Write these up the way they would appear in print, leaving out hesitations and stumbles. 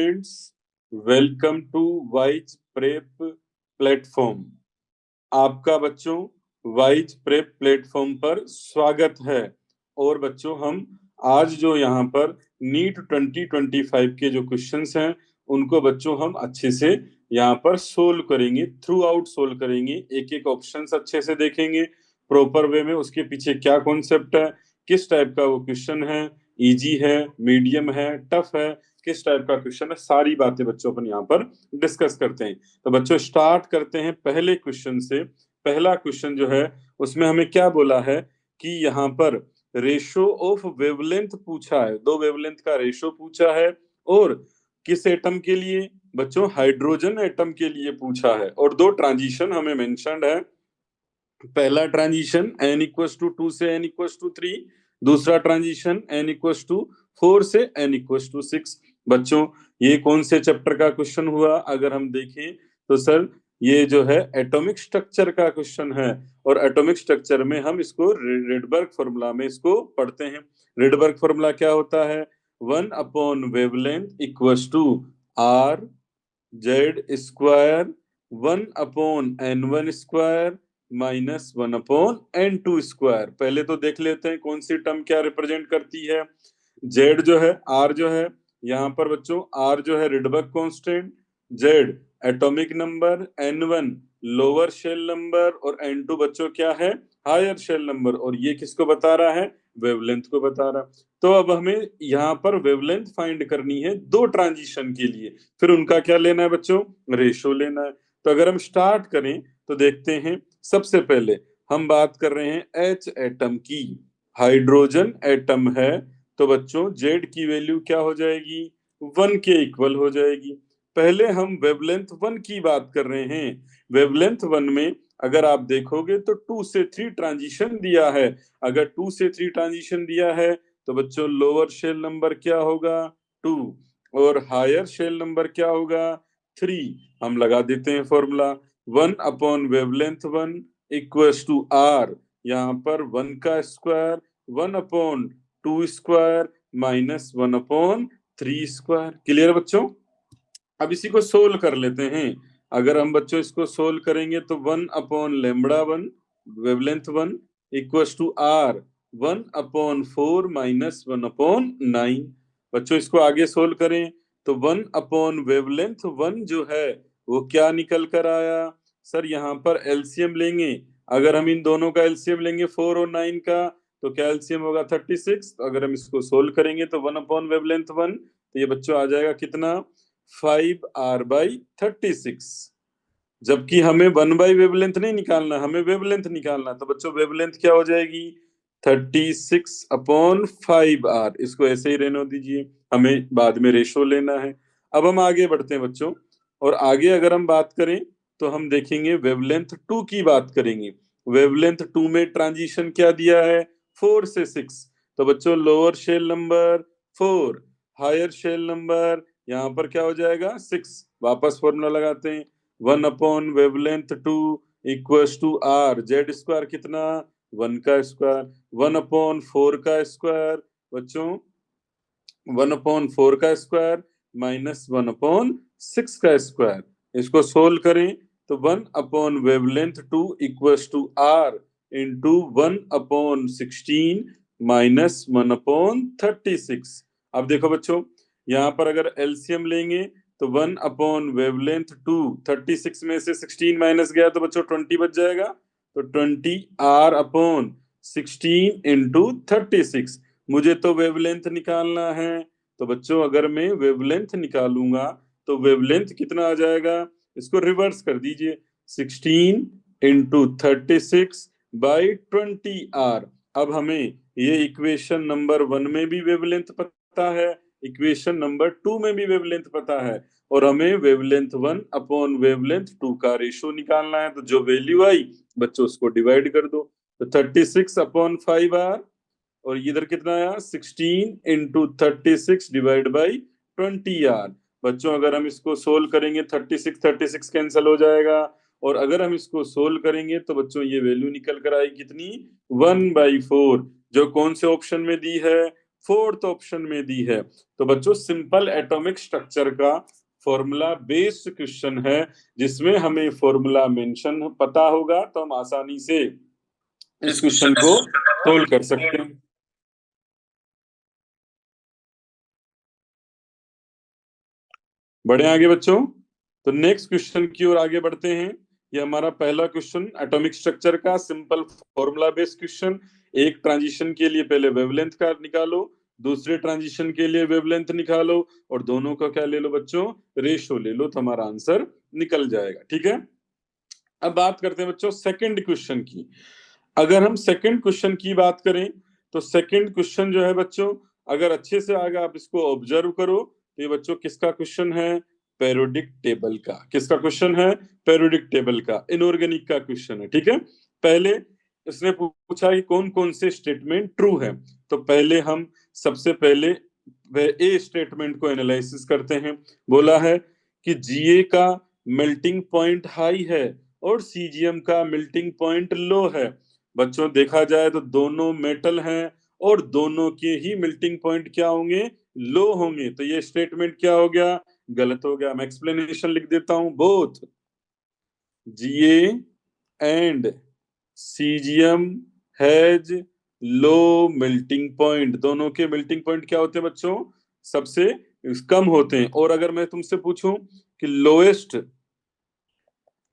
Friends, welcome to Wise Prep platform. आपका बच्चों wise Prep platform पर स्वागत है। और बच्चों हम आज जो यहाँ पर नीट 2025 के जो क्वेश्चंस हैं उनको बच्चों हम अच्छे से यहाँ पर सोल्व करेंगे, थ्रू आउट सोल्व करेंगे, एक एक ऑप्शन अच्छे से देखेंगे प्रॉपर वे में, उसके पीछे क्या कॉन्सेप्ट है, किस टाइप का वो क्वेश्चन है, इजी है, मीडियम है, टफ है, किस टाइप का क्वेश्चन है, सारी बातें बच्चों अपन यहाँ पर डिस्कस करते हैं। तो बच्चों स्टार्ट करते हैं पहले क्वेश्चन से। पहला क्वेश्चन जो है उसमें हमें क्या बोला है कि यहाँ पर रेशो ऑफ वेवलेंथ पूछा है, दो वेवलेंथ का रेशो पूछा है, और किस एटम के लिए बच्चों, हाइड्रोजन एटम के लिए पूछा है, और दो ट्रांजिशन हमें मेंशन्ड है। पहला ट्रांजिशन n=2 से n=3, दूसरा ट्रांजिशन n=4 से n=6। बच्चों ये कौन से चैप्टर का क्वेश्चन हुआ? अगर हम देखें तो सर ये जो है एटॉमिक स्ट्रक्चर का क्वेश्चन है, और एटॉमिक स्ट्रक्चर में हम इसको रेडबर्ग फॉर्मूला में इसको पढ़ते हैं। रेडबर्ग फॉर्मूला क्या होता है? Wavelength equals to R Z square 1/n1 square -1/n2 square. पहले तो देख लेते हैं कौन सी टर्म क्या रिप्रेजेंट करती है। जेड जो है, आर जो है, यहाँ पर बच्चों आर जो है Rydberg constant, Z atomic number, n1 lower shell number, और n2 बच्चों क्या है? Higher shell number. और ये किसको बता रहा है? वेवलेंथ को बता रहा। तो अब हमें यहाँ पर वेवलेंथ फाइंड करनी है दो ट्रांजिशन के लिए, फिर उनका क्या लेना है बच्चों? रेशो लेना है। तो अगर हम स्टार्ट करें तो देखते हैं, सबसे पहले हम बात कर रहे हैं एच एटम की। हाइड्रोजन एटम है तो बच्चों जेड की वैल्यू क्या हो जाएगी? 1 के इक्वल हो जाएगी। पहले हम वेवलेंथ 1 की बात कर रहे हैं। वेवलेंथ 1 में अगर आप देखोगे तो 2 से 3 ट्रांजिशन दिया है। अगर 2 से 3 ट्रांजिशन दिया है तो बच्चों लोअर शेल नंबर क्या होगा? 2, और हायर शेल नंबर क्या होगा? 3। हम लगा देते हैं फॉर्मूला 1/वेवलेंथ 1 इक्वल्स टू आर, यहाँ पर 1 का स्क्वायर 1/2 स्क्वायर -1/3 स्क्वायर। क्लियर बच्चों? अब इसी को सोल्व कर लेते हैं। अगर हम बच्चों इसको सोल्व करेंगे तो 1/λ1 वेवलेंथ 1 इक्वल्स टू आर 1/4 -1/9। बच्चों इसको आगे सोल्व करें तो 1/वेवलेंथ 1 जो है वो क्या निकल कर आया? सर यहाँ पर एलसीएम लेंगे। अगर हम इन दोनों का एलसीएम लेंगे 4 और 9 का तो क्या एलसीएम होगा? 36। अगर हम इसको सोल्व करेंगे तो 1/वेवलेंथ 1, तो ये बच्चों आ जाएगा कितना? 5r/36। जबकि हमें 1/वेवलेंथ नहीं निकालना, हमें वेवलेंथ निकालना। तो बच्चों वेवलेंथ क्या हो जाएगी? 36/5r। इसको ऐसे ही रहने दीजिए, हमें बाद में रेशो लेना है। अब हम आगे बढ़ते हैं बच्चों, और आगे अगर हम बात करें तो हम देखेंगे वेवलेंथ 2 की बात करेंगे। वेवलेंथ 2 में ट्रांजिशन क्या दिया है? 4 से 6। तो बच्चों lower shell number 4, higher shell number यहाँ पर क्या हो जाएगा? 6। वापस फॉर्मूला लगाते हैं wavelength 2 equals to R Z square कितना? 1 का स्क्वायर 1/4 का स्क्वायर बच्चों 1/4 का स्क्वायर -1/6 का स्क्वायर। इसको सोल्व करें तो 1/वेवलेंथ 2 इक्वल्स टू आर इंटू 1/16 -1/36। अब देखो बच्चों यहाँ पर अगर एलसीएम लेंगे तो 1/वेवलेंथ 2 36 में से 16 माइनस गया तो बच्चों 20 बच जाएगा। तो 20r/16 इंटू 36। मुझे तो वेवलेंथ निकालना है। तो बच्चों अगर मैं वेवलेंथ निकालूंगा तो वेवलेंथ कितना आ जाएगा? इसको रिवर्स कर दीजिए 16 इंटू 36/20r। अब हमें ये इक्वेशन नंबर 1 में भी वेवलेंथ पता है, इक्वेशन नंबर 2 में भी वेवलेंथ पता है, और हमें वेवलेंथ 1/वेवलेंथ 2 का रेशो निकालना है। तो जो वैल्यू आई बच्चों उसको डिवाइड कर दो। तो 36/5r, और इधर कितना आया? 16 इंटू 36/20r। बच्चों अगर हम इसको सोल्व करेंगे 36 कैंसिल हो जाएगा, और अगर हम इसको सोल्व करेंगे तो बच्चों ये वैल्यू निकल कर आएगी कितनी? 1/4, जो कौन से ऑप्शन में दी है? फोर्थ ऑप्शन में दी है। तो बच्चों सिंपल एटॉमिक स्ट्रक्चर का फॉर्मूला बेस्ड क्वेश्चन है, जिसमें हमें फॉर्मूला मेंशन पता होगा तो हम आसानी से इस क्वेश्चन को सोल्व कर सकते हैं। बढ़े आगे बच्चों, तो नेक्स्ट क्वेश्चन की ओर आगे बढ़ते हैं। ये हमारा पहला क्वेश्चन एटॉमिक स्ट्रक्चर का सिंपल फॉर्मूला बेस्ड क्वेश्चन। एक ट्रांजिशन के लिए पहले वेवलेंथ का निकालो, दूसरे ट्रांजिशन के लिए वेवलेंथ निकालो, और दोनों का क्या ले लो बच्चों, रेशो ले लो, तो हमारा आंसर निकल जाएगा। ठीक है, अब बात करते हैं बच्चों सेकंड क्वेश्चन की। अगर हम सेकंड क्वेश्चन की बात करें तो सेकंड क्वेश्चन जो है बच्चों, अगर अच्छे से आगे आप इसको ऑब्जर्व करो तो ये बच्चों किसका क्वेश्चन है, पेरियोडिक टेबल का। किसका क्वेश्चन है, पेरियोडिक टेबल का, इनऑर्गेनिक का क्वेश्चन है। ठीक है, पहले इसने पूछा कि कौन कौन से स्टेटमेंट ट्रू है। तो पहले हम सबसे पहले वह ए स्टेटमेंट को एनालिसिस करते हैं। बोला है कि जीए का मेल्टिंग पॉइंट हाई है और सीजीएम का मेल्टिंग पॉइंट लो है। बच्चों देखा जाए तो दोनों मेटल हैं और दोनों के ही मेल्टिंग पॉइंट क्या होंगे, लो होंगे। तो ये स्टेटमेंट क्या हो गया, गलत हो गया। मैं एक्सप्लेनेशन लिख देता हूं, both GA and CGM has low melting point. दोनों के मेल्टिंग पॉइंट क्या होते हैं बच्चों, सबसे कम होते हैं। और अगर मैं तुमसे पूछूं कि लोएस्ट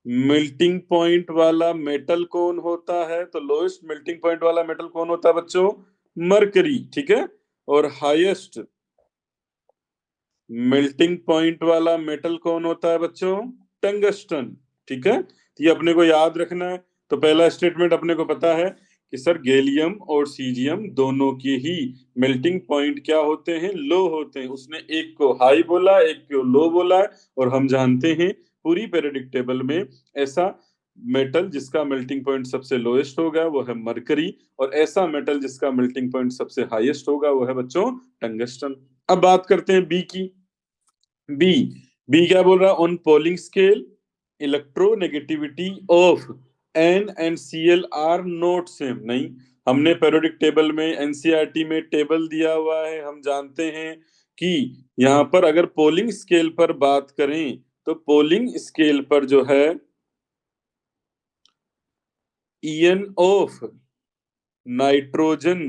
मेल्टिंग पॉइंट वाला मेटल कौन होता है, तो लोएस्ट मेल्टिंग पॉइंट वाला मेटल कौन होता है बच्चों, मरकरी। ठीक है, और हाईएस्ट मेल्टिंग पॉइंट वाला मेटल कौन होता है बच्चों, टंगस्टन। ठीक है, तो ये अपने को याद रखना है। तो पहला स्टेटमेंट अपने को पता है कि सर गैलियम और सीजियम दोनों के ही मेल्टिंग पॉइंट क्या होते हैं, लो होते हैं। उसने एक को हाई बोला, एक को लो बोला है, और हम जानते हैं पूरी पीरियोडिक टेबल में ऐसा मेटल जिसका मेल्टिंग पॉइंट सबसे लोएस्ट होगा वो है मरकरी, और ऐसा मेटल जिसका मेल्टिंग पॉइंट सबसे हाईएस्ट होगा वो है बच्चों टंगस्टन। अब बात करते हैं बी की। बी बी क्या बोल रहा है, on Pauling scale electronegativity of N and C L are not same. नहीं, हमने पेरियोडिक टेबल में एनसीईआरटी में टेबल दिया हुआ है, हम जानते हैं कि यहाँ पर अगर पोलिंग स्केल पर बात करें तो पोलिंग स्केल पर जो है ईएन ऑफ नाइट्रोजन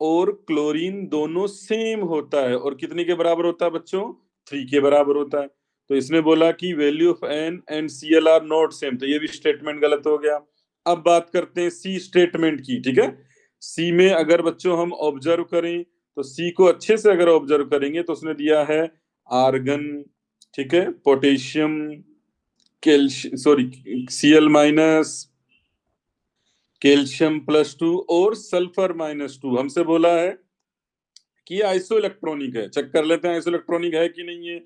और क्लोरीन दोनों सेम होता है, और कितने के बराबर होता है बच्चों, 3 के बराबर होता है। तो इसने बोला कि value of N and C L are not same, तो ये भी स्टेटमेंट गलत हो गया। अब बात करते हैं सी स्टेटमेंट की। ठीक है, सी में अगर बच्चों हम ऑब्जर्व करें तो सी को अच्छे से अगर ऑब्जर्व करेंगे तो उसने दिया है आर्गन, ठीक है, potassium, calcium, sorry CL minus, calcium +2 और सल्फर -2। हमसे बोला है कि आइसो इलेक्ट्रॉनिक है, चेक कर लेते हैं आइसो इलेक्ट्रॉनिक है कि नहीं है।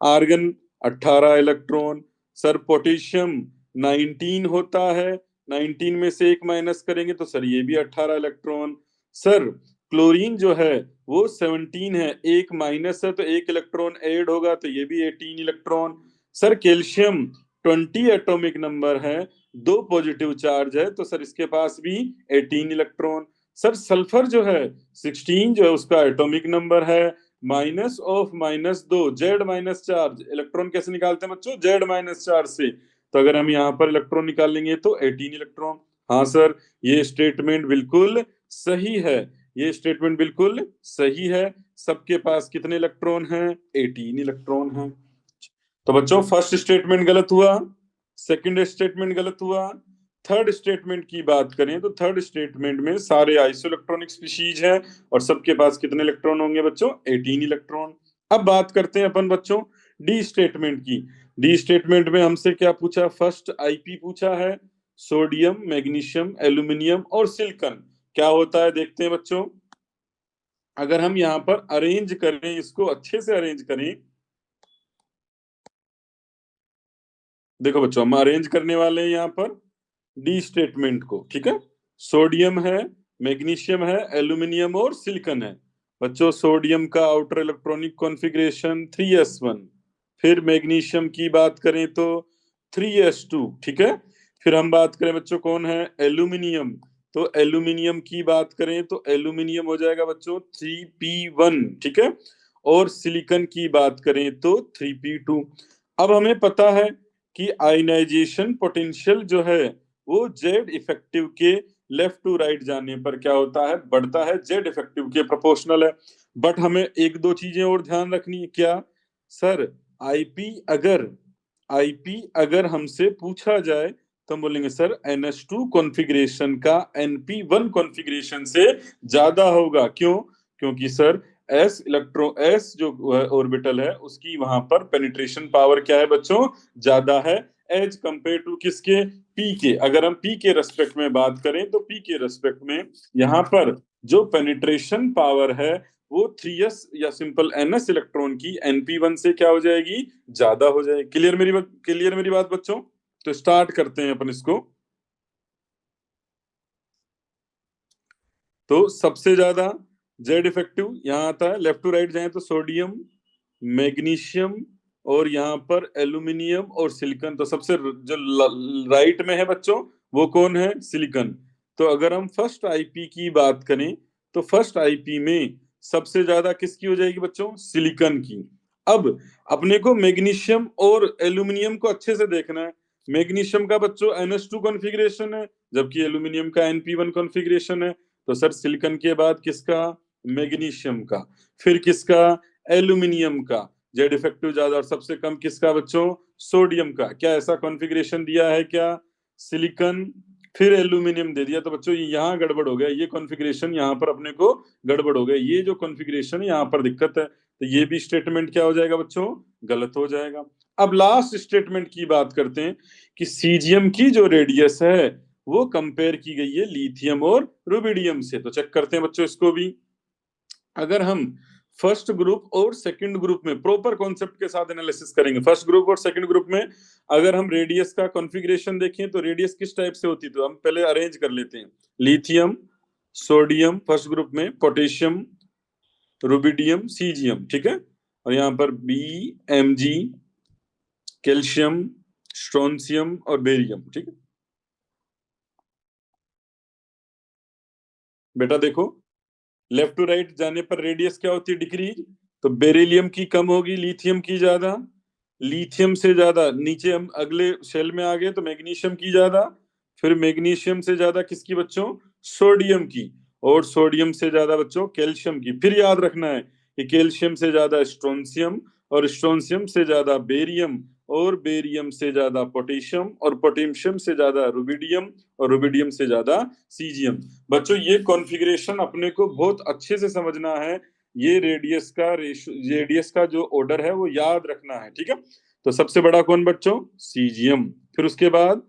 आर्गन 18 इलेक्ट्रॉन, सर पोटेशियम 19 होता है, 19 में से एक माइनस करेंगे तो सर ये भी 18 इलेक्ट्रॉन। सर क्लोरीन जो है वो 17 है, एक माइनस है तो एक इलेक्ट्रॉन ऐड होगा तो ये भी 18 electron. Sir calcium 20 atomic number है, 2 पॉजिटिव चार्ज है तो सर इसके पास भी 18 इलेक्ट्रॉन। सर सल्फर जो है 16 जो है उसका एटॉमिक नंबर है, -2 जेड माइनस चार्ज। इलेक्ट्रॉन कैसे निकालते हैं बच्चों, जेड माइनस चार्ज से। तो अगर हम यहाँ पर इलेक्ट्रॉन निकालेंगे तो 18 इलेक्ट्रॉन। हाँ सर, ये स्टेटमेंट बिल्कुल सही है, ये स्टेटमेंट बिल्कुल सही है। सबके पास कितने इलेक्ट्रॉन हैं, 18 इलेक्ट्रॉन हैं। तो बच्चों फर्स्ट स्टेटमेंट गलत हुआ, सेकंड स्टेटमेंट गलत हुआ। थर्ड स्टेटमेंट की बात करें तो थर्ड स्टेटमेंट में सारे आइसोइलेक्ट्रॉनिक स्पीशीज हैं और सबके पास कितने इलेक्ट्रॉन होंगे बच्चों, 18 इलेक्ट्रॉन। अब बात करते हैं अपन बच्चों डी स्टेटमेंट की। डी स्टेटमेंट में हमसे क्या पूछा, फर्स्ट आईपी पूछा है, सोडियम, मैग्नीशियम, एल्यूमिनियम और सिलिकॉन क्या होता है देखते हैं बच्चों। अगर हम यहाँ पर अरेंज करें, इसको अच्छे से अरेंज करें, देखो बच्चों हम अरेंज करने वाले हैं यहाँ पर डी स्टेटमेंट को। ठीक है, सोडियम है, मैग्नीशियम है, एल्यूमिनियम और सिलिकॉन है। बच्चों सोडियम का आउटर इलेक्ट्रॉनिक कॉन्फ़िगरेशन 3s1, फिर मैग्नीशियम की बात करें तो 3s2। ठीक है, फिर हम बात करें बच्चों कौन है, एल्यूमिनियम, तो एल्यूमिनियम की बात करें तो एल्यूमिनियम हो जाएगा बच्चों 3p1, ठीक है। और सिलिकॉन की बात करें तो 3p2। अब हमें पता है कि आयनाइजेशन पोटेंशियल जो है वो जेड इफेक्टिव के लेफ्ट टू राइट जाने पर क्या होता है, बढ़ता है, जेड इफेक्टिव के प्रोपोर्शनल है। बट हमें एक दो चीजें और ध्यान रखनी है। क्या सर? आईपी अगर आईपी अगर हमसे पूछा जाए तो हम बोलेंगे सर NH2 कॉन्फ़िगरेशन का NP1 कॉन्फ़िगरेशन से ज्यादा होगा। क्यों? क्योंकि सर एस जो ऑर्बिटल है उसकी वहां पर पेनिट्रेशन पावर क्या है बच्चों, ज्यादा है एज कंपेयर टू किसके, पी के। अगर हम पी के रेस्पेक्ट में बात करें तो पी के रेस्पेक्ट में यहाँ पर जो पेनिट्रेशन पावर है वो 3s या सिंपल ns इलेक्ट्रॉन की np1 से क्या हो जाएगी, ज्यादा हो जाएगी। क्लियर मेरी बात बच्चों? तो स्टार्ट करते हैं अपन इसको। तो सबसे ज्यादा जेड इफेक्टिव यहाँ आता है, लेफ्ट टू राइट जाए तो सोडियम, मैग्नीशियम और यहाँ पर एल्यूमिनियम और सिलिकॉन। तो सबसे जो राइट में है बच्चों वो कौन है, सिलिकॉन। तो अगर हम फर्स्ट आईपी की बात करें तो फर्स्ट आईपी में सबसे ज्यादा किसकी हो जाएगी बच्चों, सिलिकॉन की। अब अपने को मैग्नीशियम और एल्यूमिनियम को अच्छे से देखना है। मैग्नीशियम का बच्चों NH2 कॉन्फ़िगरेशन है जबकि एल्यूमिनियम का NP1 कॉन्फ़िगरेशन है। तो सर सिलिकॉन के बाद किसका, मैग्नीशियम का, फिर किसका, एल्यूमिनियम का, जेड इफेक्टिव ज्यादा, और सबसे कम किसका बच्चों, सोडियम का। क्या ऐसा कॉन्फ़िगरेशन दिया है क्या, सिलिकॉन फिर एल्यूमिनियम दे दिया। तो बच्चों यहाँ गड़बड़ हो गया, ये कॉन्फ़िगरेशन यहाँ पर अपने को गड़बड़ हो गया, ये जो कॉन्फ़िगरेशन यहाँ पर दिक्कत है। तो ये भी स्टेटमेंट क्या हो जाएगा बच्चों, गलत हो जाएगा। अब लास्ट स्टेटमेंट की बात करते हैं कि सीजियम की जो रेडियस है वो कंपेयर की गई है लिथियम और रुबिडियम से। तो चेक करते हैं बच्चों इसको भी। अगर हम फर्स्ट ग्रुप और सेकंड ग्रुप में प्रॉपर कॉन्सेप्ट के साथ एनालिसिस करेंगे, फर्स्ट ग्रुप और सेकंड ग्रुप में अगर हम रेडियस का कॉन्फ़िगरेशन देखें तो रेडियस किस टाइप से होती है, तो हम पहले अरेंज कर लेते हैं। लिथियम, सोडियम फर्स्ट ग्रुप में, पोटेशियम, रुबिडियम, सीजियम, ठीक है। और यहाँ पर Bmg, कैल्शियम, स्ट्रोंशियम और बेरियम, ठीक है। बेटा देखो लेफ्ट टू राइट जाने पर रेडियस क्या होती है, डिक्रीज। तो बेरिलियम की कम होगी, लिथियम की ज्यादा। लिथियम से ज्यादा नीचे हम अगले शेल में आ गए तो मैग्नीशियम की ज्यादा, फिर मैग्नीशियम से ज्यादा किसकी बच्चों, सोडियम की, और सोडियम से ज्यादा बच्चों कैल्शियम की। फिर याद रखना है कि कैल्शियम से ज्यादा स्ट्रोंशियम, और स्ट्रोंशियम से ज्यादा बेरियम, और बेरियम से ज्यादा पोटेशियम, और पोटेशियम से ज्यादा रुबिडियम, और रुबिडियम से ज्यादा सीजियम। बच्चों ये कॉन्फ़िगरेशन अपने को बहुत अच्छे से समझना है। ये रेडियस का जो ऑर्डर है वो याद रखना है, ठीक है। तो सबसे बड़ा कौन बच्चों, सीजियम, फिर उसके बाद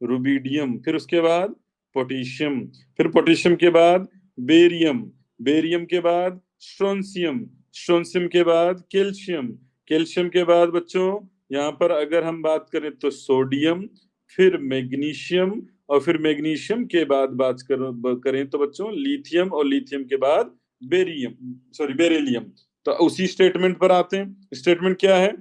रुबिडियम, फिर उसके बाद पोटेशियम, फिर पोटेशियम के बाद बेरियम, बेरियम के बाद स्ट्रोंशियम, स्ट्रोंशियम के बाद कैल्शियम, कैल्शियम के बाद बच्चों यहाँ पर अगर हम बात करें तो सोडियम, फिर मैग्नीशियम, और फिर मैग्नीशियम के बाद करें तो बच्चों लिथियम, और लिथियम के बाद बेरिलियम। तो उसी स्टेटमेंट पर आते हैं। स्टेटमेंट क्या है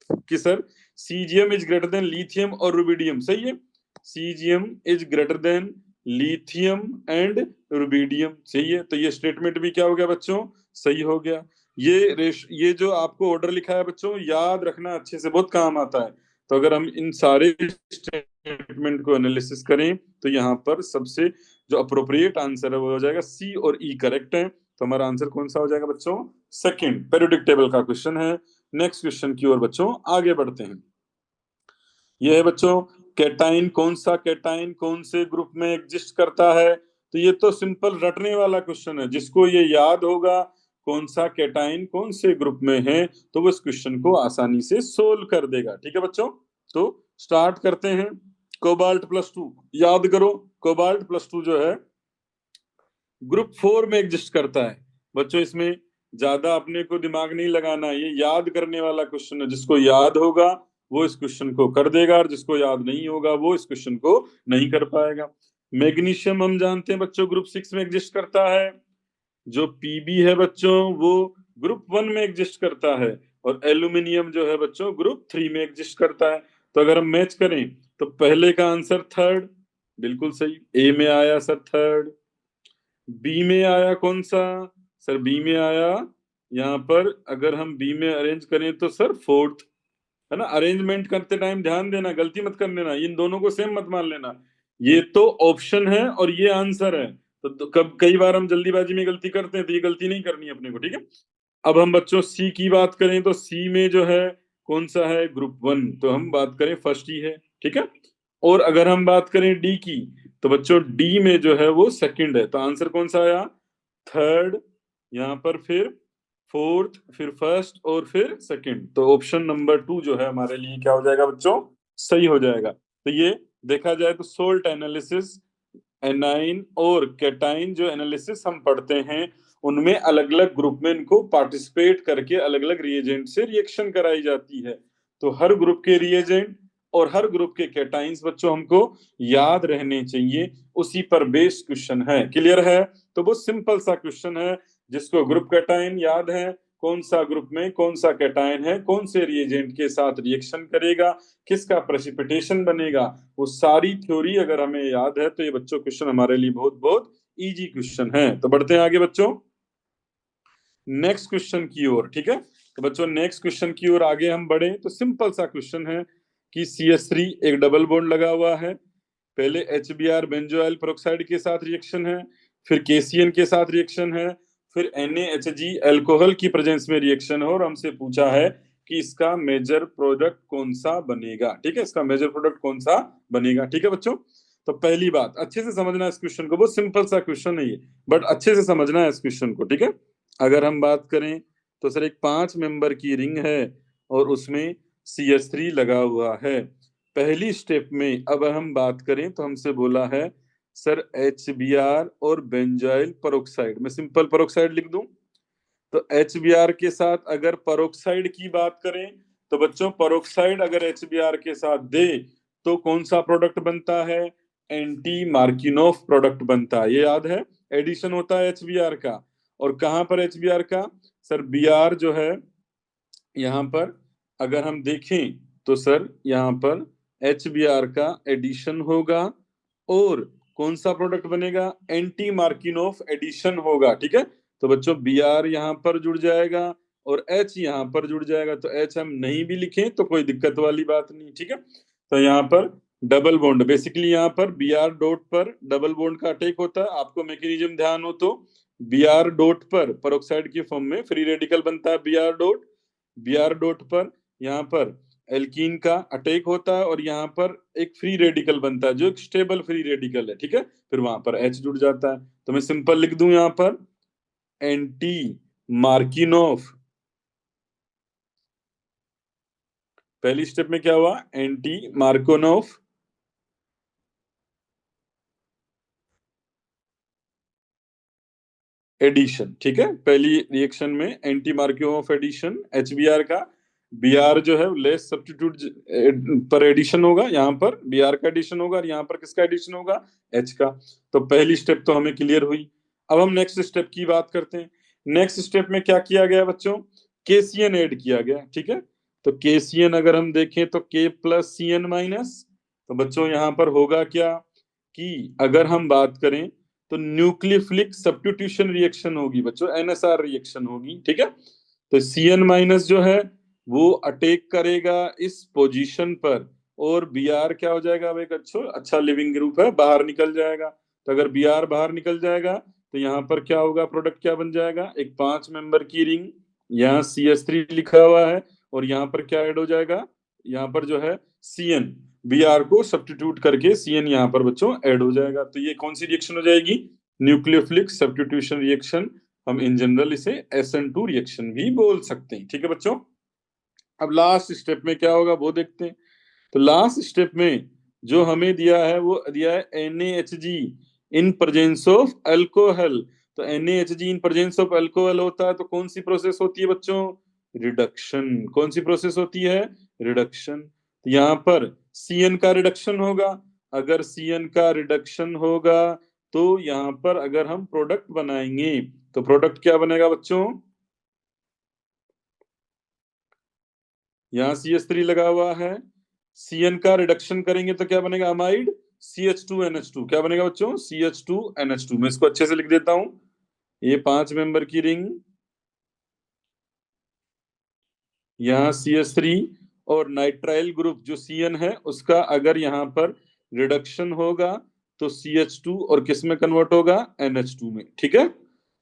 कि sir caesium is greater than lithium और रुबिडियम, सही है। Caesium is greater than lithium and rubidium, सही है। तो ये स्टेटमेंट भी क्या हो गया बच्चों, सही हो गया। ये जो आपको ऑर्डर लिखा है बच्चों याद रखना अच्छे से, बहुत काम आता है। तो अगर हम इन सारे स्टेटमेंट को एनालिसिस करें तो यहाँ पर सबसे जो अप्रोप्रिएट आंसर है वो हो जाएगा सी और ई, करेक्ट है। तो हमारा आंसर कौन सा हो जाएगा बच्चों, सेकंड। पेरियोडिक टेबल का क्वेश्चन है। नेक्स्ट क्वेश्चन की ओर बच्चों आगे बढ़ते हैं। यह है बच्चों कैटाइन, कौन सा कैटाइन कौन से ग्रुप में एग्जिस्ट करता है। तो ये तो सिंपल रटने वाला क्वेश्चन है, जिसको ये याद होगा कौन सा कैटाइन कौन से ग्रुप में है तो वो इस क्वेश्चन को आसानी से सोल्व कर देगा, ठीक है बच्चों। तो स्टार्ट करते हैं। कोबाल्ट+2 याद करो, कोबाल्ट+2 जो है ग्रुप 4 में एग्जिस्ट करता है। बच्चों इसमें ज्यादा अपने को दिमाग नहीं लगाना, ये याद करने वाला क्वेश्चन है। जिसको याद होगा वो इस क्वेश्चन को कर देगा, और जिसको याद नहीं होगा वो इस क्वेश्चन को नहीं कर पाएगा। मैग्नीशियम हम जानते हैं बच्चों ग्रुप 6 में एग्जिस्ट करता है। जो पीबी है बच्चों वो ग्रुप 1 में एग्जिस्ट करता है, और एल्यूमिनियम जो है बच्चों ग्रुप 3 में एग्जिस्ट करता है। तो अगर हम मैच करें तो पहले का आंसर थर्ड, बिल्कुल सही। ए में आया सर थर्ड। बी में आया कौन सा? सर बी में आया, यहाँ पर अगर हम बी में अरेंज करें तो सर फोर्थ, है ना। अरेंजमेंट करते टाइम ध्यान देना, गलती मत कर लेना, इन दोनों को सेम मत मान लेना। ये तो ऑप्शन है और ये आंसर है, तो कब कई बार हम जल्दीबाजी में गलती करते हैं, तो ये गलती नहीं करनी है अपने को, ठीक है। अब हम बच्चों सी की बात करें तो सी में जो है कौन सा है? ग्रुप वन, तो हम बात करें फर्स्ट ही है, ठीक है। और अगर हम बात करें डी की, तो बच्चों डी में जो है वो सेकंड है, तो आंसर कौन सा आया? थर्ड, यहाँ पर फिर फोर्थ, फिर फर्स्ट और फिर सेकंड, तो ऑप्शन नंबर टू जो है हमारे लिए क्या हो जाएगा बच्चों? सही हो जाएगा। तो ये देखा जाए तो सोल्ट एनालिसिस, एनाइन और कैटाइन जो एनालिसिस हम पढ़ते हैं, उनमें अलग अलग ग्रुप में इनको पार्टिसिपेट करके अलग अलग रिएजेंट से रिएक्शन कराई जाती है। तो हर ग्रुप के रिएजेंट और हर ग्रुप के कैटाइंस बच्चों हमको याद रहने चाहिए, उसी पर बेस्ड क्वेश्चन है। क्लियर है? तो बहुत सिंपल सा क्वेश्चन है, जिसको ग्रुप कैटाइन याद है, कौन सा ग्रुप में कौन सा कैटाइन है, कौन से रिएजेंट के साथ रिएक्शन करेगा, किसका प्रेसिपिटेशन बनेगा, वो सारी थ्योरी अगर हमें याद है, तो ये बच्चों क्वेश्चन हमारे लिए बहुत बहुत इजी क्वेश्चन है। तो बढ़ते हैं आगे बच्चों नेक्स्ट क्वेश्चन की ओर, ठीक है। तो बच्चों नेक्स्ट क्वेश्चन की ओर आगे हम बढ़े तो सिंपल सा क्वेश्चन है कि CH3 एक डबल बॉन्ड लगा हुआ है, पहले HBr बेंजोइल पेरोक्साइड के साथ रिएक्शन है, फिर KCN के साथ रिएक्शन है, फिर NaHG अल्कोहल की प्रेजेंस में रिएक्शन है, और हमसे पूछा है कि इसका मेजर प्रोडक्ट कौन सा बनेगा, ठीक है। इसका मेजर प्रोडक्ट कौन सा बनेगा, ठीक है बच्चों। तो पहली बात अच्छे से समझना इस क्वेश्चन को, बहुत सिंपल सा क्वेश्चन है ये, बट अच्छे से समझना है इस क्वेश्चन को, ठीक है। अगर हम बात करें तो सर एक 5 मेंबर की रिंग है और उसमें CH3 लगा हुआ है। पहली स्टेप में अब हम बात करें तो हमसे बोला है सर HBr और बेंजाइल पेरोक्साइड, मैं सिंपल पेरोक्साइड लिख दूं। तो HBr के साथ अगर पेरोक्साइड की बात करें, तो बच्चों पेरोक्साइड अगर HBr के साथ दे तो कौन सा प्रोडक्ट बनता है? एंटी मार्किनोफ प्रोडक्ट बनता है, ये याद है। एडिशन होता है HBr का, और कहां पर HBr का? सर Br जो है यहाँ पर अगर हम देखें तो सर यहाँ पर HBr का एडिशन होगा, और कौन सा प्रोडक्ट बनेगा? एंटी मार्किनोफ एडिशन होगा, ठीक है। तो बच्चों Br यहाँ पर जुड़ जाएगा और H यहाँ पर जुड़ जाएगा, तो H हम नहीं भी लिखें तो कोई दिक्कत वाली बात नहीं, ठीक है। तो यहाँ पर डबल बॉन्ड, बेसिकली यहाँ पर Br डॉट पर डबल बॉन्ड का अटैक होता है, आपको मैकेनिज्म ध्यान हो तो Br डॉट पर पेरोक्साइड की फॉर्म में फ्री रेडिकल बनता है Br डॉट, Br डॉट पर यहाँ पर एल्कीन का अटैक होता है, और यहाँ पर एक फ्री रेडिकल बनता है जो एक स्टेबल फ्री रेडिकल है, ठीक है। फिर वहां पर H जुड़ जाता है, तो मैं सिंपल लिख दूं यहाँ पर एंटी मार्किनोफ। पहली स्टेप में क्या हुआ? एंटी मार्कोनोफ एडिशन, ठीक है। पहली रिएक्शन में एंटी मार्कोनोफ एडिशन HBr का, Br जो है लेस सब्स्टिट्यूट पर एडिशन होगा, यहाँ पर Br का एडिशन होगा, और यहाँ पर किसका एडिशन होगा? H का। तो पहली स्टेप तो हमें क्लियर हुई। अब हम नेक्स्ट स्टेप की बात करते हैं। नेक्स्ट स्टेप में क्या किया गया बच्चों? KCN ऐड किया गया, ठीक है। तो KCN अगर हम देखें तो K प्लस CN माइनस, तो बच्चों यहाँ पर होगा क्या कि अगर हम बात करें तो न्यूक्लियोफिलिक सब्स्टिट्यूशन रिएक्शन होगी बच्चों, NSR रिएक्शन होगी, ठीक है। तो CN माइनस जो है वो अटैक करेगा इस पोजीशन पर, और Br क्या हो जाएगा? अब एक अच्छा लिविंग ग्रुप है, बाहर निकल जाएगा। तो अगर Br बाहर निकल जाएगा तो यहाँ पर क्या होगा? प्रोडक्ट क्या बन जाएगा? एक 5 मेंबर की रिंग, यहाँ CH3 लिखा हुआ है, और यहाँ पर क्या ऐड हो जाएगा? यहाँ पर जो है CN, Br को सब्स्टिट्यूट करके CN यहाँ पर बच्चों ऐड हो जाएगा। तो ये कौन सी रिएक्शन हो जाएगी? Nucleophilic substitution reaction. हम इन जनरल इसे SN2 रिएक्शन भी बोल सकते हैं, ठीक है बच्चों। अब लास्ट स्टेप में क्या होगा वो देखते हैं। तो लास्ट स्टेप में जो हमें दिया है वो दिया है NaHG in presence of alcohol. तो NaHG in presence of alcohol होता है तो कौन सी प्रोसेस होती है बच्चों? रिडक्शन। कौन सी प्रोसेस होती है? रिडक्शन। तो यहाँ पर CN का रिडक्शन होगा, अगर CN का रिडक्शन होगा तो यहाँ पर अगर हम प्रोडक्ट बनाएंगे तो प्रोडक्ट क्या बनेगा बच्चों? यहाँ CH3 लगा हुआ है, CN का रिडक्शन करेंगे तो क्या बनेगा? अमाइड। CH2NH2। क्या बनेगा बच्चों? CH2NH2। मैं इसको अच्छे से लिख देता हूं। ये 5 मेंबर की रिंग, यहाँ CH3 और नाइट्राइल ग्रुप जो CN है उसका अगर यहाँ पर रिडक्शन होगा तो CH2 और किस में कन्वर्ट होगा? NH2 में। ठीक है,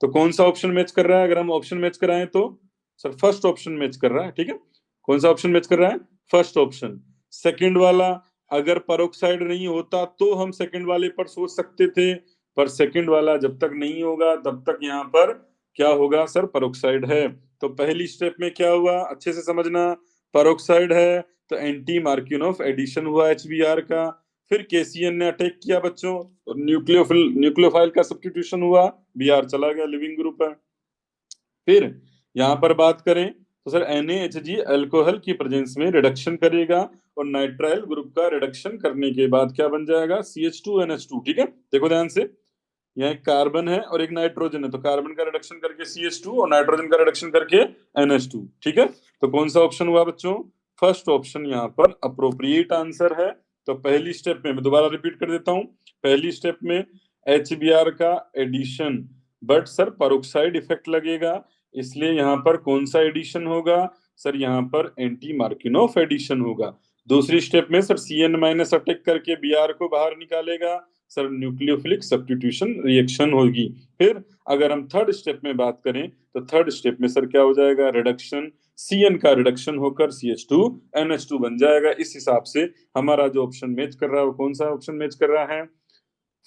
तो कौन सा ऑप्शन मैच कर रहा है? अगर हम ऑप्शन मैच कराएं तो सर फर्स्ट ऑप्शन मैच कर रहा है। ठीक है, कौन सा ऑप्शन मैच कर रहा है? First option. सेकंड वाला अगर पेरोक्साइड नहीं होता तो हम सेकंड वाले पर सोच सकते थे, पर सेकंड वाला जब तक नहीं होगा तब तक यहाँ पर क्या होगा सर? पेरोक्साइड है। तो पहली स्टेप में क्या हुआ अच्छे से समझना, पेरोक्साइड है तो एंटी मार्किनोव एडिशन हुआ HBr का। फिर KCN ने अटैक किया बच्चों, न्यूक्लियोफाइल का सब्स्टिट्यूशन हुआ, Br चला गया, लिविंग ग्रुप है। फिर यहाँ पर बात करें तो सर NaHG अल्कोहल की प्रेजेंस में रिडक्शन करेगा और नाइट्राइल ग्रुप का रिडक्शन करने के बाद क्या बन जाएगा? CH2NH2। ठीक है, देखो ध्यान से, यहाँ एक कार्बन है और एक नाइट्रोजन है, तो कार्बन का रिडक्शन करके CH2 और नाइट्रोजन का रिडक्शन करके NH2। ठीक है, तो कौन सा ऑप्शन हुआ बच्चों? फर्स्ट ऑप्शन यहाँ पर अप्रोप्रिएट आंसर है। तो पहली स्टेप में मैं दोबारा रिपीट कर देता हूँ, पहली स्टेप में HBr का addition, but sir peroxide effect लगेगा, इसलिए यहाँ पर कौन सा एडिशन होगा? सर यहाँ पर एंटी मार्किनोव एडिशन होगा। दूसरी स्टेप में सर CN माइनस अटैक करके Br को बाहर निकालेगा, सर न्यूक्लियोफिलिक सब्स्टिट्यूशन रिएक्शन होगी। फिर अगर हम थर्ड स्टेप में बात करें तो थर्ड स्टेप में सर क्या हो जाएगा? रिडक्शन, CN का रिडक्शन होकर CH2NH2 बन जाएगा। इस हिसाब से हमारा जो ऑप्शन मैच कर रहा है वो कौन सा ऑप्शन मैच कर रहा है?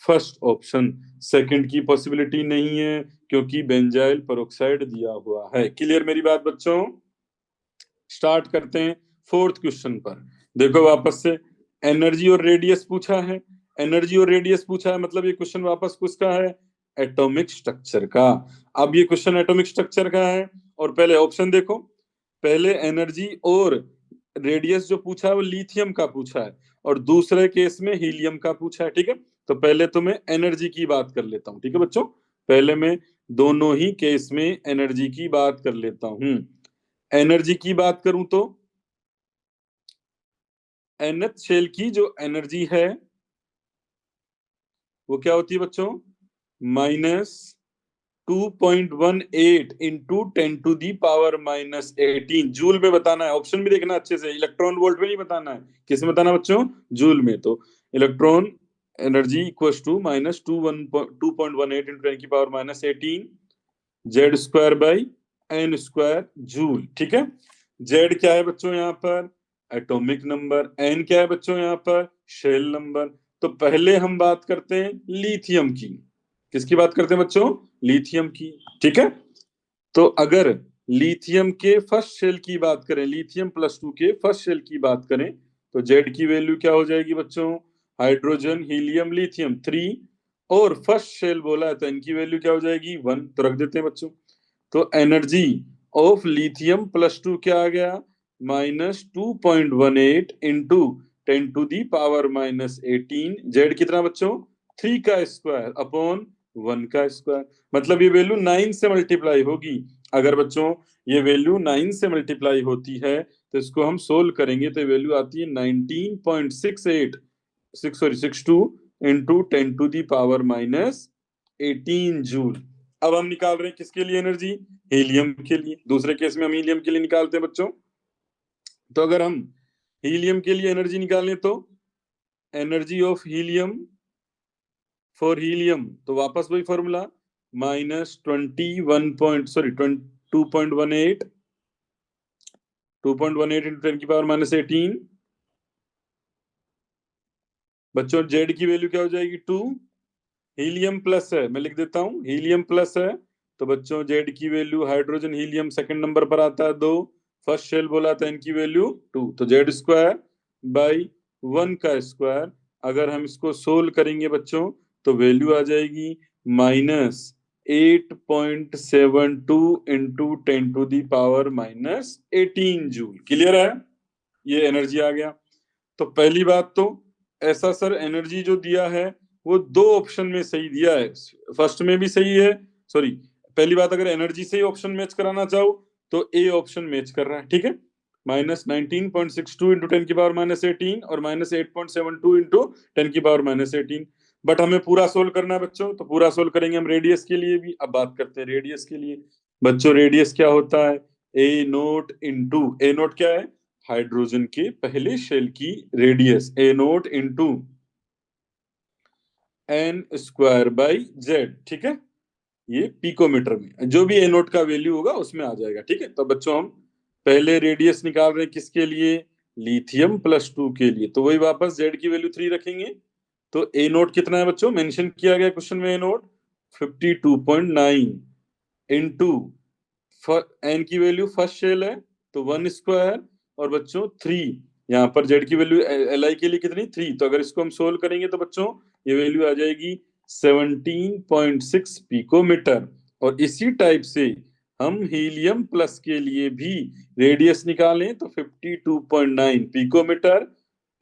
First option. सेकंड की पॉसिबिलिटी नहीं है क्योंकि बेंजाइल पेरोक्साइड दिया हुआ है। क्लियर मेरी बात बच्चों? स्टार्ट करते हैं फोर्थ क्वेश्चन पर। देखो वापस से एनर्जी और रेडियस पूछा है, एनर्जी और रेडियस पूछा है, मतलब ये क्वेश्चन वापस किसका है? एटॉमिक स्ट्रक्चर का। अब ये क्वेश्चन एटॉमिक स्ट्रक्चर का है और पहले ऑप्शन देखो, पहले एनर्जी और रेडियस जो पूछा है वो लिथियम का पूछा है और दूसरे केस में हीलियम का पूछा है। ठीक है, तो पहले तो मैं एनर्जी की बात कर लेता हूँ। ठीक है बच्चों, पहले मैं दोनों ही केस में एनर्जी की बात कर लेता हूँ। एनर्जी की बात करूं तो nth शेल की जो एनर्जी है वो क्या होती है बच्चों? -2.18 इंटू 10⁻⁻18 जूल में बताना है। ऑप्शन भी देखना अच्छे से, इलेक्ट्रॉन वोल्ट में नहीं बताना है। किसमें बताना बच्चों? जूल में। तो electron energy equals to -2.18 into 10⁻⁻18 Z square by n square joule. ठीक है, जेड क्या है बच्चों यहाँ पर? Atomic number. एन क्या है बच्चों यहाँ पर? Shell number. तो पहले हम बात करते हैं लिथियम की। किसकी बात करते हैं बच्चों? लिथियम की। ठीक है, तो अगर लिथियम के फर्स्ट शेल की बात करें, लिथियम +2 के फर्स्ट शेल की बात करें तो जेड की वैल्यू क्या हो जाएगी बच्चों? हाइड्रोजन हीलियम लिथियम 3 और फर्स्ट शेल बोला है तो इनकी वैल्यू क्या हो जाएगी? 1। तो रख देते हैं बच्चों। तो एनर्जी ऑफ लिथियम +2 क्या आ गया? -2.18 इंटू 10⁻⁻18 जेड कितना बच्चों? 3 का स्क्वायर अपॉन 1 का स्क्वायर, मतलब ये वैल्यू 9 से मल्टीप्लाई होगी। अगर बच्चों ये वैल्यू 9 से मल्टीप्लाई होती है तो इसको हम सोल्व करेंगे तो वैल्यू आती है 19.68 62 इंटू 10⁻⁻18 जूल। अब हम निकाल रहे हैं किसके लिए एनर्जी? हीलियम के लिए। दूसरे केस में हम हीलियम के लिए निकालते हैं बच्चों। तो अगर हम हीलियम के लिए एनर्जी निकालें तो energy of helium for helium तो वापस वही फॉर्मूला -2.18 इंटू 10⁻⁻18 बच्चों जेड की वैल्यू क्या हो जाएगी? 2। हीलियम प्लस है, मैं लिख देता हूं हीलियम प्लस है तो बच्चों जेड की value, hydrogen helium second number पर आता है 2, फर्स्ट शेल बोला था इनकी वैल्यू 2, तो जेड स्क्वायर बाई 1 का स्क्वायर। अगर हम इसको सोल्व करेंगे बच्चों तो वैल्यू आ जाएगी -8.72 इंटू 10⁻⁻18 जूल। क्लियर है? ये एनर्जी आ गया। तो पहली बात तो ऐसा सर एनर्जी जो दिया है वो दो ऑप्शन में सही दिया है, फर्स्ट में भी सही है, सॉरी पहली बात अगर एनर्जी से ही ऑप्शन मैच कराना चाहो तो ए ऑप्शन मैच कर रहा है। ठीक है, -19.62 इंटू 10⁻18 और -8.72 इंटू 10⁻18। बट हमें पूरा सोल्व करना है बच्चों, तो पूरा सोल्व करेंगे हम रेडियस के लिए भी। अब बात करते हैं रेडियस के लिए। बच्चों रेडियस क्या होता है? A naught into, a naught क्या है? हाइड्रोजन के पहले शेल की radius, a naught into n square by Z. ठीक है, ये पिकोमीटर में जो भी ए नोट का वैल्यू होगा उसमें आ जाएगा। ठीक है, तो बच्चों हम पहले रेडियस निकाल रहे हैं किसके लिए? लिथियम +2 के लिए। तो वही वापस जेड की वैल्यू 3 रखेंगे। तो ए नोट कितना है बच्चों? मेंशन किया गया क्वेश्चन में, ए नोट 52.9 इंटू एन की वैल्यू फर्स्ट शेल है तो 1 स्क्वायर, और बच्चों 3, यहाँ पर जेड की वैल्यू एल आई के लिए कितनी? 3। तो अगर इसको हम सोल्व करेंगे तो बच्चों ये वैल्यू आ जाएगी 17.6 पिकोमीटर। और इसी टाइप से हम हीलियम प्लस के लिए भी रेडियस निकालें तो 52.9 पिकोमीटर,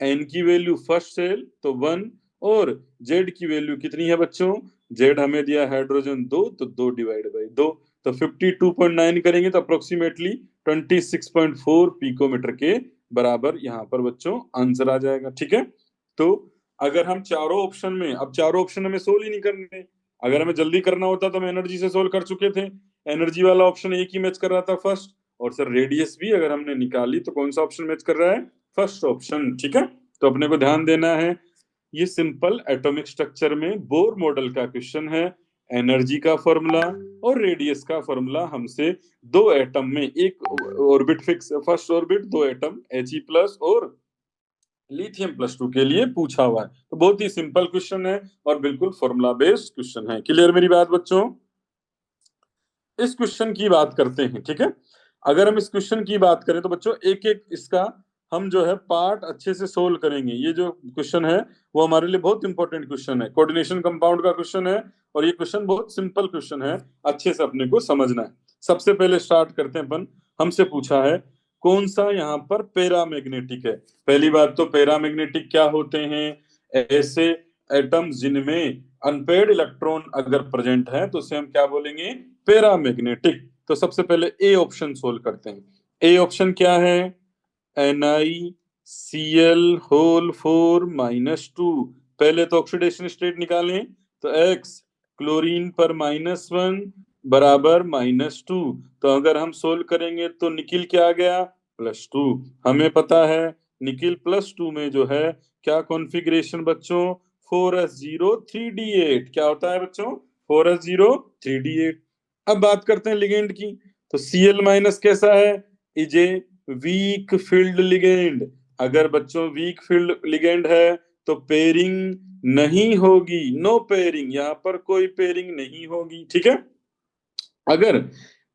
एन की वैल्यू फर्स्ट सेल तो 1, और जेड की वैल्यू कितनी है बच्चों? जेड हमें दिया हाइड्रोजन 2, तो 2/2। तो 52.9 करेंगे तो अप्रोक्सीमेटली 26.4 पिकोमीटर के बराबर यहाँ पर बच्चों आंसर आ जाएगा। ठीक है, तो अगर हम चारों ऑप्शन में, अब चारों ऑप्शन हमें सोल्व ही नहीं करने, अगर हमें जल्दी करना होता तो हम एनर्जी से सोल्व कर चुके थे। एनर्जी वाला ऑप्शन एक ही मैच कर रहा था, फर्स्ट। और सर रेडियस भी अगर हमने निकाली तो कौन सा ऑप्शन मैच कर रहा है? First option. ठीक है, तो अपने को ध्यान देना है, ये सिंपल एटॉमिक स्ट्रक्चर में बोर मॉडल का क्वेश्चन है। एनर्जी का फॉर्मूला और रेडियस का फॉर्मूला हमसे दो एटम में, एक ऑर्बिट फिक्स, फर्स्ट ऑर्बिट, दो एटम He+ और लिथियम +2 के लिए पूछा हुआ है। तो बहुत ही सिंपल क्वेश्चन है और बिल्कुल फॉर्मूला बेस्ड क्वेश्चन है। क्लियर मेरी बात बच्चों? इस क्वेश्चन की बात करते हैं। ठीक है, अगर हम इस क्वेश्चन की बात करें तो बच्चों एक एक इसका हम जो है पार्ट अच्छे से सोल्व करेंगे। ये जो क्वेश्चन है वो हमारे लिए बहुत इंपॉर्टेंट क्वेश्चन है, कोऑर्डिनेशन कंपाउंड का क्वेश्चन है, और ये क्वेश्चन बहुत सिंपल क्वेश्चन है, अच्छे से अपने को समझना है। सबसे पहले स्टार्ट करते हैं अपन। हमसे पूछा है कौन सा यहाँ पर पैरामैग्नेटिक है। पहली बात तो पैरामैग्नेटिक क्या होते हैं? ऐसे एटम्स जिनमें अनपेयर्ड इलेक्ट्रॉन अगर प्रेजेंट है तो उसे हम क्या बोलेंगे? पैरामैग्नेटिक। तो सबसे पहले ए ऑप्शन सोल्व करते हैं। ए ऑप्शन क्या है? NiCl(4 - 2)। पहले तो ऑक्सीडेशन स्टेट निकालें, तो X क्लोरीन पर -1 बराबर -2। तो अगर हम सोल्व करेंगे तो निकिल क्या आ गया? +2। हमें पता है निकिल +2 में जो है क्या कॉन्फ़िगरेशन बच्चों? 4s0 3d8। क्या होता है बच्चों? 4s0 3d8। अब बात करते हैं लिगेंड की। तो Cl- कैसा है? Is a weak field ligand. अगर बच्चों वीक फील्ड लिगेंड है तो पेयरिंग नहीं होगी, नो पेयरिंग, यहाँ पर कोई पेयरिंग नहीं होगी। ठीक है, अगर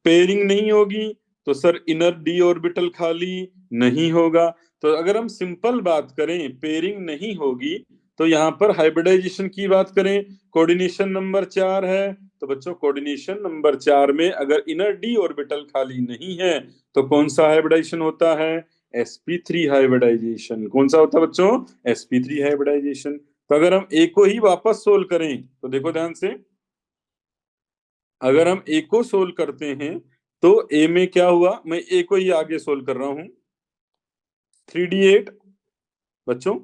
पेयरिंग नहीं होगी तो सर इनर डी ऑर्बिटल खाली नहीं होगा। तो अगर हम सिंपल बात करें पेयरिंग नहीं होगी, तो यहाँ पर हाइब्रिडाइजेशन की बात करें, कोऑर्डिनेशन नंबर 4 है, तो बच्चों कोऑर्डिनेशन नंबर 4 में अगर इनर डी ऑर्बिटल खाली नहीं है तो कौन सा हाइब्रिडाइजेशन होता है? sp3 hybridisation. कौन सा होता है बच्चों? sp3 hybridisation. तो अगर हम ए को ही वापस सोल्व करें तो देखो ध्यान से, अगर हम ए को सोल्व करते हैं तो ए में क्या हुआ, मैं ए को ही आगे सोल्व कर रहा हूं। 3d8 बच्चों,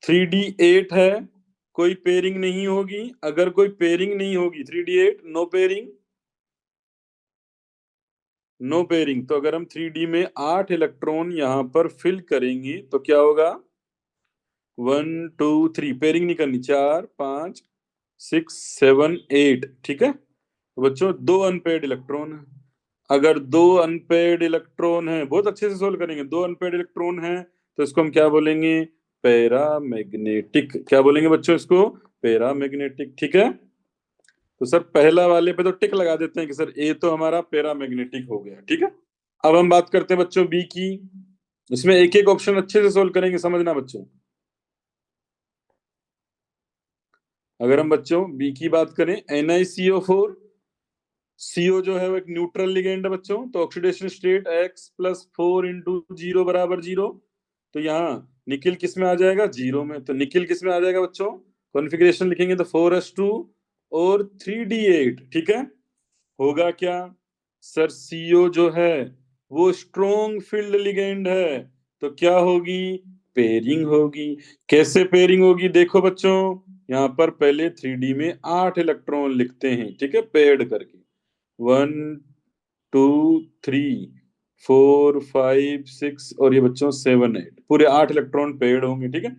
3d8 है, कोई पेयरिंग नहीं होगी। अगर कोई पेयरिंग नहीं होगी 3d8 no pairing, no pairing. तो अगर हम 3d में 8 इलेक्ट्रॉन यहां पर फिल करेंगे तो क्या होगा? 1 2 3, पेयरिंग नहीं करनी, 4 5 6 7 8। ठीक है, तो बच्चों दो अनपेयर्ड इलेक्ट्रॉन है। अगर दो अनपेयर्ड इलेक्ट्रॉन है, बहुत अच्छे से सोल्व करेंगे, दो अनपेयर्ड इलेक्ट्रॉन है तो इसको हम क्या बोलेंगे? पैरामैग्नेटिक। क्या बोलेंगे बच्चों इसको? पैरामैग्नेटिक। ठीक है, तो सर पहला वाले पे तो टिक लगा देते हैं कि सर ए तो हमारा पैरामैग्नेटिक हो गया। ठीक है, अब हम बात करते हैं बच्चों बी की। इसमें एक एक ऑप्शन अच्छे से सोल्व करेंगे, समझना बच्चों। अगर हम बच्चों बी की बात करें, NiCO4, CO जो है वो एक न्यूट्रल लिगेंड है बच्चों, तो ऑक्सीडेशन स्टेट X+4 इंटू 0 बराबर 0। तो यहाँ निकिल किस में आ जाएगा? 0 में। तो निकिल किस में आ जाएगा बच्चों? कॉन्फ़िगरेशन लिखेंगे तो 4s2 और 3d8। ठीक है, होगा क्या? सर CO जो है वो स्ट्रॉन्ग फील्ड लिगेंड है, तो क्या होगी? पेयरिंग होगी। कैसे पेयरिंग होगी? देखो बच्चों, यहाँ पर पहले 3D में 8 इलेक्ट्रॉन लिखते हैं, ठीक है, पेयर्ड करके। 1 2 3 4 5 6 और ये बच्चों 7 8, पूरे 8 इलेक्ट्रॉन पेयर्ड होंगे, ठीक है।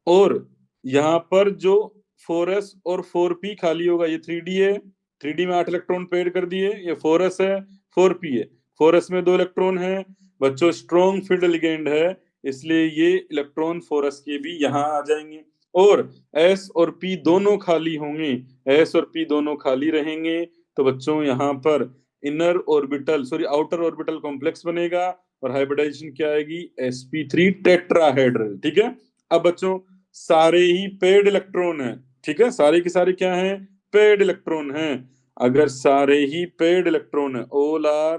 और यहाँ पर जो 4s और 4p खाली होगा, ये 3D है, 3D में 8 इलेक्ट्रॉन पेड कर दिए, ये 4s है, 4p है, 4s में 2 इलेक्ट्रॉन है बच्चों, स्ट्रॉन्ग फील्ड लिगेंड है, इसलिए ये इलेक्ट्रॉन 4s के भी यहाँ आ जाएंगे। और s और p दोनों खाली होंगे, s और p दोनों खाली रहेंगे, तो बच्चों यहाँ पर inner orbital sorry outer orbital complex बनेगा और हाइब्रिडाइजेशन क्या आएगी? sp3 टेट्राहेड्रल, ठीक है। अब बच्चों सारे ही पेड इलेक्ट्रॉन हैं, ठीक है, सारे के सारे क्या हैं? पेड इलेक्ट्रॉन हैं। अगर सारे ही पेड इलेक्ट्रॉन है, ऑल आर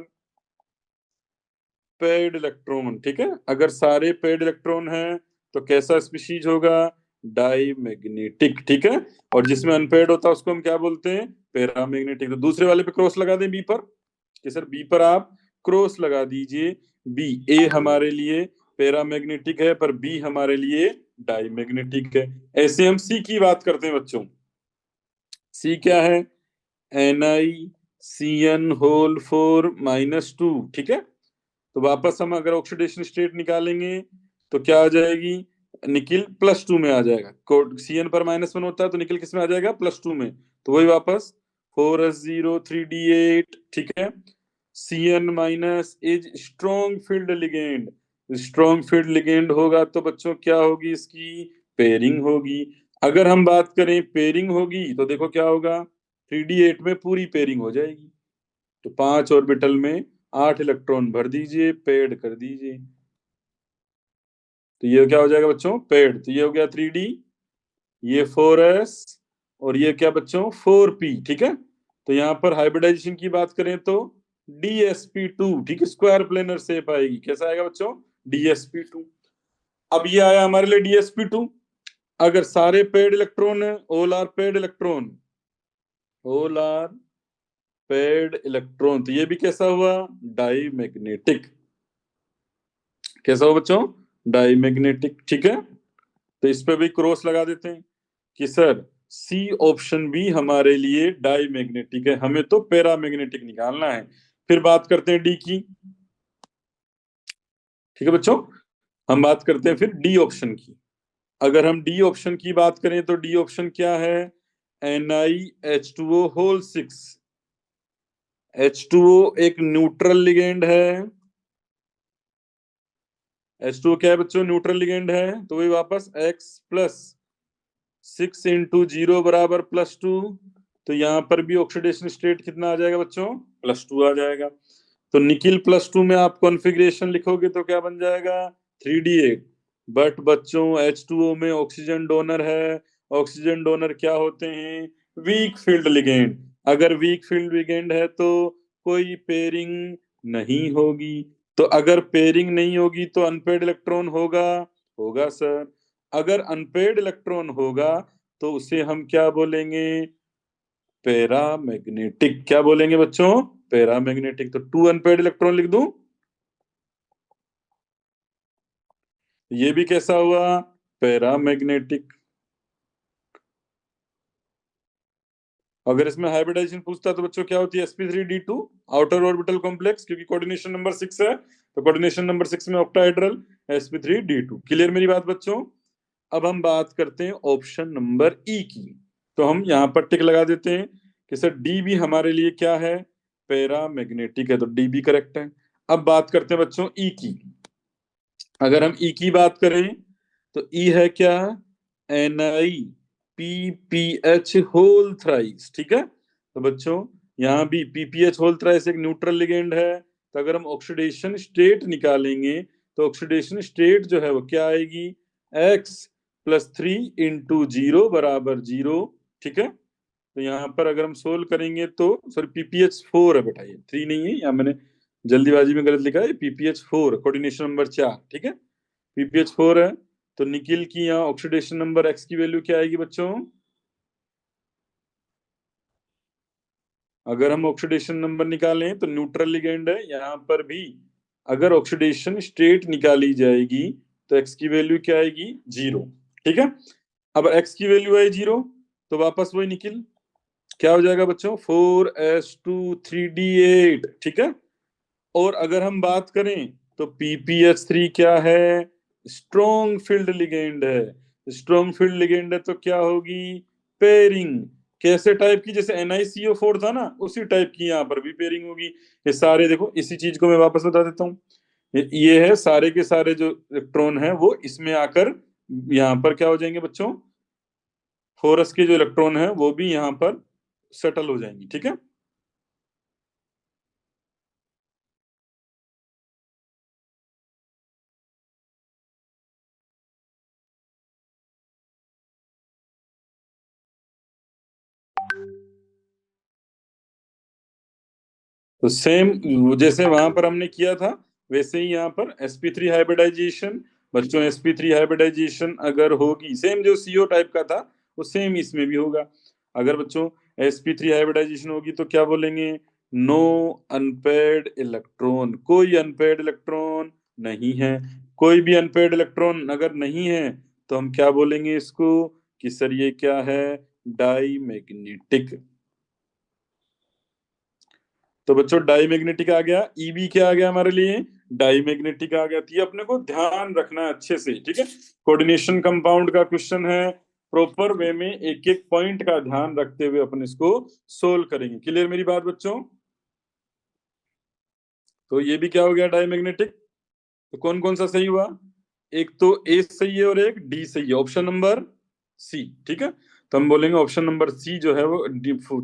पेड इलेक्ट्रॉन, ठीक है, अगर सारे पेड इलेक्ट्रॉन हैं तो कैसा स्पीशीज होगा? डाईमैग्नेटिक, ठीक है। और जिसमें अनपेड होता है उसको हम क्या बोलते हैं? पैरामैग्नेटिक। तो दूसरे वाले पे क्रॉस लगा दें, बी पर, कि सर बी पर आप क्रॉस लगा दीजिए। बी, ए हमारे लिए पैरामैग्नेटिक है पर बी हमारे लिए डाईमैग्नेटिक है। ऐसे हम सी की बात करते हैं बच्चों। सी क्या है? NiCN⁴ ठीक है। तो वापस हम अगर ऑक्सीडेशन स्टेट निकालेंगे तो क्या आ जाएगी? निकिल +2 में आ जाएगा। Cn पर -1 होता है तो निकिल किस में आ जाएगा? +2 में। तो वही वापस 4s0 3d8, ठीक है। Cn- is strong field ligand. Strong field ligand होगा तो बच्चों क्या होगी? इसकी पेयरिंग होगी। अगर हम बात करें पेयरिंग होगी तो देखो क्या होगा? 3d8 में पूरी पेयरिंग हो जाएगी। तो 5 ऑर्बिटल में 8 इलेक्ट्रॉन भर दीजिए, पेड कर दीजिए, तो ये क्या हो जाएगा बच्चों? पेड। तो ये हो गया 3D, ये 4s और ये क्या बच्चों? 4p, ठीक है। तो यहाँ पर हाइब्रिडाइजेशन की बात करें तो DsP2, ठीक है, स्क्वायर प्लेनर शेप आएगी। कैसा आएगा बच्चों? DsP2। अब ये आया हमारे लिए DsP2। अगर सारे पेड इलेक्ट्रॉन है, all are paired electron, all are paired electron, तो ये भी कैसा हुआ? डाईमैग्नेटिक। कैसा हो बच्चों? डाईमैग्नेटिक, ठीक है। तो इस पे भी क्रॉस लगा देते हैं कि सर सी ऑप्शन भी हमारे लिए डाईमैग्नेटिक है, हमें तो पैरामैग्नेटिक निकालना है। फिर बात करते हैं डी की, ठीक है बच्चों। हम बात करते हैं फिर डी ऑप्शन की। अगर हम डी ऑप्शन की बात करें तो डी ऑप्शन क्या है? NiH2O6। H2O एक न्यूट्रल लिगेंड है। H2O क्या है बच्चों? न्यूट्रल लिगेंड है। तो वही वापस X+6 × 0 = +2। तो यहाँ पर भी ऑक्सीडेशन स्टेट कितना आ जाएगा बच्चों? +2 आ जाएगा। तो निकिल +2 में आप कॉन्फ़िगरेशन लिखोगे तो क्या बन जाएगा? 3d8। बट बच्चों H2O में ऑक्सीजन डोनर है। ऑक्सीजन डोनर क्या होते हैं? Weak field ligand. अगर वीक फील्ड लिगेंड है तो कोई पेयरिंग नहीं होगी। तो अगर पेयरिंग नहीं होगी तो अनपेड इलेक्ट्रॉन होगा? होगा सर। अगर अनपेड इलेक्ट्रॉन होगा तो उसे हम क्या बोलेंगे? पैरामैग्नेटिक। क्या बोलेंगे बच्चों? पैरामैग्नेटिक। तो 2 अनपेड इलेक्ट्रॉन लिख दूं, ये भी कैसा हुआ? पैरामैग्नेटिक। अगर इसमें हाइब्रिडाइजेशन पूछता तो बच्चों क्या होती है? sp3d2 आउटर ऑर्बिटल कॉम्प्लेक्स, क्योंकि कोऑर्डिनेशन नंबर 6 है तो कोऑर्डिनेशन नंबर 6 में ऑक्टाहेड्रल sp3d2। क्लियर मेरी बात बच्चों? अब हम बात करते हैं ऑप्शन नंबर ई की। तो हम यहाँ पर टिक लगा देते हैं कि सर डी भी हमारे लिए क्या है? पैरामैग्नेटिक है, तो डी भी करेक्ट है। अब बात करते हैं बच्चों ई की। अगर हम ई की बात करें तो ई है क्या? NiPPH⁴, ठीक है। तो बच्चों यहाँ भी PPH⁴ एक न्यूट्रल लिगेंड है। तो अगर हम ऑक्सीडेशन स्टेट निकालेंगे तो ऑक्सीडेशन स्टेट जो है वो क्या आएगी? X+3 × 0 = 0, ठीक है। तो यहाँ पर अगर हम सोल्व करेंगे तो सॉरी PPH⁴ है बेटा, ये 3 नहीं है, यहाँ मैंने जल्दीबाजी में गलत लिखा है। PPH⁴ कोऑर्डिनेशन नंबर 4, ठीक है। PPH⁴ है तो निकिल की यहाँ ऑक्सीडेशन नंबर X की वैल्यू क्या आएगी बच्चों? अगर हम ऑक्सीडेशन नंबर निकालें तो न्यूट्रल लिगेंड है, यहाँ पर भी अगर ऑक्सीडेशन स्टेट निकाली जाएगी तो एक्स की वैल्यू क्या आएगी? 0। ठीक है, अब एक्स की वैल्यू आई 0 तो वापस वही निकल क्या हो जाएगा बच्चों? 4s2 3d8। ठीक है, और अगर हम बात करें तो PPH3 क्या है? स्ट्रॉन्ग फील्ड लिगेंड है। स्ट्रॉन्ग फील्ड लिगेंड है तो क्या होगी? पेयरिंग। कैसे टाइप की? जैसे NiCO4 था ना, उसी टाइप की यहाँ पर भी पेयरिंग होगी। ये सारे देखो, इसी चीज को मैं वापस बता देता हूँ। ये है सारे के सारे जो इलेक्ट्रॉन है वो इसमें आकर यहाँ पर क्या हो जाएंगे बच्चों? फोरस के जो इलेक्ट्रॉन है वो भी यहाँ पर सेटल हो जाएंगी। ठीक है, तो सेम जैसे वहां पर हमने किया था वैसे ही यहाँ पर sp3 हाइब्रिडाइजेशन। बच्चों sp3 हाइब्रिडाइजेशन अगर होगी सेम जो CO टाइप का था वो सेम इसमें भी होगा। अगर बच्चों sp3 हाइब्रिडाइजेशन होगी तो क्या बोलेंगे? No unpaired electron. कोई अनपेयर्ड इलेक्ट्रॉन नहीं है। कोई भी अनपेयर्ड इलेक्ट्रॉन अगर नहीं है तो हम क्या बोलेंगे इसको? कि सर ये क्या है? Diamagnetic. तो बच्चों डाई मैग्नेटिक आ गया, ईबी क्या आ गया हमारे लिए? डाई मैग्नेटिक आ गया। तो ये अपने को ध्यान रखना है अच्छे से। ठीक है, कोऑर्डिनेशन कंपाउंड का क्वेश्चन है, प्रॉपर वे में एक एक पॉइंट का ध्यान रखते हुए अपन इसको सोल्व करेंगे। क्लियर मेरी बात बच्चों? तो ये भी क्या हो गया? Diamagnetic. तो कौन कौन सा सही हुआ? एक तो ए सही है और एक डी सही है, ऑप्शन नंबर सी। ठीक है, तो हम बोलेंगे ऑप्शन नंबर सी जो है वो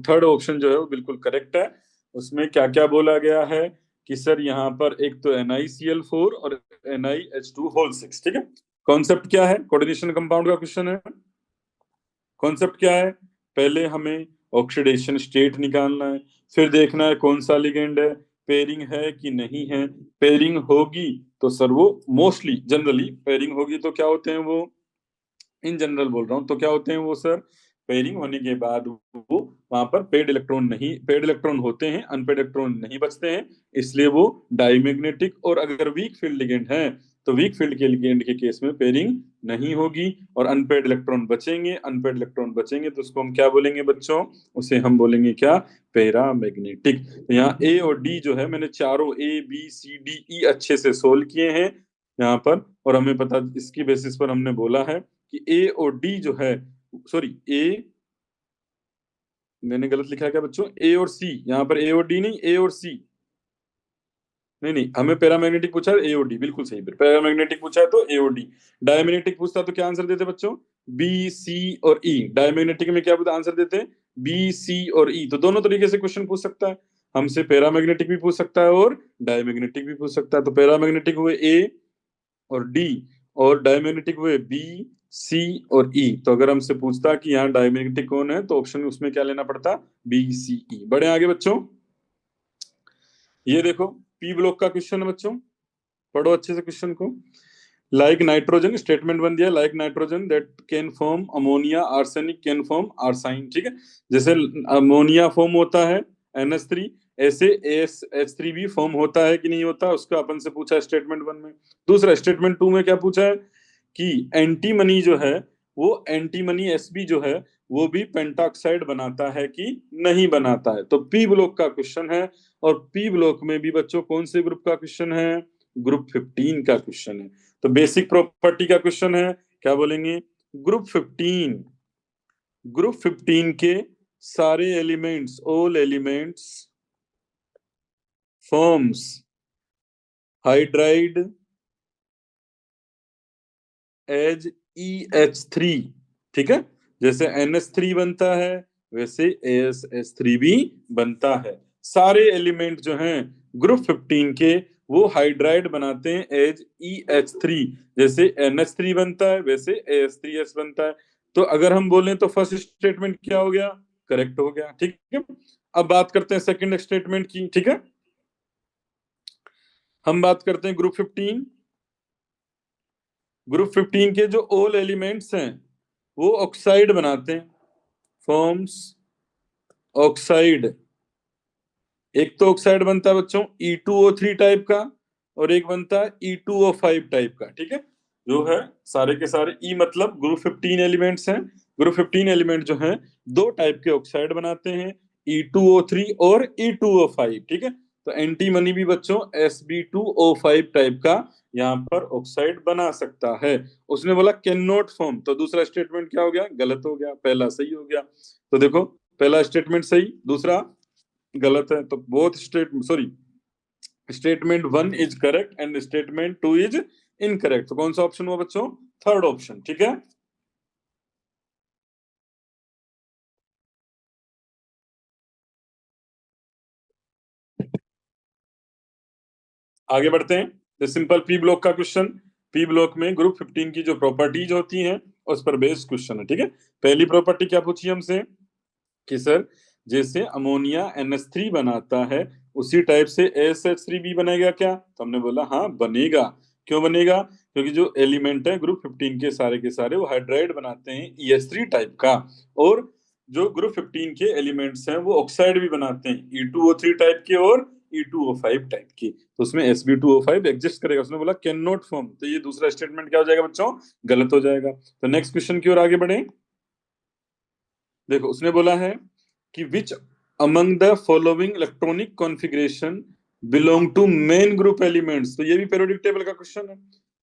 थर्ड ऑप्शन जो है वो बिल्कुल करेक्ट है। उसमें क्या क्या बोला गया है कि सर यहाँ पर एक तो NiCl4 और NiH2 होल 6। ठीक है, कॉन्सेप्ट क्या है? कोऑर्डिनेशन कंपाउंड का क्वेश्चन है। कॉन्सेप्ट क्या है? पहले हमें ऑक्सीडेशन स्टेट निकालना है, फिर देखना है कौन सा लिगेंड है, पेयरिंग है कि नहीं है। पेयरिंग होगी तो सर वो मोस्टली जनरली पेयरिंग होगी तो क्या होते हैं वो? इन जनरल बोल रहा हूँ, तो क्या होते हैं वो सर? पेयरिंग होने के बाद वो वहां पर पेड इलेक्ट्रॉन नहीं, पेड इलेक्ट्रॉन होते हैं, अनपेड इलेक्ट्रॉन नहीं बचते हैं, इसलिए वो डाईमैग्नेटिक। और अगर वीक फील्ड लिगेंड है तो वीक फील्ड के लिगेंड के केस में पेयरिंग नहीं होगी और अनपेड इलेक्ट्रॉन बचेंगे। अनपेड इलेक्ट्रॉन बचेंगे तो उसको हम क्या बोलेंगे बच्चों? उसे हम बोलेंगे क्या? पैरामैग्नेटिक। तो यहाँ ए और डी जो है, मैंने चारों ABCDE अच्छे से सोल्व किए हैं यहाँ पर, और हमें पता इसकी बेसिस पर हमने बोला है कि ए और डी जो है, सॉरी ए, मैंने गलत लिखा है क्या बच्चों? ए और सी, यहाँ पर ए और डी नहीं, ए और सी। नहीं नहीं, हमें पैरामैग्नेटिक पूछा है, ए और डी बिल्कुल सही। फिर पैरामैग्नेटिक पूछा है तो ए और डी। डायमैग्नेटिक पूछता तो क्या आंसर देते बच्चों? B C और E। डायमैग्नेटिक में क्या आंसर देते हैं? B C और E। तो दोनों तरीके से क्वेश्चन पूछ सकता है हमसे, पैरामैग्नेटिक भी पूछ सकता है और डायमैग्नेटिक भी पूछ सकता है। तो पैरामैग्नेटिक हुए ए और डी, और डायमैग्नेटिक हुए B C और E। तो अगर हमसे पूछता कि यहाँ डायमैग्नेटिक कौन है तो ऑप्शन उसमें क्या लेना पड़ता? BCE। बड़े आगे बच्चों, ये देखो पी ब्लॉक का क्वेश्चन है बच्चों, पढ़ो अच्छे से क्वेश्चन को। लाइक नाइट्रोजन, स्टेटमेंट बन दिया, like nitrogen that can form ammonia arsenic can form arsine. ठीक है, जैसे अमोनिया फॉर्म होता है NH3, ऐसे AsH3 भी फॉर्म होता है कि नहीं होता, उसका अपन से पूछा स्टेटमेंट 1 में। दूसरा स्टेटमेंट 2 में क्या पूछा है कि एंटीमनी जो है वो एंटीमनी Sb जो है वो भी पेंटाक्साइड बनाता है कि नहीं बनाता है। तो पी ब्लॉक का क्वेश्चन है, और पी ब्लॉक में भी बच्चों कौन से ग्रुप का क्वेश्चन है? ग्रुप 15 का क्वेश्चन है। तो बेसिक प्रॉपर्टी का क्वेश्चन है, क्या बोलेंगे? ग्रुप 15 के सारे elements, all elements forms hydride as EH3। ठीक है, जैसे NH3 बनता है वैसे AsH3 भी बनता है। सारे एलिमेंट जो हैं ग्रुप 15 के वो हाइड्राइड बनाते हैं एज EH3। जैसे NH3 बनता है वैसे AH3S बनता है। तो अगर हम बोलें तो फर्स्ट स्टेटमेंट क्या हो गया? करेक्ट हो गया। ठीक है, अब बात करते हैं सेकंड स्टेटमेंट की। ठीक है, हम बात करते हैं ग्रुप 15 के जो ऑल एलिमेंट्स हैं वो ऑक्साइड बनाते हैं, फॉर्म्स ऑक्साइड। एक तो ऑक्साइड बनता है बच्चों E2O3 टाइप का, और एक बनता है E2O5 टाइप का, ठीक है, जो है सारे के सारे ई मतलब ग्रुप 15 एलिमेंट्स हैं। ग्रुप 15 एलिमेंट जो हैं दो टाइप के ऑक्साइड बनाते हैं, E2O3 और E2O5, ठीक है। तो एंटीमनी भी बच्चों Sb2O5 टाइप का यहाँ पर ऑक्साइड बना सकता है। उसने बोला कैन नॉट फॉर्म, तो दूसरा स्टेटमेंट क्या हो गया, गलत हो गया, पहला सही हो गया। तो देखो पहला स्टेटमेंट सही, दूसरा गलत है, तो both statement 1 is correct and statement 2 is incorrect. तो कौन सा ऑप्शन हुआ बच्चों, थर्ड ऑप्शन, ठीक है। आगे बढ़ते हैं, तो सिंपल पी ब्लॉक का क्वेश्चन। पी ब्लॉक में ग्रुप 15 की जो प्रॉपर्टीज होती हैं उस पर बेस्ड क्वेश्चन है, ठीक है। पहली प्रॉपर्टी क्या पूछी हमसे कि सर जैसे अमोनिया NH3 बनाता है उसी टाइप से ASH3 भी बनेगा क्या, तो हमने बोला हाँ बनेगा। क्यों बनेगा, क्योंकि जो एलिमेंट है ग्रुप 15 के सारे वो हाइड्राइड बनाते हैं EH3 टाइप का, और जो ग्रुप 15 के एलिमेंट्स हैं वो ऑक्साइड भी बनाते हैं E2O3 टाइप के और E2O5 टाइप की, तो उसमें Sb2O5 एग्जिस्ट करेगा। उसने बोला कैन नॉट फॉर्म, तो ये दूसरा स्टेटमेंट क्या हो जाएगा बच्चों, गलत हो जाएगा। तो नेक्स्ट क्वेश्चन की ओर आगे बढ़े। देखो उसने बोला है कि which among the following electronic configuration belong to main group elements, तो ये भी पीरियोडिक टेबल का क्वेश्चन है।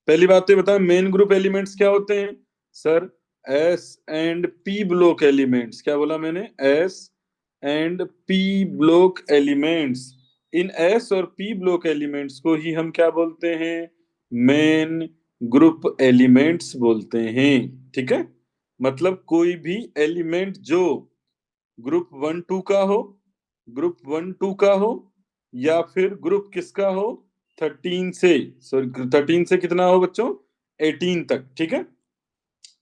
पहली बात तो ये बताएं मेन ग्रुप एलिमेंट्स क्या होते हैं, sir S and P block elements, क्या बोला मैंने, S and P block elements. In S और पी ब्लॉक एलिमेंट्स को ही हम क्या बोलते हैं, मेन ग्रुप एलिमेंट्स बोलते हैं, ठीक है। मतलब कोई भी एलिमेंट जो ग्रुप 1 2 का हो, ग्रुप 1 2 का हो, या फिर ग्रुप किसका हो 13 से, सॉरी 13 से कितना हो बच्चों 18 तक, ठीक है।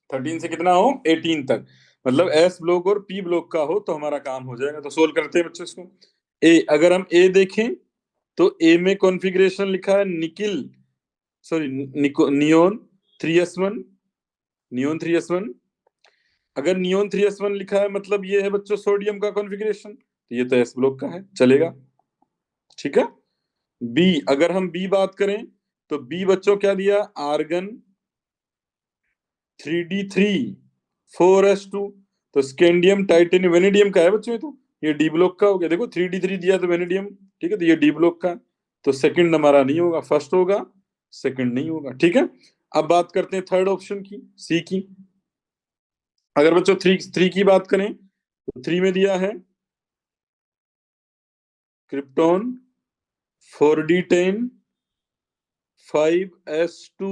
13 से कितना हो 18 तक, मतलब एस ब्लॉक और पी ब्लॉक का हो तो हमारा काम हो जाएगा। तो सोल्व करते हैं बच्चों इसको। ए, अगर हम ए देखें तो ए में कॉन्फ़िगरेशन लिखा है nickel, sorry neon 3s1, neon 3s1। अगर नियोन 3s1 लिखा है मतलब ये है बच्चों सोडियम का कॉन्फ़िगरेशन, तो ये तो एस ब्लॉक का है, चलेगा, ठीक है। बी, अगर हम बी बात करें तो बी बच्चों क्या दिया, आर्गन 3d3 4s2, तो स्कैंडियम टाइटेनियम वेनेडियम का है बच्चों, ये डी ब्लॉक का हो गया। देखो 3d3 दिया तो वेनेडियम, ठीक है, तो ये डी ब्लॉक का, तो सेकंड हमारा नहीं होगा, फर्स्ट होगा, सेकंड नहीं होगा, ठीक है। अब बात करते हैं थर्ड ऑप्शन की, सी की। अगर बच्चों थ्री थ्री की बात करें तो थ्री में दिया है क्रिप्टॉन 4d10 5s2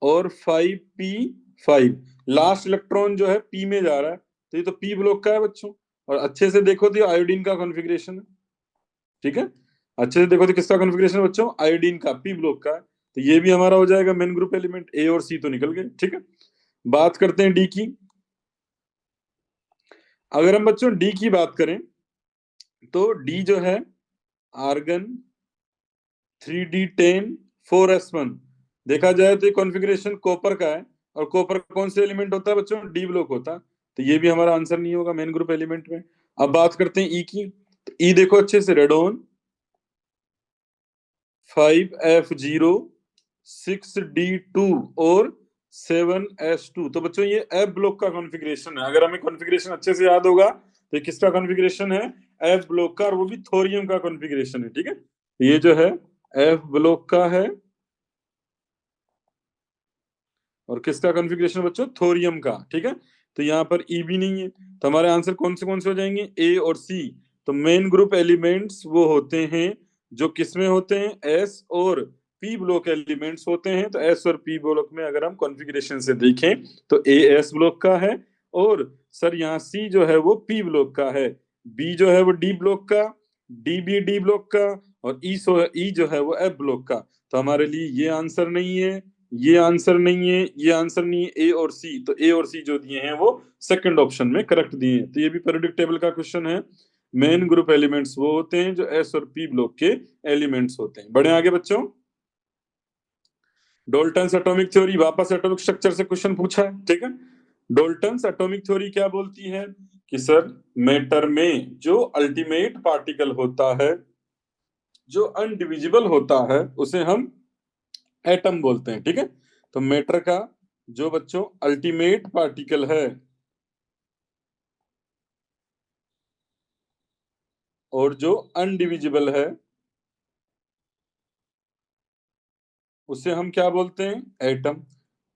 और 5p5, लास्ट इलेक्ट्रॉन जो है पी में जा रहा है, तो ये तो पी ब्लॉक का है बच्चों। और अच्छे से देखो तो ये आयोडीन का कॉन्फ़िगरेशन है, ठीक है। अच्छे से देखो तो किसका कॉन्फ़िगरेशन है बच्चों, आयोडीन का, पी ब्लॉक का है, तो ये भी हमारा हो जाएगा मेन ग्रुप एलिमेंट। ए और सी तो निकल गए, ठीक है। बात करते हैं डी की। अगर हम बच्चों डी की बात करें तो डी जो है आर्गन 3d10 4s1, देखा जाए तो ये कॉन्फ़िगरेशन कॉपर का है, और कॉपर कौन से एलिमेंट होता है बच्चों, डी ब्लॉक होता है, तो ये भी हमारा आंसर नहीं होगा मेन ग्रुप एलिमेंट में। अब बात करते हैं ई की, तो ई देखो अच्छे से, रेडोन 5f0 6d2 और 7s2, तो बच्चों ये एफ ब्लॉक का कॉन्फ़िगरेशन है। अगर हमें कॉन्फ़िगरेशन अच्छे से याद होगा तो ये किसका कॉन्फ़िगरेशन है, एफ ब्लॉक का, और वो भी थोरियम का कॉन्फ़िगरेशन है, ठीक है। ये जो है एफ ब्लॉक का है, और किसका कॉन्फ़िगरेशन बच्चों, थोरियम का, ठीक है। तो यहाँ पर ई भी नहीं है, तो हमारे आंसर कौन से हो जाएंगे, ए और सी। तो मेन ग्रुप एलिमेंट्स वो होते हैं जो किसमें होते हैं, एस और पी ब्लॉक एलिमेंट्स होते हैं। तो एस और पी ब्लॉक में अगर हम कॉन्फ़िगरेशन से देखें तो ए एस ब्लॉक का है, और सर यहाँ सी जो है वो पी ब्लॉक का है, बी जो है वो डी ब्लॉक का, डी बी डी ब्लॉक का, और ई जो है वो एफ ब्लॉक का। तो हमारे लिए ये आंसर नहीं है, ये आंसर नहीं है, ये आंसर नहीं है, ए और सी। तो ए और सी जो दिए हैं वो सेकंड ऑप्शन में करेक्ट दिए हैं। तो ये भी पीरियोडिक टेबल का क्वेश्चन है। मेन ग्रुप एलिमेंट्स वो होते हैं जो एस और पी ब्लॉक के एलिमेंट्स होते हैं। बढ़े आगे बच्चों। डोल्टन्स एटॉमिक थ्योरी, वापस एटॉमिक स्ट्रक्चर से क्वेश्चन पूछा है, ठीक है। डोल्टन्स एटॉमिक थ्योरी क्या बोलती है कि सर मैटर में जो अल्टीमेट पार्टिकल होता है जो अनडिविजिबल होता है उसे हम एटम बोलते हैं। ठीक है, तो मैटर का जो बच्चों अल्टीमेट पार्टिकल है और जो अनडिविजिबल है उसे हम क्या बोलते हैं, एटम।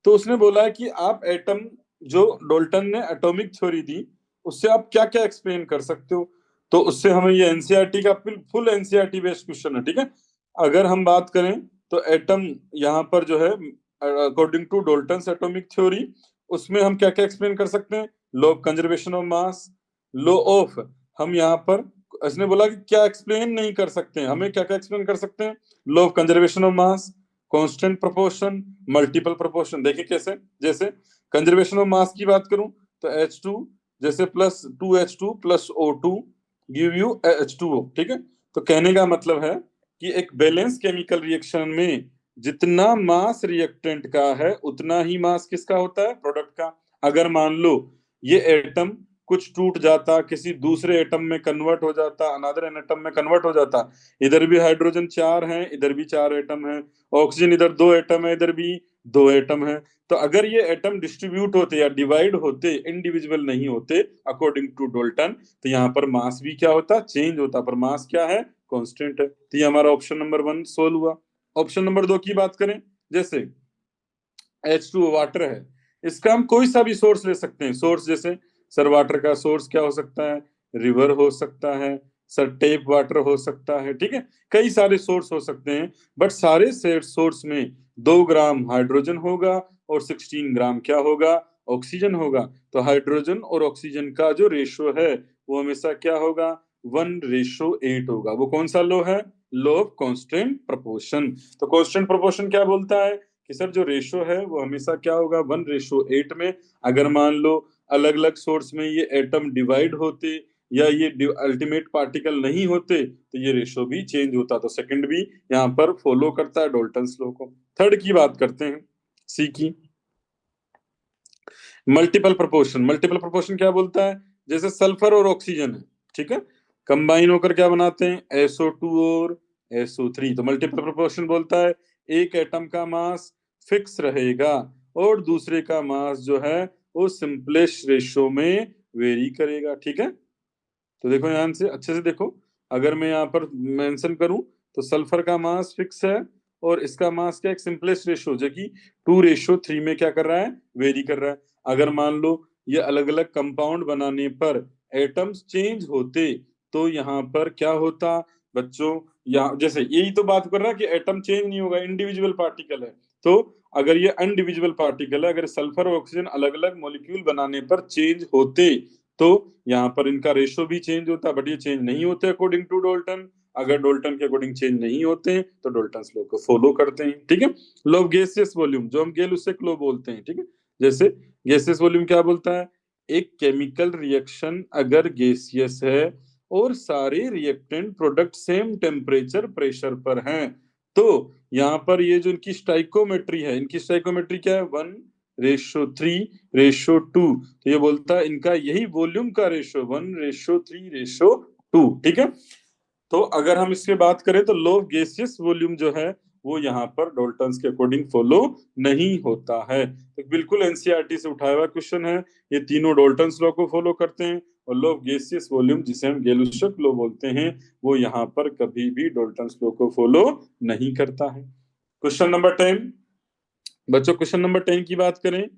तो उसने बोला है कि आप एटम, जो डाल्टन ने एटॉमिक थ्योरी दी, उससे आप क्या क्या एक्सप्लेन कर सकते हो। तो उससे हमें ये एनसीईआरटी का फुल एनसीईआरटी बेस्ड क्वेश्चन है। ठीक है, अगर हम बात करें तो एटम यहाँ पर जो है according to Dalton atomic theory, उसमें हम क्या क्या एक्सप्लेन कर सकते हैं, law of conservation of mass, law of, हम यहाँ पर इसने बोला कि क्या एक्सप्लेन नहीं कर सकते हैं, हमें क्या क्या एक्सप्लेन कर सकते हैं, law of conservation of mass, constant proportion, multiple proportion. देखिए कैसे, जैसे कंजर्वेशन ऑफ मास की बात करूं तो H2 जैसे plus 2H2 plus O2 give you H2O। ठीक है, तो कहने का मतलब है कि एक बैलेंस केमिकल रिएक्शन में जितना मास रिएक्टेंट का है उतना ही मास किसका होता है, प्रोडक्ट का। अगर मान लो ये एटम कुछ टूट जाता, किसी दूसरे एटम में कन्वर्ट हो जाता, अनदर एटम में कन्वर्ट हो जाता, इधर भी हाइड्रोजन 4 है, इधर भी 4 एटम है, ऑक्सीजन इधर 2 एटम है, इधर भी 2 एटम है, तो अगर ये एटम डिस्ट्रीब्यूट होते या डिवाइड होते, इंडिविजुअल नहीं होते अकॉर्डिंग टू डाल्टन, तो यहाँ पर मास भी क्या होता, चेंज होता, पर मास क्या है, कांस्टेंट है। तो ये हमारा ऑप्शन नंबर 1 सोल्व हुआ। ऑप्शन नंबर 2 की बात करें, जैसे H2O वाटर है, इसका हम कोई सा भी सोर्स ले सकते हैं। सोर्स जैसे सर वाटर का सोर्स क्या हो सकता है, रिवर हो सकता है, सर टेप वाटर हो सकता है। ठीक है, कई सारे सोर्स हो सकते हैं, बट सारे सोर्स में 2 ग्राम हाइड्रोजन होगा और 16 ग्राम क्या होगा, ऑक्सीजन होगा। तो हाइड्रोजन और ऑक्सीजन का जो रेशो है वो हमेशा क्या होगा, 1:8 होगा। वो कौन सा लॉ है, लॉ ऑफ कांस्टेंट प्रोपोर्शन। तो कांस्टेंट प्रोपोर्शन क्या बोलता है कि सर जो रेशो है वो हमेशा क्या होगा, 1:8 में। अगर मान लो अलग अलग सोर्स में ये एटम डिवाइड होते या ये अल्टीमेट पार्टिकल नहीं होते तो ये रेशो भी चेंज होता। तो सेकंड भी यहाँ पर फॉलो करता है डाल्टन्स लॉ को। थर्ड की बात करते हैं, सी की, मल्टीपल प्रोपोर्शन। मल्टीपल प्रोपोर्शन क्या बोलता है, जैसे सल्फर और ऑक्सीजन है, ठीक है, कंबाइन होकर क्या बनाते हैं, SO2 और SO3। तो मल्टीपल प्रोपोर्शन बोलता है एक एटम का मास फिक्स रहेगा और दूसरे का मास जो है वो सिंपलेस्ट रेशियो में वेरी करेगा। ठीक है, तो देखो ध्यान से, अच्छे से देखो, अगर मैं यहाँ पर मेंशन करूं तो सल्फर का मास फिक्स है और इसका मास क्या, एक सिंपलेस्ट रेशियो जो कि 2:3 में क्या कर रहा है, वेरी कर रहा है। अगर मान लो ये अलग अलग कंपाउंड बनाने पर एटम्स चेंज होते तो यहाँ पर क्या होता बच्चों, यहाँ जैसे यही तो बात कर रहा है कि एटम चेंज नहीं होगा, इंडिविजुअल पार्टिकल है। तो अगर ये अनडिविजिबल पार्टिकल है, अगर सल्फर और ऑक्सीजन अलग अलग मॉलिक्यूल बनाने पर चेंज होते तो यहाँ पर इनका रेशो भी चेंज होता, बट ये चेंज नहीं होते अकॉर्डिंग टू डाल्टन। अगर डाल्टन के अकॉर्डिंग चेंज नहीं होते तो डाल्टन लॉ को फॉलो करते हैं। ठीक है, लॉ ऑफ गैसियस वॉल्यूम, जो हम गेल-लुसैक लॉ बोलते हैं। ठीक है, जैसे गैसियस वॉल्यूम क्या बोलता है, एक केमिकल रिएक्शन अगर गैसियस है और सारे reactant product same temperature pressure पर हैं, तो यहाँ पर ये जो इनकी स्टाइकोमेट्री है, इनकी स्टाइकोमेट्री क्या है, 1:3:2। तो ये बोलता है इनका यही वॉल्यूम का रेशो 1:3:2। ठीक है, तो अगर हम इसके बात करें तो लो गैसियस वॉल्यूम जो है वो यहाँ पर डाल्टन्स के अकॉर्डिंग फॉलो नहीं होता है। तो बिल्कुल एनसीईआरटी से उठाया हुआ क्वेश्चन है, ये तीनों डाल्टन्स लॉ को फॉलो करते हैं और लो गैसियस वॉल्यूम जिसे हम गेलुसक लॉ बोलते हैं वो यहाँ पर कभी भी डाल्टन्स लॉ को फॉलो नहीं करता है। क्वेश्चन नंबर 10 बच्चों, क्वेश्चन नंबर 10 की बात करें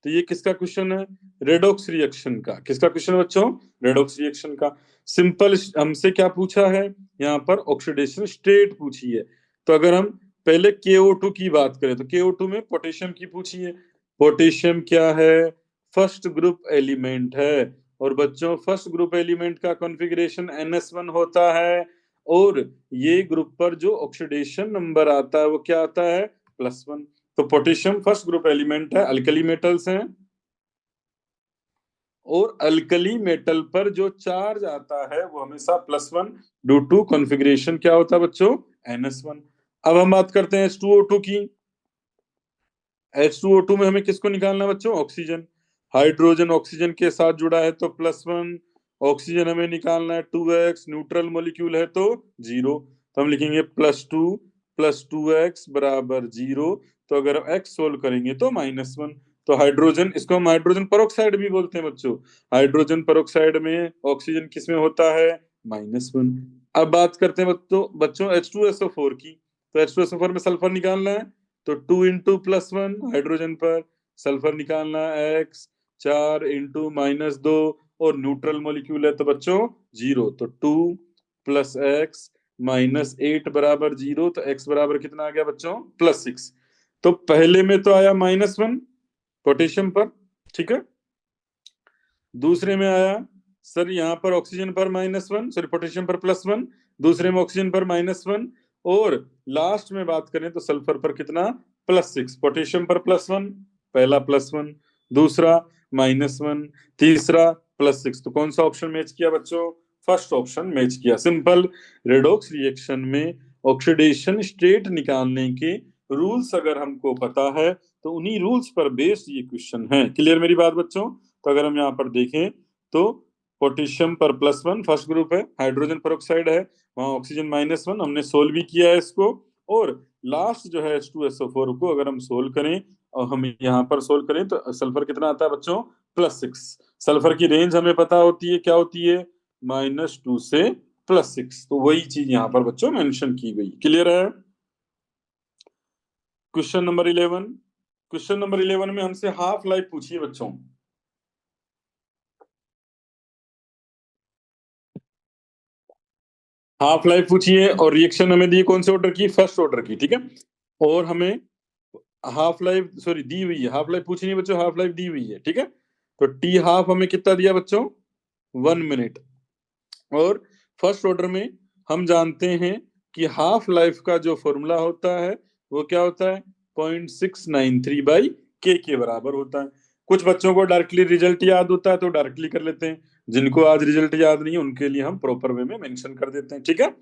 तो ये किसका क्वेश्चन है, रेडॉक्स रिएक्शन का। किसका क्वेश्चन है बच्चों, रेडॉक्स रिएक्शन का। सिंपल हमसे क्या पूछा है, यहाँ पर ऑक्सीडेशन स्टेट पूछी है। तो अगर हम पहले KO2 की बात करें तो KO2 में पोटेशियम की पूछी है। पोटेशियम क्या है, फर्स्ट ग्रुप एलिमेंट है और बच्चों फर्स्ट ग्रुप एलिमेंट का कॉन्फ़िगरेशन NS1 होता है और ये ग्रुप पर जो ऑक्सीडेशन नंबर आता है वो क्या आता है, +1। तो पोटेशियम फर्स्ट ग्रुप एलिमेंट है, अल्कली मेटल्स हैं और अल्कली मेटल पर जो चार्ज आता है वो हमेशा +1 ड्यू टू कॉन्फ़िगरेशन क्या होता है बच्चों, NS1। अब हम बात करते हैं H2O2 की। H2O2 में हमें किसको निकालना है बच्चों, ऑक्सीजन। हाइड्रोजन ऑक्सीजन के साथ जुड़ा है तो +1, ऑक्सीजन हमें निकालना है 2x, न्यूट्रल मॉलिक्यूल है तो 0। तो हम लिखेंगे +2 बराबर 0। तो अगर x सोल्व करेंगे तो -1। तो हाइड्रोजन, इसको हम हाइड्रोजन पेरोक्साइड भी बोलते हैं बच्चों। हाइड्रोजन पेरोक्साइड में ऑक्सीजन किसमें होता है? -1। अब बात करते हैं बच्चों H2SO4 की। तो H2SO4 में सल्फर निकालना है, तो 2 इंटू +1 हाइड्रोजन पर, सल्फर निकालना है x, 4 इंटू -2, और न्यूट्रल मॉलिक्यूल है तो बच्चों 0। तो 2 + x -8 बराबर 0। तो x बराबर कितना आ गया बच्चों? +6। तो पहले में तो आया -1 पोटेशियम पर, ठीक है। दूसरे में आया सर यहाँ पर ऑक्सीजन पर -1, सॉरी पोटेशियम पर +1, दूसरे में ऑक्सीजन पर -1, और लास्ट में बात करें तो सल्फर पर कितना? +6। पोटेशियम पर +1, पहला +1, दूसरा -1, तीसरा +6। तो कौन सा ऑप्शन मैच किया बच्चों? फर्स्ट ऑप्शन मैच किया। सिंपल। रेडॉक्स रिएक्शन में ऑक्सीडेशन स्टेट निकालने के रूल्स अगर हमको पता है तो उन्हीं रूल्स पर बेस्ड ये क्वेश्चन है। क्लियर मेरी बात बच्चों? तो अगर हम यहाँ पर देखें तो पोटेशियम पर +1 फर्स्ट ग्रुप है, हाइड्रोजन पेरोक्साइड है, वहां ऑक्सीजन -1, हमने सोल्व भी किया है इसको। और लास्ट जो है H2SO4 को अगर हम सोल्व करें और हम यहाँ पर सोल्व करें तो सल्फर कितना आता है बच्चों? +6। सल्फर की रेंज हमें पता होती है, क्या होती है? -2 से +6। तो वही चीज यहाँ पर बच्चों मेंशन की गई। क्लियर है? Question number 11। क्वेश्चन नंबर 11 में हमसे हाफ लाइफ पूछिए बच्चों। हाफ लाइफ पूछिए और रिएक्शन हमें दी कौन से ऑर्डर की? फर्स्ट ऑर्डर की, ठीक है। और हमें हाफ लाइफ सॉरी दी हुई है, हाफ लाइफ पूछी नहीं बच्चों, हाफ लाइफ दी हुई है, ठीक है। तो टी हाफ हमें कितना दिया बच्चों? 1 मिनट। और फर्स्ट ऑर्डर में हम जानते हैं कि हाफ लाइफ का जो फॉर्मूला होता है वो क्या होता है? 0.693/k के बराबर होता है। कुछ बच्चों को डायरेक्टली रिजल्ट याद होता है तो डायरेक्टली कर लेते हैं, जिनको आज रिजल्ट याद नहीं है उनके लिए हम प्रॉपर वे में मेंशन कर देते हैं, ठीक है।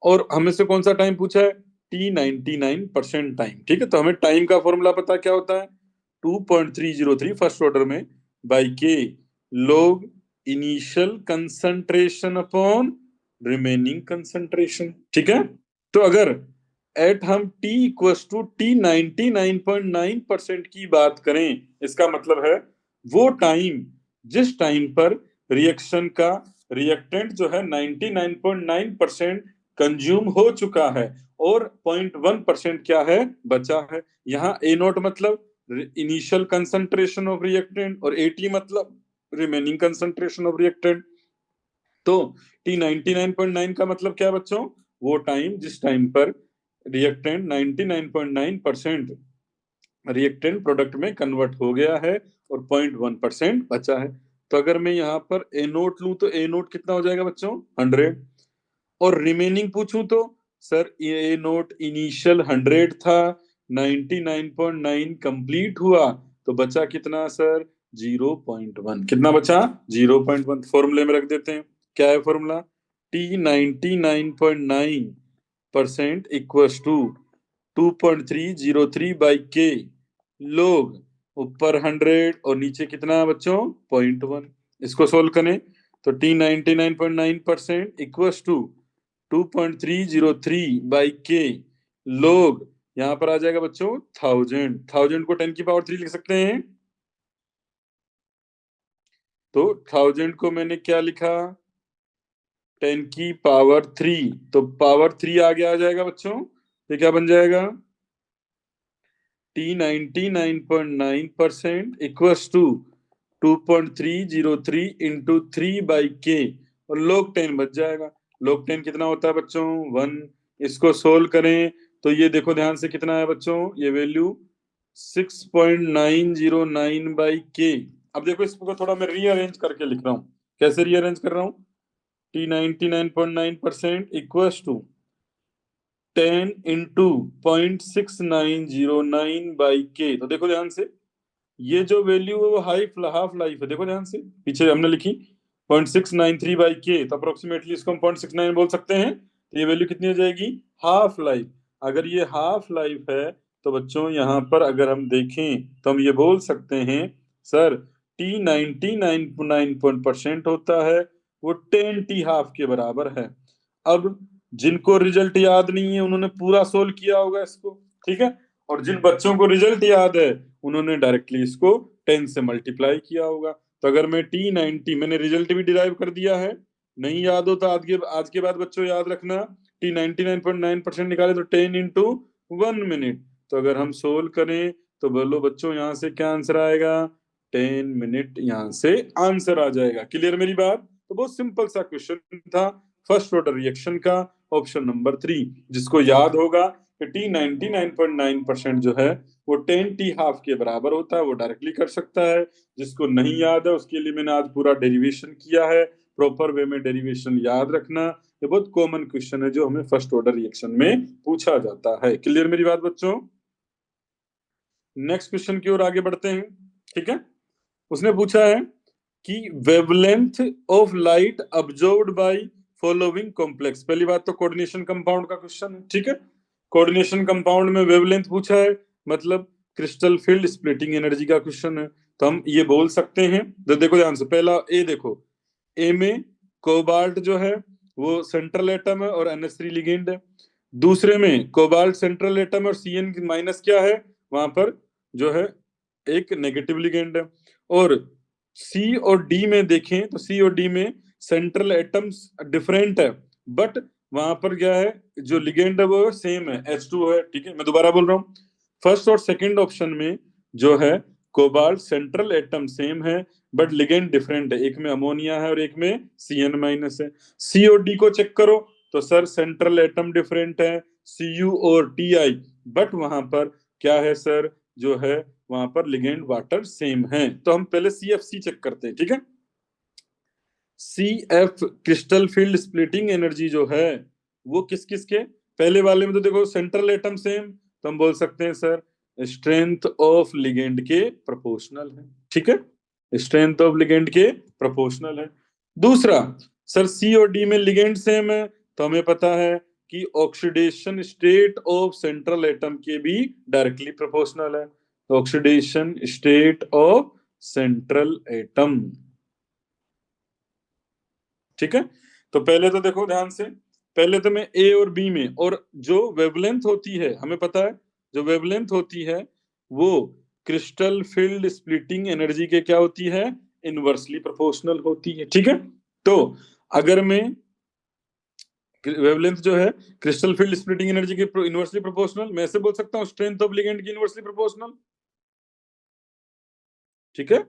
और हमें से कौन सा टाइम पूछा है? T99% टाइम, ठीक है। तो हमें टाइम का फॉर्मूला पता क्या होता है? 2.303 फर्स्ट ऑर्डर में बाई के लोग initial concentration upon remaining concentration, ठीक है। तो अगर एट हम t इक्वस टू T99.9% की बात करें, इसका मतलब है वो टाइम जिस टाइम पर रिएक्शन का रिएक्टेंट जो है 99.9% कंज्यूम हो चुका है और 0.1% क्या है? बचा है। यहाँ ए नोट मतलब इनिशियल कंसंट्रेशन ऑफ रिएक्टेंट और एटी मतलब रिमेनिंग कंसंट्रेशन ऑफ रिएक्टेंट। तो T99.9 का मतलब क्या है बच्चों? वो टाइम जिस टाइम पर रिएक्टेंट 99.9% रिएक्टेंट प्रोडक्ट में कन्वर्ट हो गया है और 0.1% बचा है। तो अगर मैं यहाँ पर ए नोट लूं तो ए नोट कितना हो जाएगा बच्चों? 100। और रिमेनिंग पूछूं तो सर ए नोट इनिशियल 100 था, 99.9 कंप्लीट हुआ तो बचा कितना सर? 0.1। कितना बचा? 0.1। फॉर्मूले में रख देते हैं। क्या है formula? T99.9% equals to 2.303/k लोग ऊपर 100 और नीचे कितना है बच्चों? 0.1। इसको सोल्व करें तो T99.9% इक्वल्स टू 2.303/k लोग, यहां पर आ जाएगा बच्चों 1000। 1000 को 10 की पावर 3 लिख सकते हैं। तो 1000 को मैंने क्या लिखा? 10 की पावर 3। तो पावर 3 आगे आ जाएगा बच्चों, ये क्या बन जाएगा? T99.9% equals to 2.303 into 3/k और log 10 बच जाएगा। log 10 कितना होता है बच्चों? 1। इसको सोल्व करें तो ये देखो ध्यान से कितना है बच्चों? ये वैल्यू 6.909/k। अब देखो इसको थोड़ा मैं रीअरेंज करके लिख रहा हूँ। कैसे रीअरेंज कर रहा हूँ? T99.9% equals to 10 into 0.6909/k। तो देखो ध्यान से ये जो वैल्यू है वो हाफ लाइफ है। देखो ध्यान से पीछे हमने लिखी 0.693/k, तो अप्रोक्सीमेटली इसको हम 0.69 बोल सकते हैं। तो ये वैल्यू कितनी हो जाएगी? Half life. अगर ये हाफ लाइफ है तो बच्चों यहाँ पर अगर हम देखें तो हम ये बोल सकते हैं सर T99.9% होता है वो 10 T हाफ के बराबर है। अब जिनको रिजल्ट याद नहीं है उन्होंने पूरा सोल्व किया होगा इसको, ठीक है। और जिन बच्चों को रिजल्ट याद है उन्होंने डायरेक्टली इसको 10 से मल्टीप्लाई किया होगा। तो अगर मैं T90, मैंने रिजल्ट भी डिराइव कर दिया है, नहीं याद हो तो आज के बाद बच्चों याद रखना, T99.9% निकाले तो 10 इंटू 1 मिनट। तो अगर हम सोल्व करें तो बोलो बच्चों यहाँ से क्या आंसर आएगा, 10 मिनट यहाँ से आंसर आ जाएगा। क्लियर मेरी बात? तो बहुत सिंपल सा क्वेश्चन था फर्स्ट ऑर्डर रिएक्शन का, ऑप्शन नंबर 3। जिसको याद होगा कि T99.9% जो है वो 10T½ के बराबर होता है वो डायरेक्टली कर सकता है। जिसको नहीं याद है उसके लिए मैंने आज पूरा डेरिवेशन किया है, प्रॉपर वे में डेरिवेशन याद रखना। ये बहुत कॉमन क्वेश्चन है जो हमें फर्स्ट ऑर्डर रिएक्शन में पूछा जाता है। क्लियर मेरी बात बच्चों? नेक्स्ट क्वेश्चन की ओर आगे बढ़ते हैं, ठीक है। उसने पूछा है कि wavelength of light absorbed by following complex. पहली बात तो कोऑर्डिनेशन कंपाउंड का क्वेश्चन है, ठीक है। कोऑर्डिनेशन कंपाउंड में वेवलेंथ पूछा है, मतलब क्रिस्टल फील्ड स्प्लिटिंग एनर्जी का क्वेश्चन है। तो हम ये बोल सकते हैं, तो देखो ध्यान से, पहला ए देखो, ए में कोबाल्ट जो है वो सेंट्रल एटम है और NH3 लिगेंड है। दूसरे में कोबाल्ट सेंट्रल एटम और CN माइनस क्या है, वहां पर जो है एक नेगेटिव लिगेंड है। और सी और डी में देखें तो सी और डी में सेंट्रल एटम्स डिफरेंट है, बट वहां पर क्या है, जो लिगेंड है वो सेम है, H2 है, ठीक है। मैं दोबारा बोल रहा हूँ, फर्स्ट और सेकंड ऑप्शन में जो है कोबाल्ट सेंट्रल एटम सेम है बट लिगेंड डिफरेंट है, एक में अमोनिया है और एक में CN माइनस है। सी और डी को चेक करो तो सर सेंट्रल एटम डिफरेंट है, Cu और Ti, बट वहां पर क्या है सर, जो है वहां पर लिगेंड वाटर सेम है। तो हम पहले CFC चेक करते हैं, ठीक है। CF crystal field splitting energy जो है वो किस किस के, पहले वाले में तो देखो सेंट्रल एटम सेम, तो हम बोल सकते हैं सर स्ट्रेंथ ऑफ लिगेंड के प्रोपोर्शनल है, ठीक है। स्ट्रेंथ ऑफ लिगेंड के प्रोपोर्शनल है। दूसरा, सर C और D में लिगेंड सेम है, तो हमें पता है कि oxidation state of central atom के भी डायरेक्टली प्रोपोर्शनल है। Oxidation state of central atom, ठीक है। तो पहले तो देखो ध्यान से, पहले तो मैं ए और बी में, और जो वेवलेंथ होती है हमें पता है, जो वेवलेंथ होती है वो क्रिस्टल फील्ड स्प्लिटिंग एनर्जी के क्या होती है, इनवर्सली प्रोपोर्शनल होती है, ठीक है। तो अगर मैं वेवलेंथ जो है क्रिस्टल फील्ड स्प्लिटिंग एनर्जी के इनवर्सली प्रोपोर्शनल, मैं ऐसे बोल सकता हूँ स्ट्रेंथ ऑफ लिगेंड की इनवर्सली प्रोपोर्शनल, ठीक है।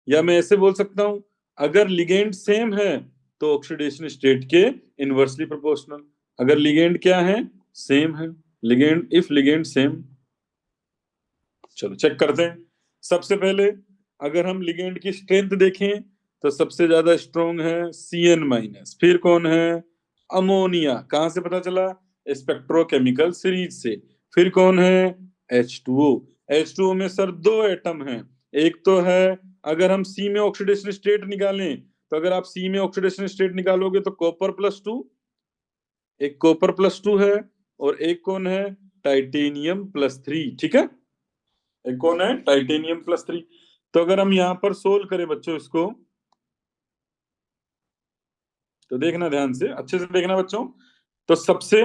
या मैं ऐसे बोल सकता हूं अगर लिगेंड सेम है तो ऑक्सीडेशन स्टेट के इनवर्सली प्रोपोर्शनल। अगर लिगेंड क्या है, सेम है, लिगेंड इफ लिगेंड सेम। चलो चेक करते हैं। सबसे पहले अगर हम लिगेंड की स्ट्रेंथ देखें तो सबसे ज्यादा स्ट्रॉन्ग है CN माइनस, फिर कौन है, अमोनिया, कहां से पता चला, स्पेक्ट्रोकेमिकल सीरीज से। फिर कौन है, H2O। H2O में सर दो एटम हैं, एक तो है, अगर हम सी में ऑक्सीडेशन स्टेट निकालें तो अगर आप सी में ऑक्सीडेशन स्टेट निकालोगे तो कॉपर+2, एक कॉपर+2 है, और एक कौन है, टाइटेनियम+3, ठीक है। एक कौन है, टाइटेनियम+3। तो अगर हम यहां पर सोल्व करें बच्चों इसको, तो देखना ध्यान से, अच्छे से देखना बच्चों, तो सबसे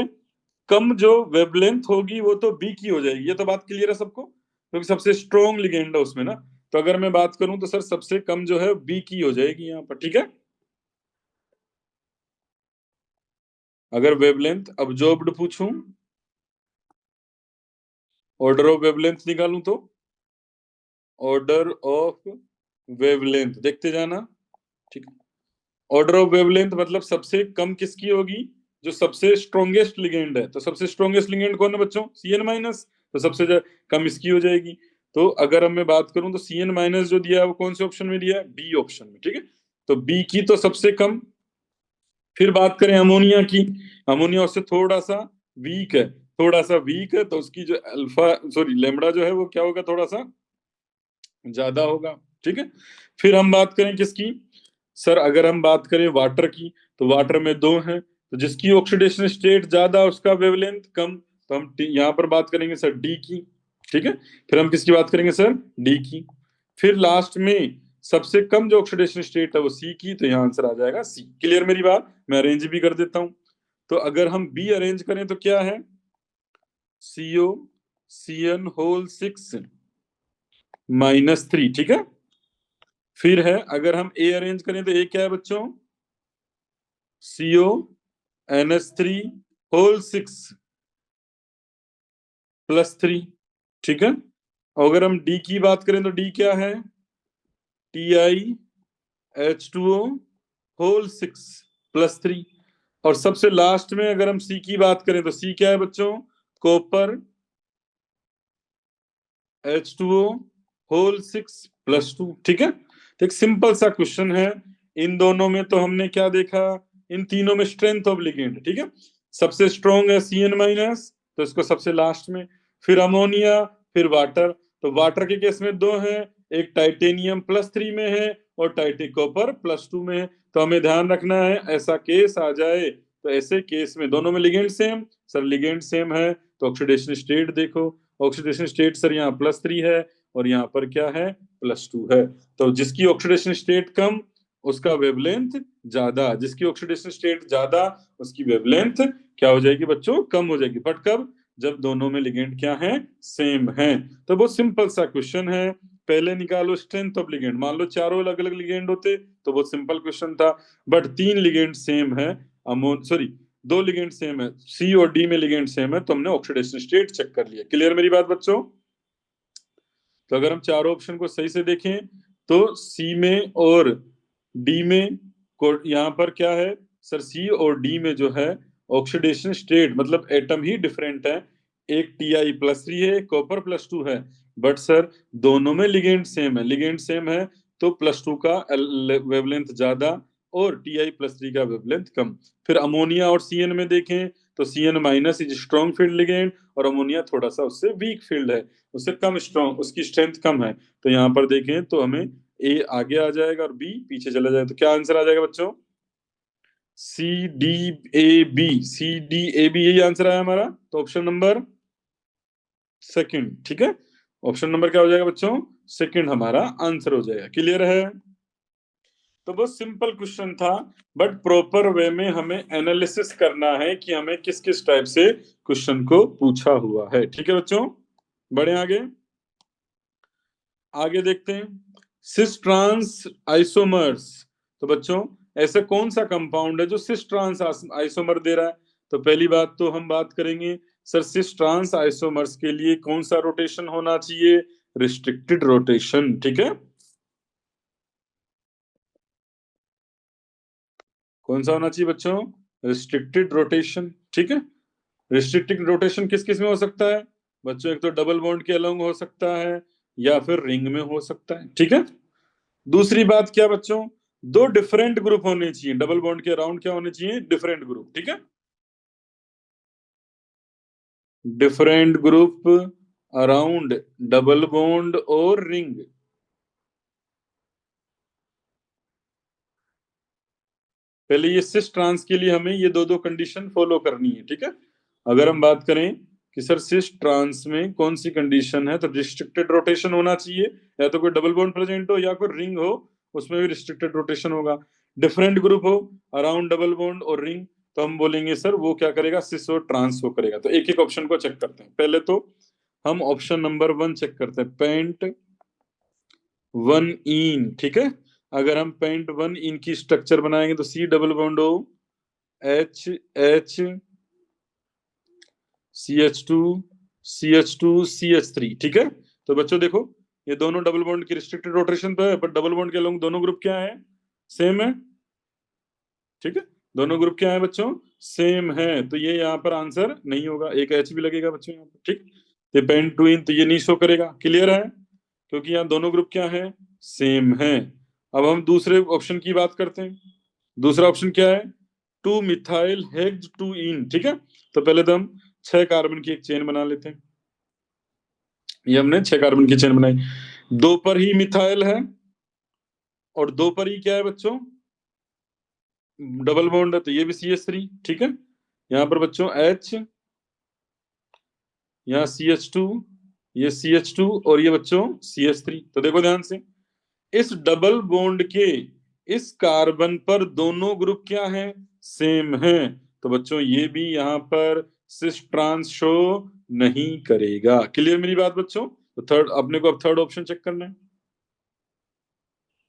कम जो वेवलेंथ होगी वो तो बी की हो जाएगी, ये तो बात क्लियर है सबको, क्योंकि सबसे स्ट्रॉन्ग लिगेंड है उसमें ना। तो अगर मैं बात करूं तो सर सबसे कम जो है बी की हो जाएगी यहाँ पर, ठीक है। अगर वेवलेंथ अब्जॉर्ब्ड पूछूं, ऑर्डर ऑफ वेवलेंथ निकालूं तो ऑर्डर ऑफ वेवलेंथ देखते जाना, ठीक है। ऑर्डर ऑफ वेवलेंथ मतलब सबसे कम किसकी होगी, जो सबसे स्ट्रॉन्गेस्ट लिगेंड है। तो सबसे स्ट्रॉन्गेस्ट लिगेंड कौन है बच्चों, CN माइनस, तो सबसे कम इसकी हो जाएगी। तो अगर अब मैं बात करूं तो CN माइनस जो दिया है वो कौन से ऑप्शन में दिया है, बी ऑप्शन में, ठीक है। तो बी की तो सबसे कम। फिर बात करें अमोनिया की, अमोनिया उससे थोड़ा सा वीक है, थोड़ा सा वीक है, तो उसकी जो अल्फा सॉरी लेमड़ा जो है वो क्या होगा, थोड़ा सा ज्यादा होगा, ठीक है। फिर हम बात करें किसकी, सर अगर हम बात करें वाटर की, तो वाटर में दो हैं, तो जिसकी ऑक्सीडेशन स्टेट ज्यादा उसका वेवलेंथ कम, तो हम यहाँ पर बात करेंगे सर डी की, ठीक है। फिर हम किसकी बात करेंगे सर, डी की। फिर लास्ट में सबसे कम जो ऑक्सीडेशन स्टेट है वो सी की, तो यहाँ आंसर आ जाएगा सी। क्लियर मेरी बात, मैं अरेंज भी कर देता हूँ। तो अगर हम बी अरेंज करें तो क्या है, CO CN होल 6 -3, ठीक है। फिर है अगर हम ए अरेंज करें तो ए क्या है बच्चों, CO NH3 होल 6 +3, ठीक है। अगर हम डी की बात करें तो डी क्या है, TiH2O होल 6 +3। और सबसे लास्ट में अगर हम सी की बात करें तो सी क्या है बच्चों, कॉपर H2O होल 6 +2, ठीक है। तो एक सिंपल सा क्वेश्चन है। इन दोनों में तो हमने क्या देखा, इन तीनों में स्ट्रेंथ ऑफ लिगेंड, ठीक है। सबसे स्ट्रॉन्ग है CN-, तो इसको सबसे लास्ट में, फिर अमोनिया, फिर वाटर। तो वाटर के केस में दो हैं, एक टाइटेनियम +3 में है और कॉपर +2 में है। तो हमें ध्यान रखना है ऐसा केस आ जाए तो ऐसे केस में दोनों में ligand same, sir ligand same है तो ऑक्सीडेशन स्टेट देखो, ऑक्सीडेशन स्टेट सर यहाँ +3 है और यहाँ पर क्या है, +2 है। तो जिसकी ऑक्सीडेशन स्टेट कम उसका वेवलेंथ ज्यादा, जिसकी ऑक्सीडेशन स्टेट ज्यादा उसकी वेवलेंथ क्या हो जाएगी बच्चों, कम हो जाएगी। बट कब, जब दोनों में लिगेंड क्या है, सेम है। तो बहुत सिंपल सा क्वेश्चन है। पहले निकालो स्ट्रेंथ ऑफ लिगेंड, मान लो चारों अलग अलग लिगेंड होते तो बहुत सिंपल क्वेश्चन था। बट 3 लिगेंड सेम है, सॉरी 2 लिगेंड सेम है, सी और डी में लिगेंड सेम है, तो हमने ऑक्सीडेशन स्टेट चेक कर लिया। क्लियर मेरी बात बच्चों। तो अगर हम चारों ऑप्शन को सही से देखें तो सी में और डी में यहाँ पर क्या है सर, सी और डी में जो है ऑक्सीडेशन स्टेट मतलब एटम ही डिफरेंट है, एक Ti+3 है, कॉपर +2 है। बट सर दोनों में लिगेंड सेम है, लिगेंड सेम है तो +2 का वेवलेंथ ज्यादा और Ti+3 का वेवलेंथ कम। फिर अमोनिया और CN में देखें तो CN- is strong field ligand और अमोनिया थोड़ा सा उससे वीक फील्ड है, उससे कम स्ट्रॉन्ग, उसकी स्ट्रेंथ कम है। तो यहाँ पर देखें तो हमें ए आगे आ जाएगा और बी पीछे चला जाएगा। तो क्या आंसर आ जाएगा बच्चों, CDAB, CDAB यही आंसर आया हमारा। तो ऑप्शन नंबर सेकंड, ठीक है। ऑप्शन नंबर क्या हो जाएगा बच्चों, सेकंड हमारा आंसर हो जाएगा। क्लियर है। तो बहुत सिंपल क्वेश्चन था, बट प्रॉपर वे में हमें एनालिसिस करना है कि हमें किस किस टाइप से क्वेश्चन को पूछा हुआ है। ठीक है बच्चों, बढ़े आगे। आगे देखते हैं सिस ट्रांस आइसोमर्स। तो बच्चों ऐसा कौन सा कंपाउंड है जो सिस ट्रांस आइसोमर दे रहा है। तो पहली बात तो हम बात करेंगे सर सिस ट्रांस आइसोमर्स के लिए कौन सा रोटेशन होना चाहिए, रिस्ट्रिक्टेड रोटेशन, ठीक है। कौन सा होना चाहिए बच्चों, रिस्ट्रिक्टेड रोटेशन, ठीक है। रिस्ट्रिक्टेड रोटेशन किस किस में हो सकता है बच्चों, एक तो डबल बॉन्ड के अलोंग हो सकता है या फिर रिंग में हो सकता है, ठीक है। दूसरी बात क्या बच्चों, दो डिफरेंट ग्रुप होने चाहिए, डबल बॉन्ड के अराउंड क्या होने चाहिए, डिफरेंट ग्रुप, ठीक है। Different group around double bond और रिंग। पहले ये सिस ट्रांस के लिए हमें ये दो दो कंडीशन फॉलो करनी है, ठीक है। अगर हम बात करें कि सर सिस ट्रांस में कौन सी कंडीशन है, तो रिस्ट्रिक्टेड रोटेशन होना चाहिए, या तो कोई डबल बॉन्ड प्रेजेंट हो या कोई रिंग हो, उसमें भी रिस्ट्रिक्टेड रोटेशन होगा। डिफरेंट ग्रुप हो अराउंड डबल बॉन्ड और रिंग, तो हम बोलेंगे सर वो क्या करेगा, सिस और ट्रांस हो करेगा। तो एक एक ऑप्शन को चेक करते हैं। पहले तो हम ऑप्शन नंबर 1 चेक करते हैं, पेंट 1 इन, ठीक है। अगर हम पेंट 1 इन की स्ट्रक्चर बनाएंगे तो C double bond O H CH2 CH2 CH3, ठीक है। तो बच्चों देखो ये दोनों डबल बॉन्ड की रिस्ट्रिक्टेड रोटेशन पे है, पर डबल बॉन्ड के अलोंग दोनों ग्रुप क्या है, सेम है, ठीक है। दोनों ग्रुप क्या है बच्चों, सेम है, तो ये यहाँ पर आंसर नहीं होगा, एक H भी लगेगा बच्चों यहाँ पर, ठीक। तो पेंट 2 इन तो ये नहीं शो करेगा। क्लियर है, क्योंकि यहाँ दोनों ग्रुप क्या है, सेम है। अब हम दूसरे ऑप्शन की बात करते हैं। दूसरा ऑप्शन क्या है, 2 मिथाइल हेक्स 2 इन, ठीक है। तो पहले तो हम 6 कार्बन की एक चेन बना लेते हैं। ये हमने 6 कार्बन की चेन बनाई, 2 पर ही मिथाइल है और 2 पर ही क्या है बच्चों, डबल बॉन्ड है, तो ये भी CH3, ठीक है। यहाँ पर बच्चों H, यहाँ CH2, ये CH2 और ये बच्चों CH3। तो देखो ध्यान से, इस डबल बॉन्ड के इस कार्बन पर दोनों ग्रुप क्या है, सेम है, तो बच्चों ये भी यहाँ पर सिस ट्रांस शो नहीं करेगा। क्लियर मेरी बात बच्चों? तो थर्ड अपने को अब थर्ड ऑप्शन चेक करना है,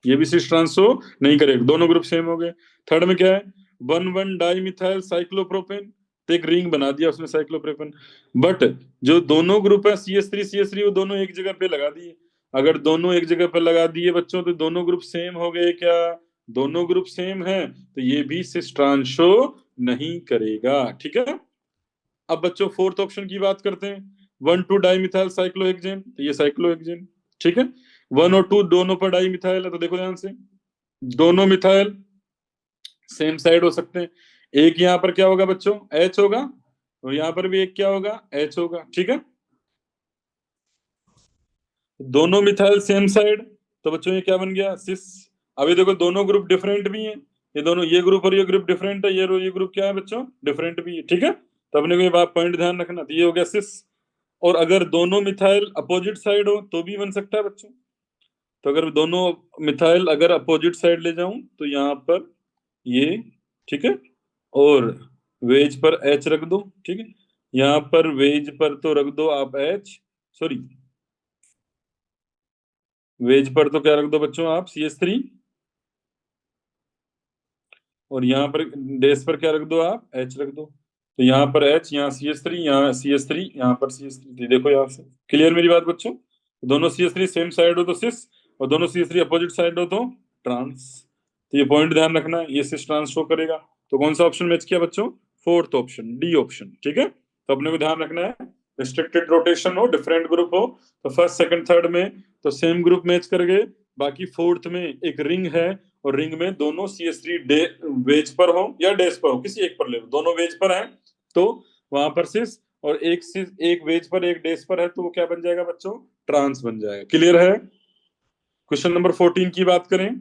ये भी सिस ट्रांस शो नहीं करेगा, दोनों ग्रुप सेम हो गए। थर्ड में क्या है, 1,1 डाई मिथाइल साइक्लोप्रोपेन, तो एक रिंग बना दिया उसने साइक्लोप्रोपेन, बट जो दोनों ग्रुप है CH3 वो दोनों एक जगह पे लगा दिए। अगर दोनों एक जगह पे लगा दिए बच्चों तो दोनों ग्रुप सेम हो गए क्या? दोनों ग्रुप सेम है, तो ये भी सिस ट्रांस शो नहीं करेगा। ठीक है, अब बच्चों फोर्थ ऑप्शन की बात करते हैं, 1,2 डाई मिथाइल साइक्लोहेक्सेन, तो ये साइक्लोहेक्सेन। ठीक है, 1 और 2 दोनों पर डाई मिथाइल है, तो देखो ध्यान से, दोनों मिथाइल सेम साइड हो सकते हैं। एक यहाँ पर क्या होगा बच्चों, H होगा, और यहाँ पर भी एक क्या होगा, H होगा। ठीक है, दोनों मिथाइल सेम साइड, तो बच्चों ये क्या बन गया, सिस। अभी देखो दोनों ग्रुप डिफरेंट भी हैं, ये दोनों, ये ग्रुप और ये ग्रुप डिफरेंट है, ये ग्रुप क्या है बच्चों, डिफरेंट भी है। ठीक है, तो अपने को ये बात पॉइंट ध्यान रखना, तो ये हो गया सिस। और अगर दोनों मिथाइल अपोजिट साइड हो तो भी बन सकता है बच्चों, तो अगर दोनों मिथाइल अगर अपोजिट साइड ले जाऊं तो यहाँ पर ये, ठीक है, और वेज पर H रख दो। ठीक है, यहाँ पर वेज पर तो रख दो आप H, सॉरी, वेज पर तो क्या रख दो बच्चों आप CH3, और यहाँ पर डेस पर क्या रख दो आप, H रख दो। तो यहाँ पर H, यहाँ CH3, यहाँ CH3, यहाँ पर CH3, देखो यहाँ से क्लियर मेरी बात बच्चों? दोनों CH3 सेम साइड हो तो सिस, और दोनों CH3 अपोजिट साइड हो तो ट्रांस। तो ये पॉइंट ध्यान रखना, ये सिस ट्रांस शो करेगा। तो कौन सा ऑप्शन मैच किया बच्चों, फोर्थ ऑप्शन, डी ऑप्शन। ठीक है, तो अपने को ध्यान रखना है, रिस्ट्रिक्टेड रोटेशन हो, डिफरेंट ग्रुप हो, तो फर्स्ट सेकंड थर्ड में तो सेम ग्रुप मैच कर गए, बाकी फोर्थ में एक रिंग है, और रिंग में दोनों CH3 वेज पर हो या डेस पर हो, किसी एक पर ले लो, दोनों वेज पर हैं तो वहां पर सिस, और एक सिस, एक वेज पर एक डेस पर है, तो वो क्या बन जाएगा बच्चों, ट्रांस बन जाएगा। क्लियर है? क्वेश्चन नंबर 14 की बात करें,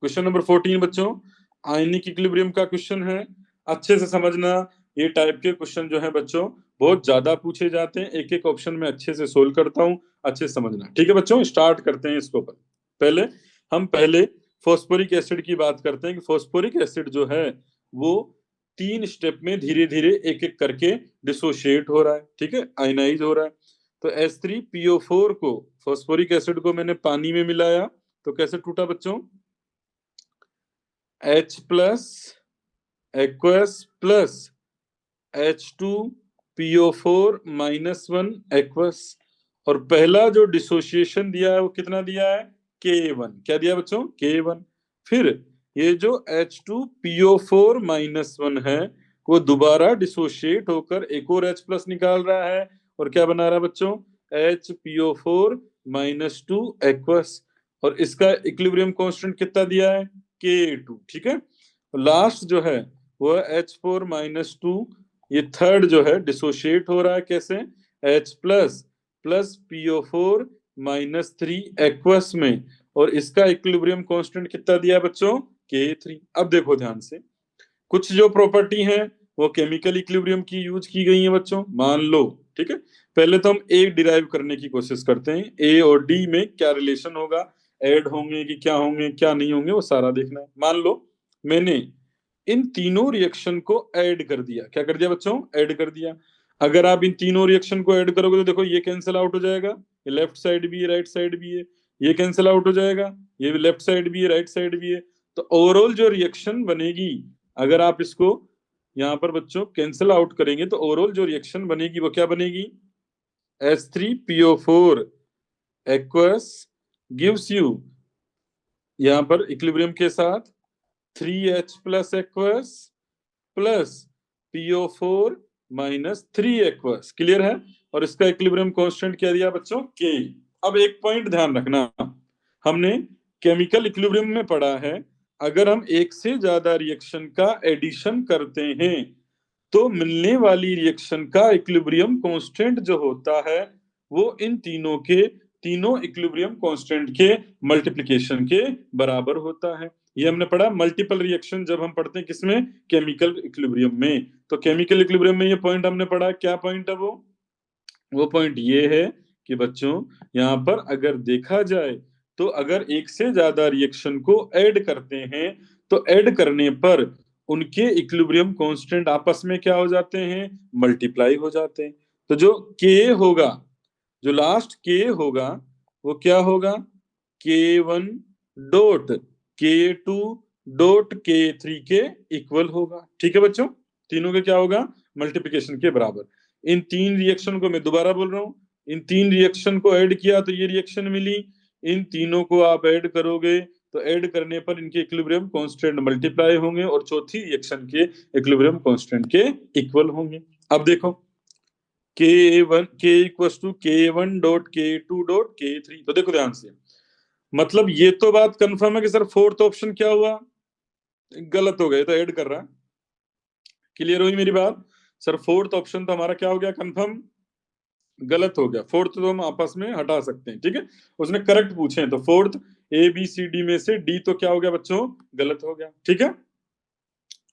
क्वेश्चन नंबर 14 बच्चों आयनिक इक्विलिब्रियम का क्वेश्चन है। अच्छे से समझना, ये टाइप के क्वेश्चन जो है बच्चों बहुत ज्यादा पूछे जाते हैं, एक एक ऑप्शन में अच्छे से सोल्व करता हूं, अच्छे से समझना। ठीक है बच्चों, स्टार्ट करते हैं इसको पर। पहले फॉस्फोरिक एसिड की बात करते हैं कि फॉस्फोरिक एसिड जो है वो 3 स्टेप में धीरे धीरे एक एक करके डिसोशिएट हो रहा है। ठीक है, आयनाइज हो रहा है। तो H3PO4 को, फॉस्फोरिक एसिड को मैंने पानी में मिलाया तो कैसे टूटा बच्चों, H plus aqueous plus H2PO4 -1 aqueous, और पहला जो डिसोसिएशन दिया है वो कितना दिया है, K1। क्या दिया बच्चों, K1। फिर ये जो H2PO4 -1 है वो दोबारा डिसोशिएट होकर एक और H प्लस निकाल रहा है, और क्या बना रहा है बच्चों, HPO4 -2 एक्वस, और इसका इक्विलिब्रियम कांस्टेंट कितना दिया है, K2। ठीक है, लास्ट जो है वो H4 - 2, ये थर्ड जो है डिसोशिएट हो रहा है कैसे, H plus plus PO4 -3 aqueous में, और इसका इक्विलिब्रियम कांस्टेंट कितना दिया है बच्चों, K3। अब देखो ध्यान से, कुछ जो प्रॉपर्टी है वो केमिकल इक्विलिब्रियम की यूज की गई है बच्चों, मान लो। ठीक है, पहले तो हम ए डिराइव करने की कोशिश करते हैं, ए और डी में क्या रिलेशन होगा, ऐड होंगे कि क्या होंगे, क्या नहीं होंगे, वो सारा देखना है। मान लो मैंने इन तीनों रिएक्शन को ऐड कर दिया, क्या कर दिया बच्चों, ऐड कर दिया। अगर आप इन तीनों रिएक्शन को ऐड करोगे तो देखो ये कैंसिल आउट हो जाएगा, ये लेफ्ट साइड भी है राइट साइड भी है, ये कैंसिल आउट हो जाएगा, ये भी लेफ्ट साइड भी है राइट साइड भी है। तो ओवरऑल जो रिएक्शन बनेगी, अगर आप इसको यहाँ पर बच्चों कैंसिल आउट करेंगे तो ओवरऑल जो रिएक्शन बनेगी वो क्या बनेगी, H3PO4 एक्वस गिव्स यू, यहाँ पर इक्विलिब्रियम के साथ 3H plus aqueous plus PO4 -3 aqueous. Clear है? और इसका इक्विलिब्रियम कांस्टेंट क्या दिया बच्चों, K। अब एक पॉइंट ध्यान रखना, हमने केमिकल इक्विलिब्रियम में पढ़ा है अगर हम एक से ज्यादा रिएक्शन का एडिशन करते हैं तो मिलने वाली रिएक्शन का इक्विलिब्रियम कांस्टेंट जो होता है वो इन तीनों के, तीनों इक्विलिब्रियम कांस्टेंट के मल्टीप्लिकेशन के बराबर होता है। ये हमने पढ़ा मल्टीपल रिएक्शन जब हम पढ़ते हैं किसमें, केमिकल इक्विलिब्रियम में। तो केमिकल इक्विलिब्रियम में ये पॉइंट हमने पढ़ा, क्या पॉइंट है वो पॉइंट ये है कि बच्चों यहाँ पर अगर देखा जाए तो अगर एक से ज्यादा रिएक्शन को ऐड करते हैं तो ऐड करने पर उनके इक्विलिब्रियम कांस्टेंट आपस में क्या हो जाते हैं, मल्टीप्लाई हो जाते हैं। तो जो के होगा, जो लास्ट के होगा वो क्या होगा, K1 dot K2 dot K3 के इक्वल होगा। ठीक है बच्चों, तीनों के क्या होगा, मल्टीप्लिकेशन के बराबर। इन तीन रिएक्शन को मैं दोबारा बोल रहा हूं, इन तीन रिएक्शन को ऐड किया तो ये रिएक्शन मिली, इन तीनों को आप ऐड करोगे तो ऐड करने पर इनके इक्विलिब्रियम कांस्टेंट मल्टीप्लाई होंगे और चौथी रिएक्शन के इक्विलिब्रियम कांस्टेंट के इक्वल होंगे। अब देखो K1 K equals to K1 dot K2 dot K3, तो देखो ध्यान से, मतलब ये तो बात कंफर्म है कि सर फोर्थ ऑप्शन क्या हुआ, गलत हो गया, तो ऐड कर रहा है। क्लियर हुई मेरी बात, सर फोर्थ ऑप्शन तो हमारा क्या हो गया, कंफर्म गलत हो गया। फोर्थ तो हम आपस में हटा सकते हैं, ठीक है, उसने करेक्ट पूछे हैं, तो फोर्थ ABCD में से D तो क्या हो गया बच्चों, गलत हो गया। ठीक है,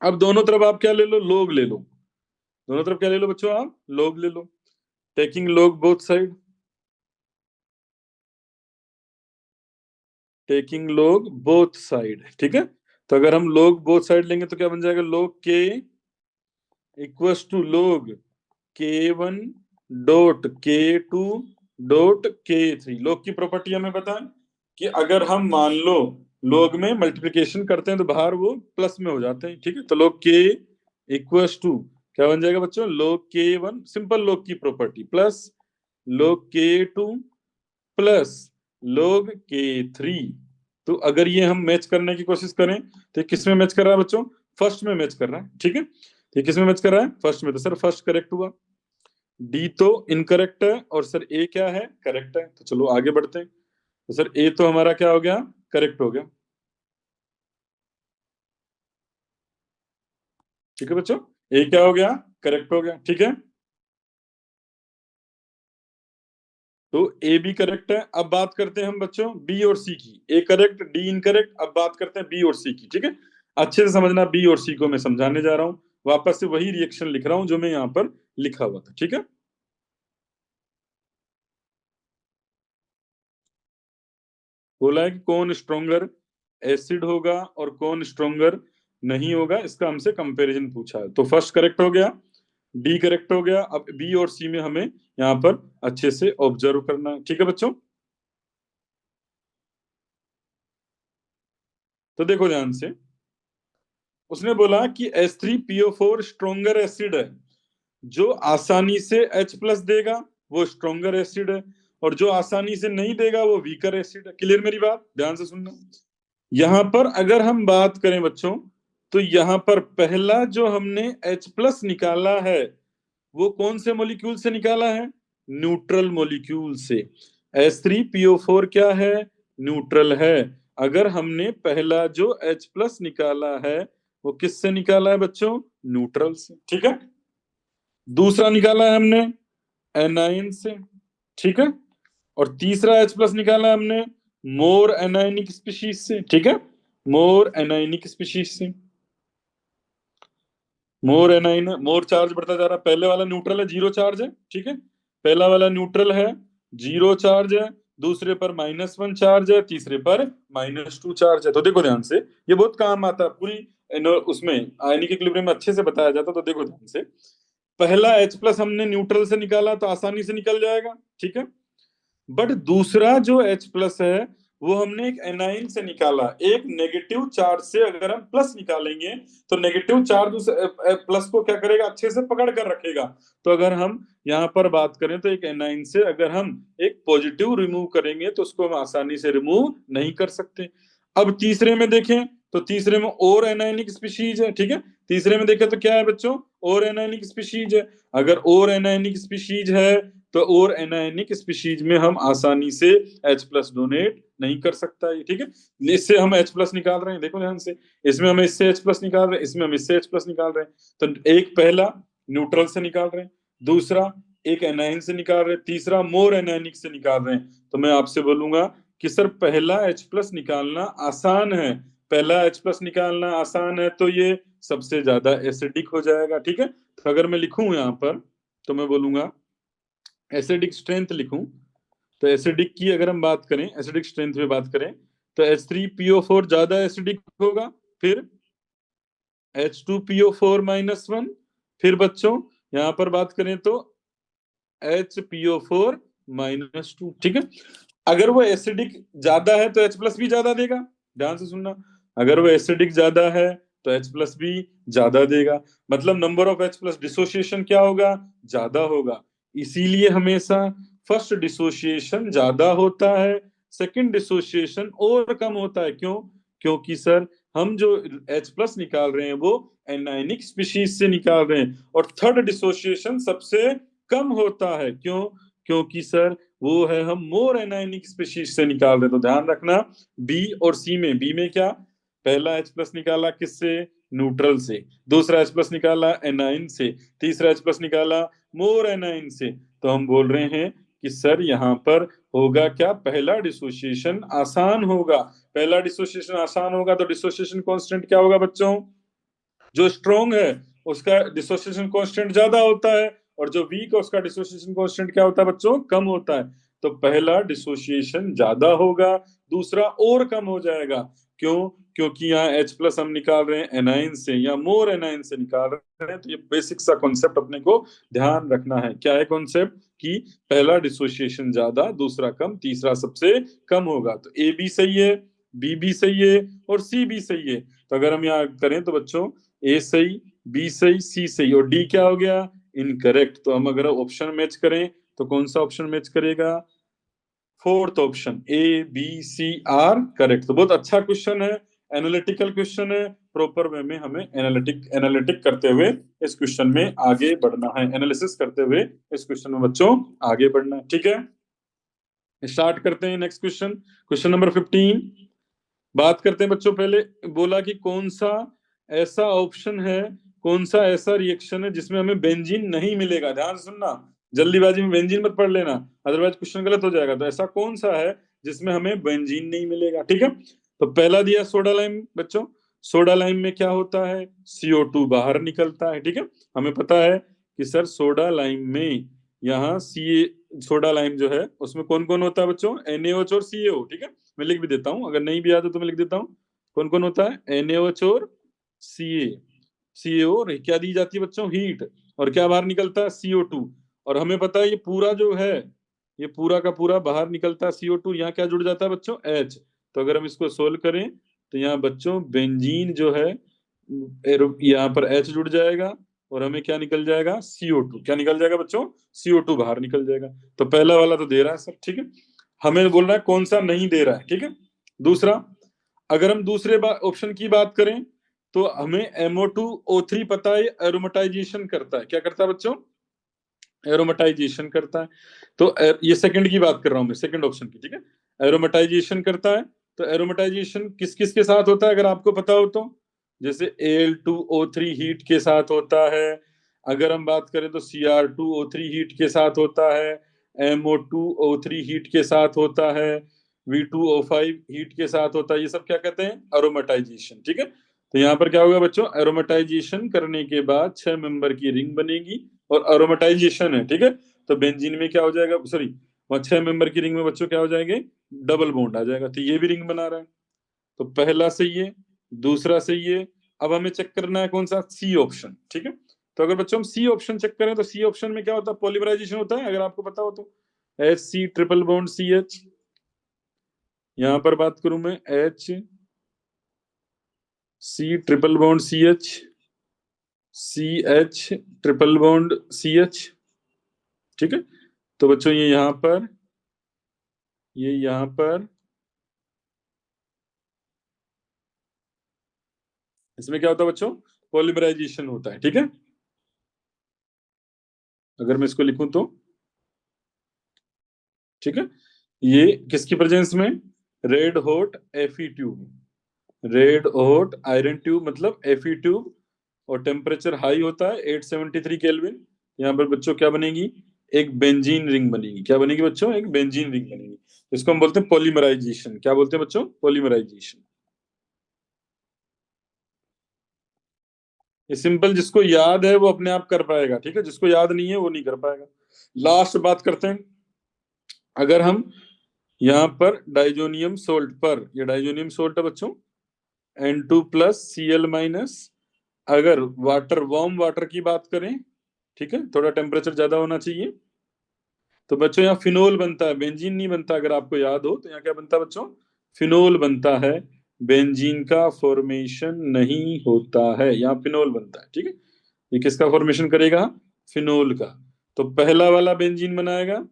अब दोनों तरफ आप क्या ले लो, लोग ले लो, दोनों तरफ क्या ले लो बच्चों, आप लोग ले लो, टेकिंग लोग बोथ साइड, टेकिंग लोग बोथ साइड। ठीक है, तो अगर हम लोग बोथ साइड लेंगे तो क्या बन जाएगा, लोग के इक्वल्स टू लोग K1 dot K2 dot K3। लोग की प्रॉपर्टी हमें बताएं कि अगर हम मान लो लोग में मल्टीप्लिकेशन करते हैं तो बाहर वो प्लस में हो जाते हैं। ठीक है, तो लोग K इक्वल्स टू क्या बन जाएगा बच्चों, लोग K1 सिंपल लोग की प्रॉपर्टी प्लस लोग K2 प्लस लोग K3। तो अगर ये हम मैच करने की कोशिश करें तो किस में मैच कर रहा है बच्चों, फर्स्ट में मैच कर रहा है। ठीक है, तो किस में मैच कर रहा है, फर्स्ट में, तो सर फर्स्ट करेक्ट हुआ, डी तो इनकरेक्ट है और सर ए क्या है, करेक्ट है। तो चलो आगे बढ़ते हैं, तो सर ए तो हमारा क्या हो गया, करेक्ट हो गया। ठीक है बच्चों, ए क्या हो गया, करेक्ट हो गया। ठीक है, तो ए भी करेक्ट है। अब बात करते हैं हम बच्चों बी और सी की, ए करेक्ट डी इनकरेक्ट। अब बात करते हैं बी और सी की। ठीक है, अच्छे से समझना, बी और सी को मैं समझाने जा रहा हूं, वापस से वही रिएक्शन लिख रहा हूं जो मैं यहाँ पर लिखा हुआ था। ठीक है, बोला है कि कौन स्ट्रोंगर एसिड होगा और कौन स्ट्रोंगर नहीं होगा, इसका हमसे कंपैरिजन पूछा है। तो फर्स्ट करेक्ट हो गया, डी करेक्ट हो गया। अब बी और सी में हमें यहाँ पर अच्छे से ऑब्जर्व करना है। ठीक है बच्चों, तो देखो ध्यान से, उसने बोला कि H3PO4 स्ट्रोंगर एसिड है, जो आसानी से H प्लस देगा वो स्ट्रोंगर एसिड है, और जो आसानी से नहीं देगा वो वीकर एसिड है। क्लियर मेरी बात, ध्यान से सुनना। यहां पर अगर हम बात करें बच्चों, तो यहां पर पहला जो हमने H प्लस निकाला है वो कौन से मॉलिक्यूल से निकाला है, न्यूट्रल मॉलिक्यूल से। H3PO4 क्या है, न्यूट्रल है। अगर हमने पहला जो H प्लस निकाला है वो किससे निकाला है बच्चों, न्यूट्रल से। ठीक है, दूसरा निकाला है हमने एनाइन से। ठीक है, और तीसरा H प्लस निकाला है हमने मोर एनाइनिक स्पीशीज से। ठीक है, मोर एनाइनिक स्पीशीज से, मोर एनाइन, मोर चार्ज बढ़ता जा रहा है, पहले वाला न्यूट्रल है, जीरो चार्ज है। ठीक है, पहला वाला न्यूट्रल है, जीरो चार्ज है, दूसरे पर -1 चार्ज है, तीसरे पर -2 चार्ज है। तो देखो ध्यान से, ये बहुत काम आता है, पूरी उसमें आयनिक इक्विलिब्रियम में अच्छे से बताया जाता। तो देखो ध्यान से, पहला H प्लस हमने न्यूट्रल से निकाला तो आसानी से निकल जाएगा। ठीक है, बट दूसरा जो H प्लस है वो हमने एक एनाइन से निकाला, एक नेगेटिव चार्ज से अगर हम प्लस निकालेंगे तो नेगेटिव चार्ज उस प्लस को क्या करेगा, अच्छे से पकड़ कर रखेगा। तो अगर हम यहाँ पर बात करें तो एक एनाइन से अगर हम एक पॉजिटिव रिमूव करेंगे तो उसको हम आसानी से रिमूव नहीं कर सकते। अब तीसरे में देखें तो तीसरे में और एनाइनिक स्पीशीज है। ठीक है, तीसरे में देखें तो क्या है बच्चों, और एनाइनिक स्पीशीज है। अगर और एनाइनिक स्पीशीज है तो और एनायनिक स्पीशीज में हम आसानी से H प्लस डोनेट नहीं कर सकता है। ठीक है, इससे हम H प्लस निकाल रहे हैं, देखो ध्यान से, इसमें हम इससे H प्लस निकाल रहे हैं, इसमें हम इससे H प्लस निकाल रहे हैं। तो एक पहला न्यूट्रल से निकाल रहे हैं, दूसरा एक एनाइन से निकाल रहे हैं, तीसरा मोर एनायनिक से निकाल रहे हैं। तो मैं आपसे बोलूंगा कि सर पहला H प्लस निकालना आसान है, पहला H प्लस निकालना आसान है, तो ये सबसे ज्यादा एसिडिक हो जाएगा। ठीक है, तो अगर मैं लिखूं यहाँ पर तो मैं बोलूंगा एसिडिक स्ट्रेंथ लिखूं, तो एसिडिक की अगर हम बात करें, एसिडिक स्ट्रेंथ में बात करें तो H3PO4 ज्यादा एसिडिक होगा, फिर H2PO4 -1। फिर बच्चों यहां पर बात करें तो HPO4 -2। ठीक है, अगर वो एसिडिक ज्यादा है तो H प्लस भी ज्यादा देगा। ध्यान से सुनना, अगर वो एसिडिक ज्यादा है तो H प्लस भी ज्यादा देगा, मतलब number of H plus dissociation क्या होगा, ज्यादा होगा। इसीलिए हमेशा फर्स्ट डिसोसिएशन ज्यादा होता है, सेकंड डिसोसिएशन और कम होता है। क्यों? क्योंकि सर हम जो H प्लस निकाल रहे हैं वो एनायनिक स्पीशीज से निकाल रहे हैं, और थर्ड डिसोसिएशन सबसे कम होता है। क्यों? क्योंकि सर वो है हम मोर एनायनिक स्पीशीज से निकाल रहे हैं। तो ध्यान रखना, बी और सी में, बी में क्या, पहला H प्लस निकाला किससे, न्यूट्रल से, दूसरा H प्लस निकाला एनाइन से, तीसरा H प्लस निकाला मोर एनाइन से। तो हम बोल रहे हैं कि सर यहाँ पर होगा क्या, पहला डिसोसिएशन आसान होगा। पहला डिसोसिएशन आसान होगा तो डिसोसिएशन कांस्टेंट क्या होगा बच्चों, जो स्ट्रॉन्ग है उसका डिसोसिएशन कांस्टेंट ज्यादा होता है, और जो वीक है उसका डिसोसिएशन कांस्टेंट क्या होता है बच्चों, कम होता है। तो पहला डिसोसिएशन ज्यादा होगा, दूसरा और कम हो जाएगा। क्यों? क्योंकि यहाँ H प्लस हम निकाल रहे हैं एनाइन से या मोर एनाइन से निकाल रहे हैं। तो ये बेसिक सा कॉन्सेप्ट अपने को ध्यान रखना है। क्या है कॉन्सेप्ट, कि पहला डिसोसिएशन ज्यादा, दूसरा कम, तीसरा सबसे कम होगा। तो ए भी सही है, बी भी सही है और सी भी सही है। तो अगर हम यहाँ करें तो बच्चों ए सही, बी सही, सी सही, और डी क्या हो गया, इनकरेक्ट। तो हम अगर ऑप्शन मैच करें तो कौन सा ऑप्शन मैच करेगा, fourth option, A B C are correct. तो बहुत अच्छा क्वेश्चन है, एनालिटिकल क्वेश्चन है, प्रॉपर वे में हमें एनालिटिक करते हुए इस क्वेश्चन में आगे बढ़ना है, एनालिसिस करते हुए इस क्वेश्चन में बच्चों आगे बढ़ना है। ठीक है, स्टार्ट करते हैं नेक्स्ट क्वेश्चन, क्वेश्चन नंबर 15। बात करते हैं बच्चों, पहले बोला कि कौन सा ऐसा ऑप्शन है, कौन सा ऐसा रिएक्शन है जिसमें हमें बेंजीन नहीं मिलेगा। ध्यान से सुनना, जल्दीबाजी में बेंजीन मत पढ़ लेना, अदरवाइज क्वेश्चन गलत हो जाएगा। तो ऐसा कौन सा है जिसमें हमें बेंजीन नहीं मिलेगा। ठीक है, तो पहला दिया सोडा लाइम बच्चों, सोडा लाइम में क्या होता है, CO2 बाहर निकलता है। ठीक है, हमें पता है कि सर सोडा लाइम में यहाँ सोडा लाइम जो है उसमें कौन कौन होता है बच्चों, NaOH और CaO। ठीक है, मैं लिख भी देता हूं, अगर नहीं भी आता तो मैं लिख देता हूँ। कौन कौन होता है, NaOH और CaO। क्या दी जाती है बच्चों, हीट, और क्या बाहर निकलता है, CO2। और हमें पता है ये पूरा जो है, ये पूरा का पूरा बाहर निकलता है CO2। यहाँ क्या जुड़ जाता है बच्चों, H। तो अगर हम इसको सोल्व करें तो यहाँ बच्चों बेंजीन जो है, यहाँ पर H जुड़ जाएगा और हमें क्या निकल जाएगा, CO2। क्या निकल जाएगा बच्चों, CO2 बाहर निकल जाएगा। तो पहला वाला तो दे रहा है सब, ठीक है, हमें बोल रहा है कौन सा नहीं दे रहा है। ठीक है, दूसरा, अगर हम दूसरे ऑप्शन की बात करें तो हमें MO2O3 पता है एरोमेटाइजेशन करता है। क्या करता है बच्चों, एरोमेटाइजेशन करता है। तो ये सेकंड की बात कर रहा हूं मैं, सेकंड ऑप्शन की। ठीक है, एरोमेटाइजेशन करता है। तो एरोमेटाइजेशन किस किस के साथ होता है अगर आपको पता हो तो, जैसे Al2O3 हीट के साथ होता है, अगर हम बात करें तो Cr2O3 हीट के साथ होता है, MO2O3 हीट के साथ होता है, V2O5 हीट के साथ होता है। ये सब क्या कहते हैं, एरोमेटाइजेशन। ठीक है, तो यहाँ पर क्या होगा बच्चों, एरोमेटाइजेशन करने के बाद 6 मेंबर की रिंग बनेगी, और एरोमेटाइजेशन है। ठीक है, तो बेंजीन में क्या हो जाएगा, सॉरी, वहां 6 मेंबर की रिंग में बच्चों क्या हो जाएंगे, डबल बॉन्ड आ जाएगा। तो ये भी रिंग बना रहा है। तो पहला सही है, दूसरा सही है। अब हमें चेक करना है कौन सा, सी ऑप्शन। ठीक है, तो अगर बच्चों हम सी ऑप्शन चेक करें तो सी ऑप्शन में क्या होता है, पॉलीमराइजेशन होता है, अगर आपको पता हो तो। HC ट्रिपल बॉन्ड CH, यहां पर बात करूं मैं, HC triple bond CH, CH triple bond CH। ठीक है, तो बच्चों ये यहां पर, ये यहां पर, इसमें क्या होता है बच्चों, पॉलीमराइजेशन होता है। ठीक है, अगर मैं इसको लिखूं तो, ठीक है, ये किसकी प्रेजेंस में, red hot Fe tube, red hot iron tube मतलब Fe ट्यूब, और टेम्परेचर हाई होता है 873 केल्विन। यहाँ पर बच्चों क्या बनेगी, एक बेंजीन रिंग बनेगी। क्या बनेगी बच्चों, एक बेंजीन रिंग बनेगी। इसको हम बोलते हैं पॉलीमराइजेशन। क्या बोलते हैं बच्चों, पॉलीमराइजेशन। ये सिंपल, जिसको याद है वो अपने आप कर पाएगा। ठीक है, जिसको याद नहीं है वो नहीं कर पाएगा। लास्ट बात करते हैं, अगर हम यहाँ पर डाइजोनियम सोल्ट पर, ये डाइजोनियम सोल्ट है बच्चों, N2 प्लस Cl माइनस अगर वाटर, वार्म वाटर की बात करें, ठीक है, थोड़ा टेम्परेचर ज्यादा होना चाहिए, तो बच्चों यहाँ फिनोल बनता है, बेंजीन नहीं बनता। अगर आपको याद हो तो यहाँ क्या बनता है बच्चों, फिनोल बनता है, बेंजीन का फॉर्मेशन नहीं होता है, यहाँ फिनोल बनता है। ठीक है, ये किसका फॉर्मेशन करेगा, फिनोल का। तो पहला वाला बेंजीन बनाएगा,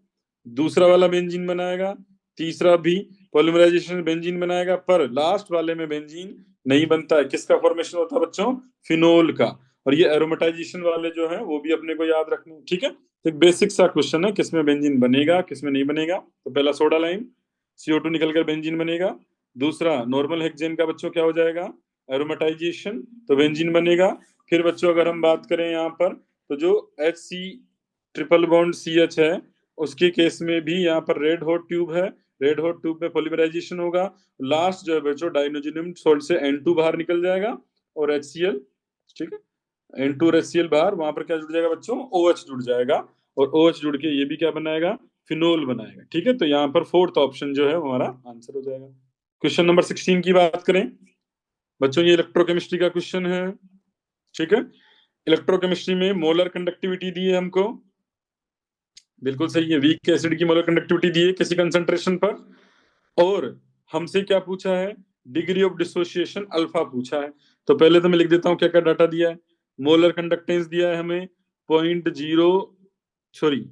दूसरा वाला बेंजीन बनाएगा, तीसरा भी पॉलीमराइजेशन बेंजीन बनाएगा, पर लास्ट वाले में बेंजीन नहीं बनता है। किसका फॉर्मेशन होता है बच्चों, फिनोल का। और ये एरोमेटाइजेशन वाले जो है वो भी अपने को याद रखने हैं। ठीक है, तो एक बेसिक सा क्वेश्चन है, किसमें बेंजीन बनेगा किसमें नहीं बनेगा। तो पहला सोडा लाइम, CO2 निकलकर बेंजीन बनेगा। दूसरा नॉर्मल हेक्सेन का बच्चों क्या हो जाएगा, एरोमेटाइजेशन, तो बेंजीन बनेगा। फिर बच्चों अगर हम बात करें यहाँ पर, तो जो HC ट्रिपल बॉन्ड CH है, उसके केस में भी यहाँ पर रेड हॉट ट्यूब है, रेड हॉट ट्यूब में पॉलीमराइजेशन होगा। लास्ट जो है बच्चों डाइनोजिनियम सॉल्ट से N2 बाहर निकल जाएगा और HCl, ठीक है, N2 और HCl बाहर, वहां पर क्या जुड़ जाएगा बच्चों, OH जुड़ जाएगा, और OH जुड़ के ये भी क्या बनाएगा, फिनोल बनाएगा। ठीक है, तो यहाँ पर फोर्थ ऑप्शन जो है हमारा आंसर हो जाएगा। क्वेश्चन नंबर 16 की बात करें बच्चों, ये इलेक्ट्रोकेमिस्ट्री का क्वेश्चन है। ठीक है, इलेक्ट्रोकेमिस्ट्री में मोलर कंडक्टिविटी दी है हमको, बिल्कुल सही है, वीक एसिड की मोलर कंडक्टिविटी दी है किसी कंसंट्रेशन पर, और हमसे क्या पूछा है, डिग्री ऑफ डिसोसिएशन अल्फा पूछा है। तो पहले तो मैं लिख देता हूँ क्या क्या डाटा दिया है। मोलर कंडक्टेंस दिया है हमें 0.0 सॉरी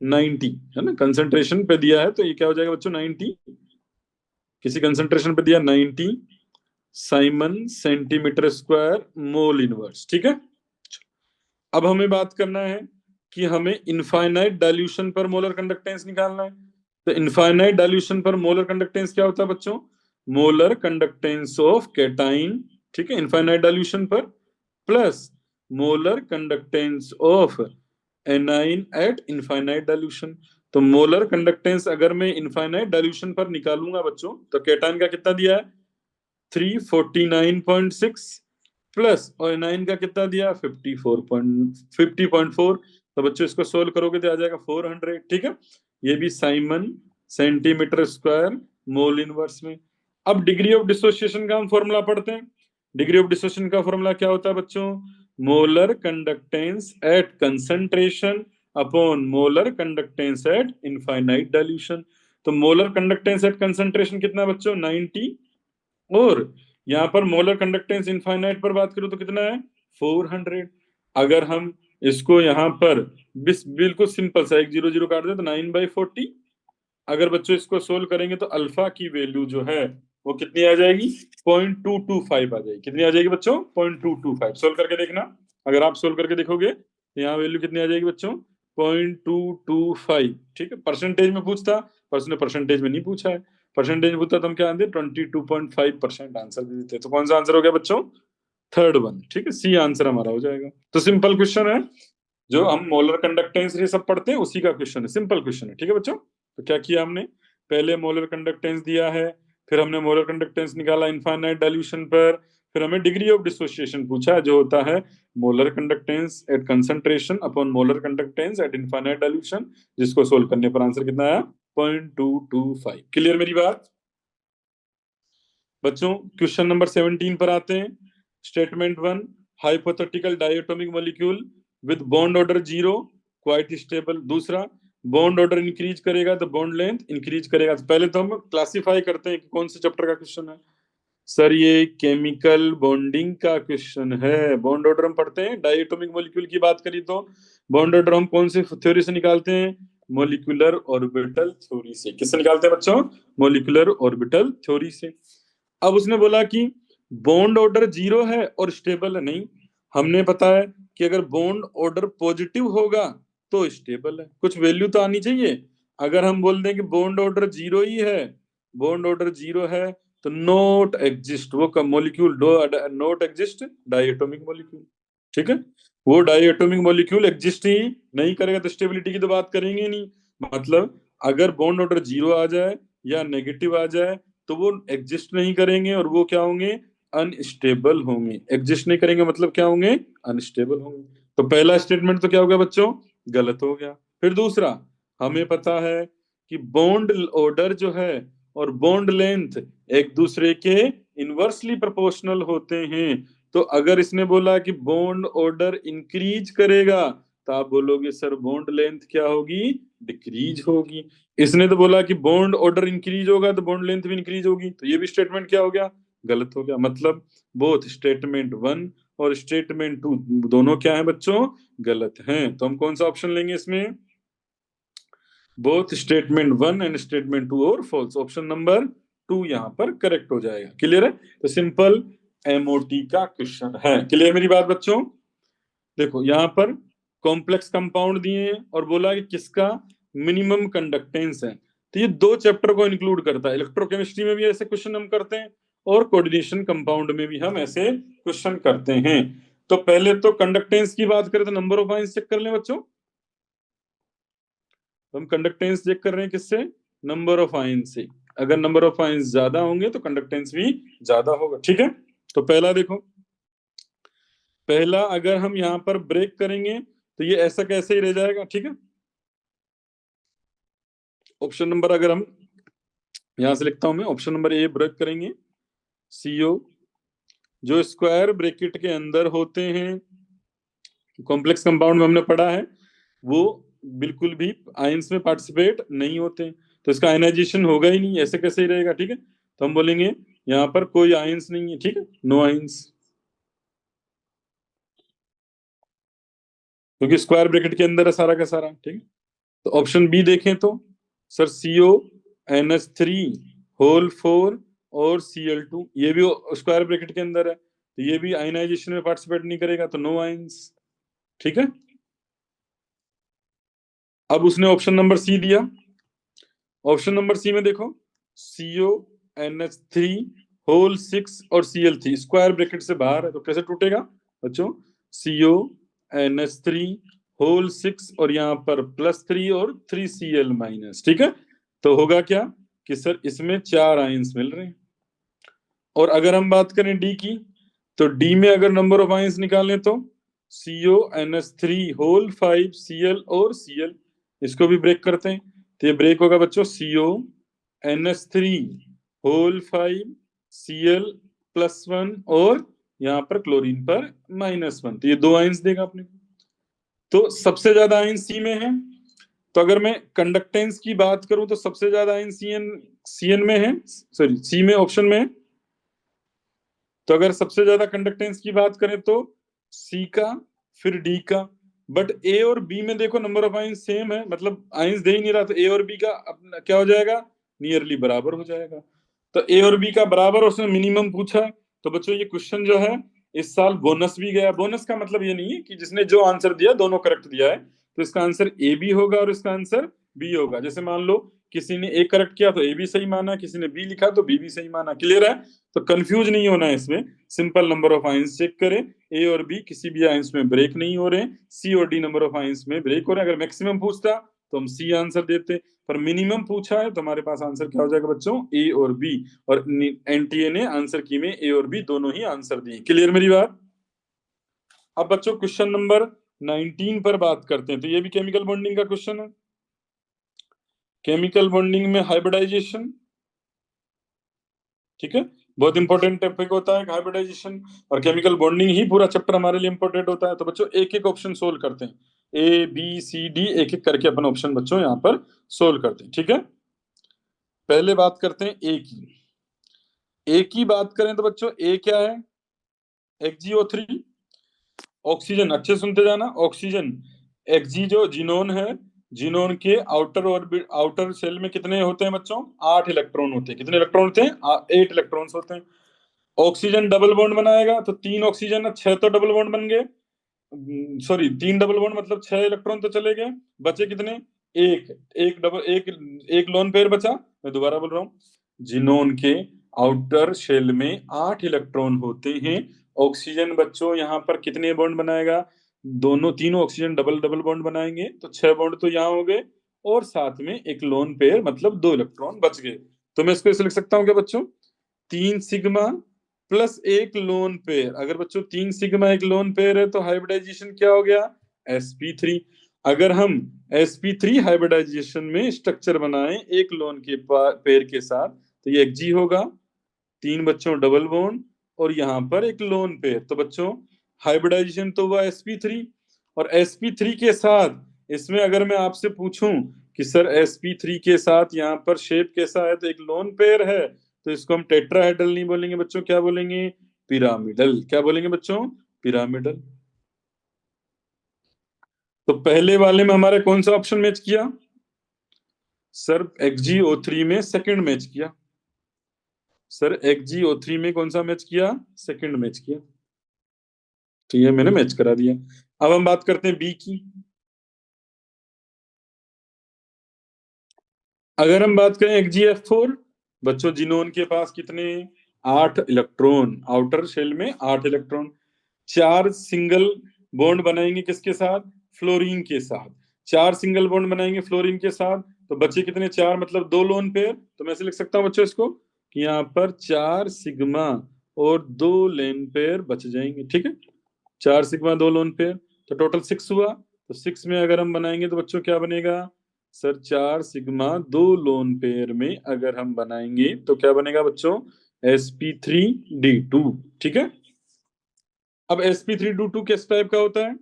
90, है ना, कंसंट्रेशन पे दिया है, तो ये क्या हो जाएगा बच्चों 90, किसी कंसंट्रेशन पे दिया 90 Simon centimetre square mole inverse. ठीक है, अब हमें बात करना है कि हमें इनफाइनाइट डाइल्यूशन पर मोलर कंडक्टेंस निकालना है। तो इनफाइनाइट डाइल्यूशन पर मोलर कंडक्टेंस क्या होता है बच्चों, मोलर कंडक्टेंस ऑफ कैटाइन, ठीक है, इनफाइनाइट डाइल्यूशन पर, plus molar conductance of anion eight infinite dilution. तो मोलर कंडक्टेंस अगर मैं इनफाइनाइट डाइल्यूशन पर निकालूंगा बच्चों, तो कैटाइन का कितना दिया है 349.6, प्लस और नाइन का कितना दिया 50.4। तो बच्चों इसको सोल्व करोगे तो आ जाएगा 400। ठीक है, ये भी Simon centimetre square mole inverse में। अब डिग्री ऑफ डिसोसिएशन का हम फॉर्मूला पढ़ते हैं। डिग्री ऑफ डिसोसिएशन का फॉर्मूला क्या होता है बच्चों, molar conductance at concentration upon molar conductance at infinite dilution. तो मोलर कंडक्टेंस एट कंसंट्रेशन कितना बच्चों 90, और यहाँ पर मोलर कंडक्टेंस इनफाइनाइट पर बात करूं तो कितना है 400। अगर हम इसको यहाँ पर बिल्कुल सिंपल सा 1 0 0 काट दे तो 9/40। अगर बच्चों इसको सोल्व करेंगे तो अल्फा की वैल्यू जो है वो कितनी आ जाएगी 0.225 आ जाएगी। कितनी आ जाएगी बच्चों 0.225। सोल्व करके देखना, अगर आप सोल्व करके देखोगे तो यहाँ वैल्यू कितनी आ जाएगी बच्चों 0.225। ठीक है, परसेंटेज में पूछता पर उसने परसेंटेज में नहीं पूछा है, परसेंटेज पूछता तो हम क्या आंसर 22.5% आंसर दे देते। तो कौन सा आंसर हो गया बच्चों, थर्ड वन। ठीक है, सी आंसर हमारा हो जाएगा। तो सिंपल क्वेश्चन है, जो हम मोलर कंडक्टेंस ये सब पढ़ते हैं उसी का क्वेश्चन है, सिंपल क्वेश्चन है। ठीक है बच्चों, तो क्या किया हमने, पहले मोलर कंडक्टेंस दिया है, फिर हमने मोलर कंडक्टेंस निकाला इनफाइनाइट डाइल्यूशन पर, फिर हमें डिग्री ऑफ डिसोसिएशन पूछा जो होता है molar conductance at concentration upon molar conductance at infinite dilution, जिसको सोल्व करने पर आंसर कितना आया 0.225। क्लियर मेरी बात बच्चों। क्वेश्चन नंबर 17 पर आते हैं। Statement 1, hypothetical diatomic molecule with bond order 0 quite stable. दूसरा, बॉन्ड ऑर्डर इंक्रीज करेगा तो बॉन्ड लेंथ इंक्रीज करेगा। तो पहले तो हम क्लासिफाई करते हैं कि कौन से चैप्टर का क्वेश्चन है। सर ये केमिकल बॉन्डिंग का क्वेश्चन है। बॉन्ड ऑर्डर हम पढ़ते हैं, डायटोमिक मॉलिक्यूल की बात करी तो बॉन्ड ऑर्डर हम कौन से थ्योरी से निकालते हैं, मॉलिक्यूलर ऑर्बिटल थ्योरी से। किससे निकालते हैं बच्चों, मॉलिक्यूलर ऑर्बिटल थ्योरी से। अब उसने बोला कि बॉन्ड ऑर्डर 0 है और स्टेबल है। नहीं, हमने पता है कि अगर बॉन्ड ऑर्डर पॉजिटिव होगा तो स्टेबल है, कुछ वैल्यू तो आनी चाहिए। अगर हम बोल दें कि बॉन्ड ऑर्डर 0 ही है, बॉन्ड ऑर्डर 0 है, तो नोट एग्जिस्ट वो molecule, note exist diatomic molecule. ठीक है, वो डायटोमिक मॉलिक्यूल एग्जिस्ट ही नहीं करेगा तो स्टेबिलिटी की तो बात करेंगे नहीं। मतलब अगर बॉन्ड ऑर्डर 0 आ जाए या नेगेटिव आ जाए तो वो एग्जिस्ट नहीं करेंगे और वो क्या होंगे, अनस्टेबल होंगे। एग्जिस्ट नहीं करेंगे मतलब क्या होंगे, अनस्टेबल होंगे। तो पहला स्टेटमेंट तो क्या हो गया बच्चों, गलत हो गया। फिर दूसरा, हमें पता है कि बॉन्ड ऑर्डर जो है और बॉन्ड लेंथ एक दूसरे के इनवर्सली प्रोपोर्शनल होते हैं। तो अगर इसने बोला कि बॉन्ड ऑर्डर इंक्रीज करेगा तो आप बोलोगे सर बॉन्ड लेंथ क्या होगी, डिक्रीज होगी। इसने तो बोला कि बॉन्ड ऑर्डर इंक्रीज होगा तो बॉन्ड लेंथ भी इंक्रीज होगी, तो ये भी स्टेटमेंट क्या हो गया, गलत हो गया। मतलब बोथ स्टेटमेंट 1 और स्टेटमेंट 2 दोनों क्या है बच्चों, गलत हैं। तो हम कौन सा ऑप्शन लेंगे इसमें, बोथ स्टेटमेंट 1 एंड स्टेटमेंट 2 और फॉल्स, ऑप्शन नंबर 2 यहाँ पर करेक्ट हो जाएगा। क्लियर है, तो सिंपल एमओटी का क्वेश्चन है। क्लियर मेरी बात बच्चों। देखो यहाँ पर कॉम्प्लेक्स कंपाउंड दिए हैं और बोला कि किसका मिनिमम कंडक्टेंस है, तो ये 2 चैप्टर को इंक्लूड करता है। इलेक्ट्रोकेमिस्ट्री में भी ऐसे क्वेश्चन हम करते हैं और कोऑर्डिनेशन कंपाउंड में भी हम ऐसे क्वेश्चन करते हैं। तो पहले तो कंडक्टेंस की बात करें तो नंबर ऑफ आयंस चेक कर लें बच्चों। तो हम कंडक्टेंस चेक कर रहे हैं किससे, नंबर ऑफ आयंस से। अगर नंबर ऑफ आयंस ज्यादा होंगे तो कंडक्टेंस भी ज्यादा होगा। ठीक है, तो पहला देखो, पहला अगर हम यहाँ पर ब्रेक करेंगे तो ये ऐसा कैसे ही रह जाएगा। ठीक है, ऑप्शन नंबर अगर हम यहां से लिखता हूं मैं, ऑप्शन नंबर ए ब्रेक करेंगे, सीओ जो स्क्वायर ब्रैकेट के अंदर होते हैं कॉम्प्लेक्स कंपाउंड में हमने पढ़ा है, वो बिल्कुल भी आयंस में पार्टिसिपेट नहीं होते, तो इसका आयनाइजेशन होगा ही नहीं, ऐसे कैसे ही रहेगा। ठीक है, तो हम बोलेंगे यहाँ पर कोई आयंस नहीं है। ठीक है, नो आयंस, क्योंकि स्क्वायर ब्रैकेट के अंदर है सारा का सारा। ठीक है, तो ऑप्शन बी देखें तो सर सीओ NH3 होल 4 और Cl2, ये भी स्क्वायर ब्रैकेट के अंदर है, तो ये भी आयनाइजेशन में पार्टिसिपेट नहीं करेगा, तो नो आयंस। ठीक है, अब उसने ऑप्शन नंबर सी दिया, ऑप्शन नंबर सी में देखो सीओ NH3 होल 6 और Cl3 स्क्वायर ब्रैकेट से बाहर है, तो कैसे टूटेगा बच्चों, सीओ NH3 होल 6 और यहाँ पर +3 और 3Cl माइनस। ठीक है, तो होगा क्या कि सर इसमें 4 आयंस मिल रहे हैं। और अगर हम बात करें डी की, तो डी में अगर नंबर ऑफ आयंस निकालें तो सीओ NH3 होल 5 Cl और Cl, इसको भी ब्रेक करते हैं, तो ये ब्रेक होगा बच्चों सीओ NH3 होल 5 Cl +1 और यहाँ पर क्लोरीन पर -1, तो ये 2 आयंस देगा अपने को। तो सबसे ज्यादा आयन सी में है, तो अगर मैं कंडक्टेंस की बात करूं तो सबसे ज्यादा आयन सीएन में है, सॉरी सी में ऑप्शन में है। तो अगर सबसे ज्यादा कंडक्टेंस की बात करें तो सी का, फिर डी का। बट ए और बी में देखो नंबर ऑफ आयंस सेम है, मतलब आयंस दे ही नहीं रहा, तो ए और बी का अपना क्या हो जाएगा, नियरली बराबर हो जाएगा। तो ए और बी का बराबर उसने मिनिमम पूछा है, तो बच्चों ये क्वेश्चन जो है इस साल बोनस भी गया। बोनस का मतलब ये नहीं है कि जिसने जो आंसर दिया दोनों करेक्ट दिया है, तो इसका आंसर ए भी होगा और इसका आंसर बी होगा। जैसे मान लो किसी ने ए करेक्ट किया तो ए भी सही माना, किसी ने बी लिखा तो बी भी सही माना। क्लियर है, तो कंफ्यूज नहीं होना है इसमें, simple number of ions check करें, ए और बी किसी भी आयंस में ब्रेक नहीं हो रहे, सी और डी नंबर ऑफ आयंस में ब्रेक हो रहे हैं। अगर मैक्सिमम पूछता तो हम सी आंसर देते, पर मिनिमम पूछा है तो हमारे पास आंसर क्या हो जाएगा बच्चों, ए और बी। और एनटीए ने आंसर की में ए और बी दोनों ही आंसर दिए। क्लियर मेरी बात। अब बच्चों क्वेश्चन नंबर 19 पर बात करते हैं, तो ये भी केमिकल बॉन्डिंग का क्वेश्चन है। केमिकल बॉन्डिंग में हाइब्रिडाइजेशन, ठीक है, बहुत इंपॉर्टेंट टॉपिक होता है हाइब्रिडाइजेशन, और केमिकल बॉन्डिंग ही पूरा चैप्टर हमारे लिए इंपॉर्टेंट होता है। तो बच्चों एक एक ऑप्शन सोल्व करते हैं, ए बी सी डी एक एक करके अपन ऑप्शन बच्चों यहाँ पर सोल्व करते हैं। ठीक है, पहले बात करते हैं ए की। ए की बात करें तो बच्चों ए क्या है, XgO3 ऑक्सीजन, अच्छे सुनते जाना, ऑक्सीजन Xg जो जीनोन है, जीनोन के आउटर ऑर्बिट आउटर शेल में कितने होते हैं बच्चों, 8 इलेक्ट्रॉन होते हैं। कितने इलेक्ट्रॉन होते हैं, 8 इलेक्ट्रॉन्स होते हैं। ऑक्सीजन डबल बॉन्ड बनाएगा तो 3 ऑक्सीजन है, 6 तो डबल बॉन्ड बन गए, सॉरी 3 डबल बॉन्ड मतलब 6 इलेक्ट्रॉन तो चले गए, बचे कितने, एक एक डबल एक एक लोन पेयर बचा। मैं दोबारा बोल रहा हूँ, जिनोन के आउटर शेल में 8 इलेक्ट्रॉन होते हैं। ऑक्सीजन बच्चों यहाँ पर कितने बॉन्ड बनाएगा, दोनों तीनों ऑक्सीजन डबल डबल बॉन्ड बनाएंगे, तो 6 बॉन्ड तो यहाँ हो गए, और साथ में एक लोन पेयर मतलब 2 इलेक्ट्रॉन बच गए। तो मैं इसको ऐसे लिख सकता हूँ क्या बच्चों, 3 सिग्मा प्लस एक लोन पेयर। अगर बच्चों 3 सिग्मा एक लोन पेयर है तो हाइब्रिडाइजेशन क्या हो गया, sp3। अगर हम sp3 हाइब्रिडाइजेशन में स्ट्रक्चर बनाएं एक लोन के पेयर के साथ, तो ये Hg होगा, 3 बच्चों डबल बॉन्ड और यहाँ पर एक लोन पेयर। तो बच्चों हाइब्रिडाइजेशन तो हुआ sp3, और sp3 के साथ इसमें अगर मैं आपसे पूछूं कि सर sp3 के साथ यहाँ पर शेप कैसा है, तो एक लोन पेयर है, तो इसको हम टेट्राहेड्रल नहीं बोलेंगे बच्चों, क्या बोलेंगे? पिरामिडल। क्या बोलेंगे बच्चों? पिरामिडल। तो पहले वाले में हमारे कौन सा ऑप्शन मैच किया? सर XgO3 में सेकंड मैच किया। सर XgO3 में कौन सा मैच किया? सेकंड मैच किया। तो ये मैंने मैच करा दिया। अब हम बात करते हैं बी की। अगर हम बात करें XgF4, बच्चों जिनोन के पास कितने? 8 इलेक्ट्रॉन, आउटर शेल में 8 इलेक्ट्रॉन। 4 सिंगल बॉन्ड बनाएंगे किसके साथ? फ्लोरीन के साथ। 4 सिंगल बॉन्ड बनाएंगे फ्लोरीन के साथ, तो बचे कितने? 4, मतलब 2 लोन पेयर। तो मैं ऐसे लिख सकता हूँ बच्चों इसको कि यहाँ पर 4 सिग्मा और 2 लेन पेयर बच जाएंगे। ठीक है, 4 सिग्मा 2 लोन पेयर, तो टोटल 6 हुआ। तो 6 में अगर हम बनाएंगे तो बच्चों क्या बनेगा? सर 4 सिग्मा 2 लोन पेयर में अगर हम बनाएंगे तो क्या बनेगा बच्चों? sp3d2। ठीक है, अब sp3d2 किस टाइप का होता है?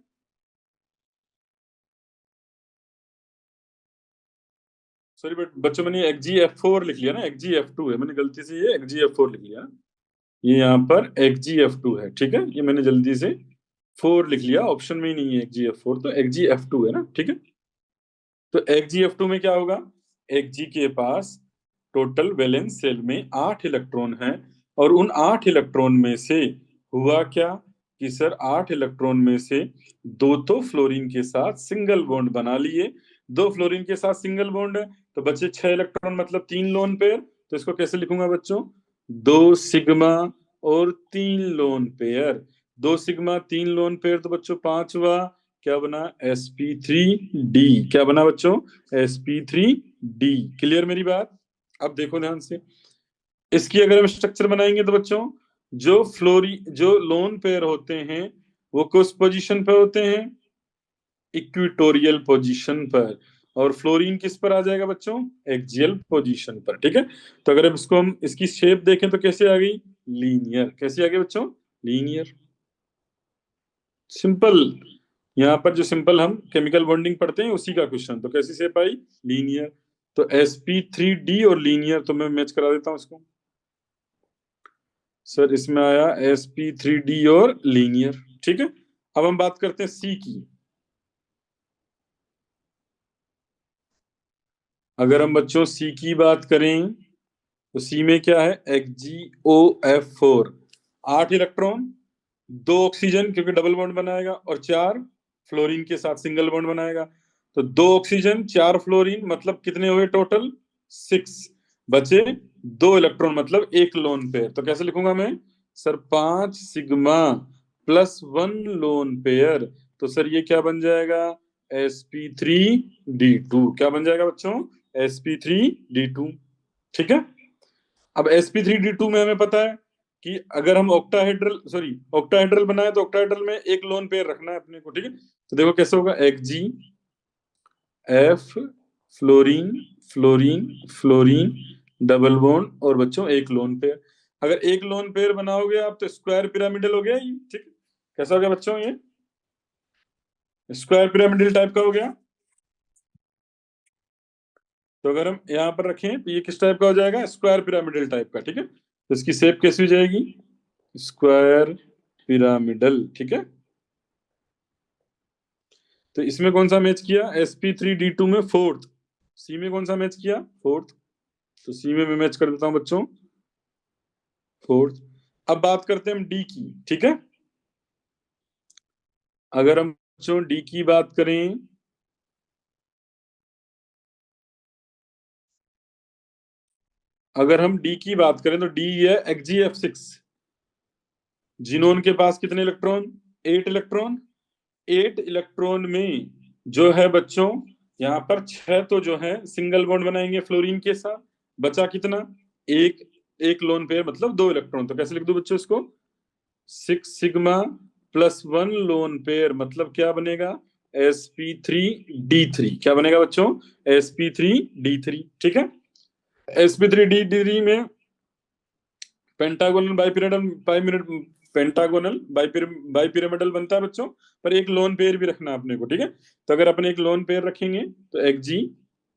सॉरी बट बच्चों मैंने XgF4 लिख लिया ना, XgF2 है, मैंने गलती से ये XgF4 लिख लिया। ये यहाँ पर XgF2 है। ठीक है, ये मैंने जल्दी से 4 लिख लिया, ऑप्शन में ही नहीं है XgF4, तो XgF2 है ना। ठीक है, तो XgF2 में क्या होगा? Xg के पास टोटल वैलेंस शेल में 8 इलेक्ट्रॉन हैं, और उन 8 इलेक्ट्रॉन में से हुआ क्या कि सर 8 इलेक्ट्रॉन में से 2 तो फ्लोरीन के साथ सिंगल बॉन्ड बना लिए, 2 फ्लोरीन के साथ सिंगल बॉन्ड है, तो बचे 6 इलेक्ट्रॉन, मतलब 3 लोन पेयर। तो इसको कैसे लिखूंगा बच्चों? 2 सिग्मा और 3 lone pair. 2 sigma 3 lone pair, तो बच्चों 5 हुआ। क्या बना? sp3d। क्या बना बच्चों? sp3d। क्लियर मेरी बात? अब देखो ध्यान से, इसकी अगर हम स्ट्रक्चर बनाएंगे तो बच्चों जो लोन पेयर होते हैं वो किस पोजीशन पे होते हैं? इक्विटोरियल पोजीशन पर। और फ्लोरीन किस पर आ जाएगा बच्चों? एक्सियल पोजीशन पर। ठीक है, तो अगर हम इसकी शेप देखें तो कैसे आ गई? लीनियर। कैसे आ गई बच्चों? लीनियर। सिंपल। यहाँ पर जो सिंपल हम केमिकल बॉन्डिंग पढ़ते हैं उसी का क्वेश्चन, तो कैसी शेप आई? लीनियर। तो sp3d और लीनियर, तो मैं मैच करा देता हूँ इसको। सर इसमें आया sp3d और लीनियर। ठीक है, अब हम बात करते हैं सी की। अगर हम बच्चों सी की बात करें तो सी में क्या है? XgOF4, 8 इलेक्ट्रॉन, 2 ऑक्सीजन क्योंकि डबल बॉन्ड बनाएगा, और 4 फ्लोरीन के साथ सिंगल बॉन्ड बनाएगा। तो 2 ऑक्सीजन 4 फ्लोरीन, मतलब कितने हुए टोटल? 6। बचे 2 इलेक्ट्रॉन, मतलब एक लोन पेयर। तो कैसे लिखूंगा मैं? Sir 5 sigma +1 lone pair. तो सर ये क्या बन जाएगा? sp3d2। क्या बन जाएगा बच्चों? sp3d2। ठीक है, अब sp3d2 में हमें पता है कि अगर हम ऑक्टाहेड्रल बनाए तो ऑक्टाहेड्रल में एक लोन पेयर रखना है अपने को। ठीक है, तो देखो कैसे होगा? XgF, fluorine, fluorine, fluorine, double bond, और बच्चों एक लोन पेयर। अगर एक लोन पेयर बनाओगे आप तो स्क्वायर पिरामिडल हो गया ये। ठीक है, कैसा हो गया बच्चों? ये स्क्वायर पिरामिडल टाइप का हो गया। तो अगर हम यहाँ पर रखें तो ये किस टाइप का हो जाएगा? स्क्वायर पिरामिडल टाइप का। ठीक है, तो इसकी शेप कैसी हो जाएगी? Square pyramidal. ठीक है, तो इसमें कौन सा मैच किया? sp3d2 में फोर्थ। सी में कौन सा मैच किया? फोर्थ। तो सी में मैं मैच कर देता हूं बच्चों, फोर्थ। अब बात करते हैं हम डी की। ठीक है, अगर हम बच्चों डी की बात करें, अगर हम डी की बात करें तो डी है XgF6। जिनोन के पास कितने इलेक्ट्रॉन? 8 इलेक्ट्रॉन। 8 इलेक्ट्रॉन में जो है बच्चों यहाँ पर 6 तो जो है सिंगल बॉन्ड बनाएंगे फ्लोरीन के साथ। बचा कितना? एक। एक लोन पेयर, मतलब 2 इलेक्ट्रॉन। तो कैसे लिख दो बच्चों इसको? 6 सिग्मा +1 लोन पेयर, मतलब क्या बनेगा? sp3d3। क्या बनेगा बच्चों? sp3d3। ठीक है, sp3d3 में पेंटागोनल बाइपिरामिडल पेंटागोनल बाइपिरामिडल बनता है बच्चों, पर एक लोन पेयर भी रखना है अपने को, ठीक है। तो अगर अपन एक लोन पेयर रखेंगे तो एक्जी,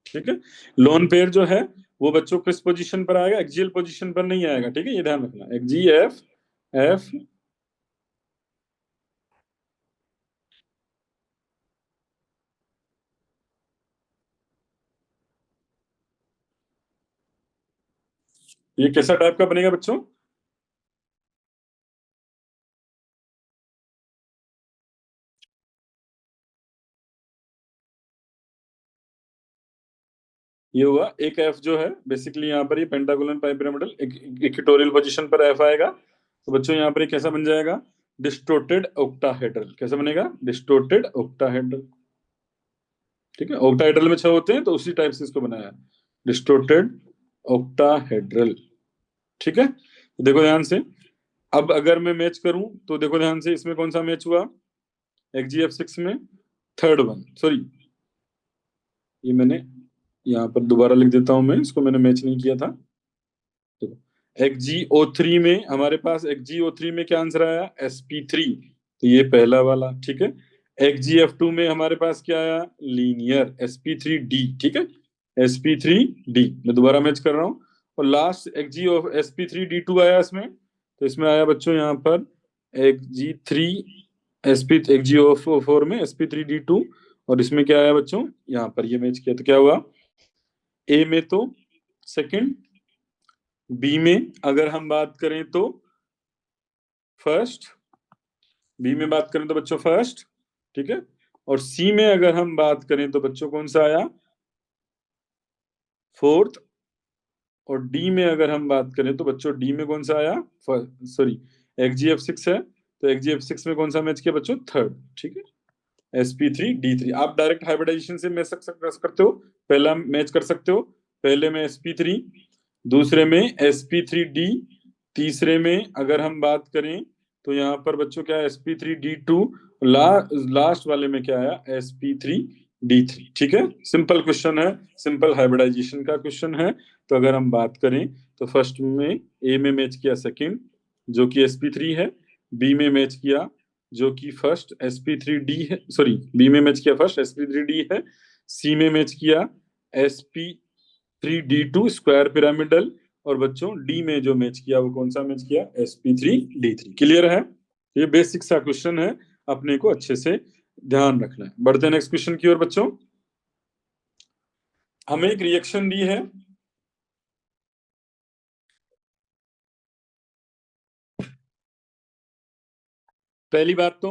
ठीक है, लोन पेयर जो है वो बच्चों किस पोजीशन पर आएगा, एक्जियल पोजीशन पर नहीं आएगा, ठीक है, ये ध्यान रखना, एक्जी एफ एफ। ये कैसा टाइप का बनेगा बच्चों? ये हुआ एक एफ जो है बेसिकली यहाँ पर ये पेंटागोनल बाइपिरामिडल इक्वेटोरियल पोजीशन पर एफ आएगा, तो बच्चों यहाँ पर ये कैसा बन जाएगा, डिस्टोर्टेड ऑक्टाहेड्रल। कैसा बनेगा, डिस्टोर्टेड ऑक्टाहेड्रल, ठीक है। ऑक्टाहेड्रल में छह होते हैं तो उसी टाइप से इसको बनाया है, डिस्टोर्टेड ऑक्टाहेड्रल, ठीक है। तो देखो ध्यान से, अब अगर मैं मैच करूं तो देखो ध्यान से, इसमें कौन सा मैच हुआ, XGF6 में थर्ड वन, सॉरी ये मैंने यहाँ पर दोबारा लिख देता हूं, मैं इसको मैंने मैच नहीं किया था। देखो XgO3 में हमारे पास, XgO3 में क्या आंसर आया, sp3, तो ये पहला वाला, ठीक है। XgF2 में हमारे पास क्या आया, लीनियर sp3d, ठीक है, sp3d, मैं दोबारा मैच कर रहा हूँ। और लास्ट sp3d2 आया इसमें, तो इसमें आया बच्चों यहाँ पर Xg3 XgO4 में sp3d2, और इसमें क्या आया बच्चों, यहाँ पर ये मैच किया तो क्या हुआ, ए में तो सेकंड, बी में अगर हम बात करें तो फर्स्ट, बी में बात करें तो बच्चों फर्स्ट, ठीक है। और सी में अगर हम बात करें तो बच्चों कौन सा आया, फोर्थ। और डी में अगर हम बात करें तो बच्चों डी में कौन सा आया, सॉरी XgF6 है, तो XgF6 में कौन सा मैच किया बच्चों, थर्ड, ठीक है, sp3d3। आप डायरेक्ट हाइब्रिडाइजेशन से मैच कर सकते हो, पहला मैच कर सकते हो, पहले में sp3, दूसरे में sp3d, तीसरे में अगर हम बात करें तो यहाँ पर बच्चों क्या है, sp3d2, लास्ट वाले में क्या आया, sp3d3, ठीक है। सिंपल क्वेश्चन है, सिंपल हाइब्रिडाइजेशन का क्वेश्चन है। तो अगर हम बात करें तो फर्स्ट में ए में मैच किया सेकंड जो कि sp3 है, बी में मैच किया जो कि फर्स्ट sp3d है, सॉरी बी में मैच किया फर्स्ट sp3d है, सी में मैच किया sp3d2 स्क्वायर पिरामिडल, और बच्चों डी में जो मैच किया वो कौन सा मैच किया, sp3d3। क्लियर है, ये बेसिक सा क्वेश्चन है, अपने को अच्छे से ध्यान रखना है। बढ़ते हैं नेक्स्ट क्वेश्चन की ओर बच्चों। हमें एक रिएक्शन दी है, पहली बात तो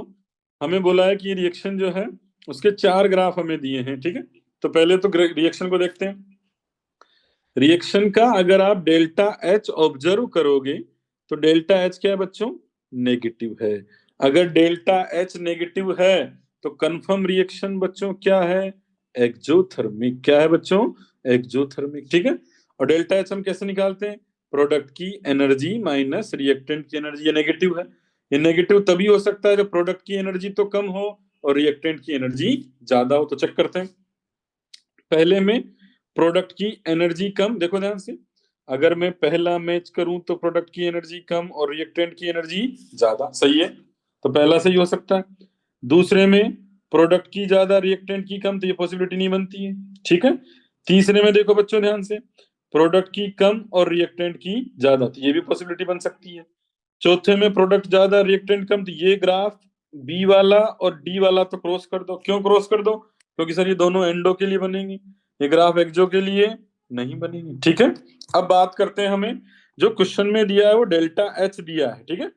हमें बोला है कि ये रिएक्शन जो है उसके चार ग्राफ हमें दिए हैं, ठीक है। तो पहले तो रिएक्शन को देखते हैं। रिएक्शन का अगर आप डेल्टा एच ऑब्जर्व करोगे तो डेल्टा एच क्या है बच्चों, नेगेटिव है। अगर डेल्टा एच नेगेटिव है तो कंफर्म रिएक्शन बच्चों क्या है, एक्जोथर्मिक। क्या है बच्चों, एक्जोथर्मिक, ठीक है। और डेल्टा एच हम कैसे निकालते हैं, प्रोडक्ट की एनर्जी माइनस रिएक्टेंट की एनर्जी, ये नेगेटिव है। ये नेगेटिव तभी हो सकता है जब प्रोडक्ट की एनर्जी तो कम हो और रिएक्टेंट की एनर्जी ज्यादा हो। तो चेक करते हैं, पहले में प्रोडक्ट की एनर्जी कम, देखो ध्यान से, अगर मैं पहला मैच करूं तो प्रोडक्ट की एनर्जी कम और रिएक्टेंट की एनर्जी ज्यादा, सही है, तो पहला सही हो सकता है। दूसरे में प्रोडक्ट की ज्यादा रिएक्टेंट की कम, तो ये पॉसिबिलिटी नहीं बनती है, ठीक है। तीसरे में देखो बच्चों ध्यान से, प्रोडक्ट की कम और रिएक्टेंट की ज्यादा, तो ये भी पॉसिबिलिटी बन सकती है। चौथे में प्रोडक्ट ज्यादा रिएक्टेंट कम, तो ये ग्राफ बी वाला और डी वाला तो क्रॉस कर दो। क्यों क्रॉस कर दो, क्योंकि सर ये दोनों एंडो के लिए बनेंगे, ये ग्राफ एक्सो के लिए नहीं बनेंगे, ठीक है। अब बात करते हैं, हमें जो क्वेश्चन में दिया है वो डेल्टा एच दिया है, ठीक है।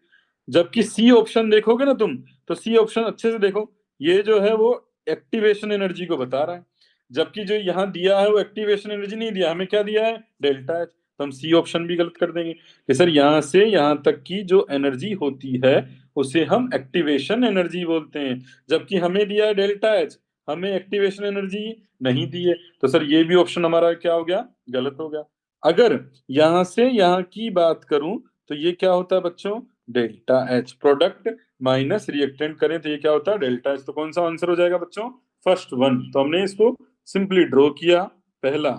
जबकि सी ऑप्शन देखोगे ना तुम, तो सी ऑप्शन अच्छे से देखो, ये जो है वो एक्टिवेशन एनर्जी को बता रहा है, जबकि जो यहाँ दिया है वो एक्टिवेशन एनर्जी नहीं दिया, हमें क्या दिया है, डेल्टा एच। तो हम सी ऑप्शन भी गलत कर देंगे कि सर यहाँ से यहाँ तक की जो एनर्जी होती है उसे हम एक्टिवेशन एनर्जी बोलते हैं, जबकि हमें दिया है डेल्टा एच, हमें एक्टिवेशन एनर्जी नहीं दी है। तो सर ये भी ऑप्शन हमारा क्या हो गया, गलत हो गया। अगर यहां से यहाँ की बात करूं तो ये क्या होता है बच्चों, delta H, product minus reactant करें तो ये क्या होता है, डेल्टा एच। तो कौन सा आंसर हो जाएगा बच्चों, फर्स्ट वन। तो हमने इसको सिंपली ड्रॉ किया, पहला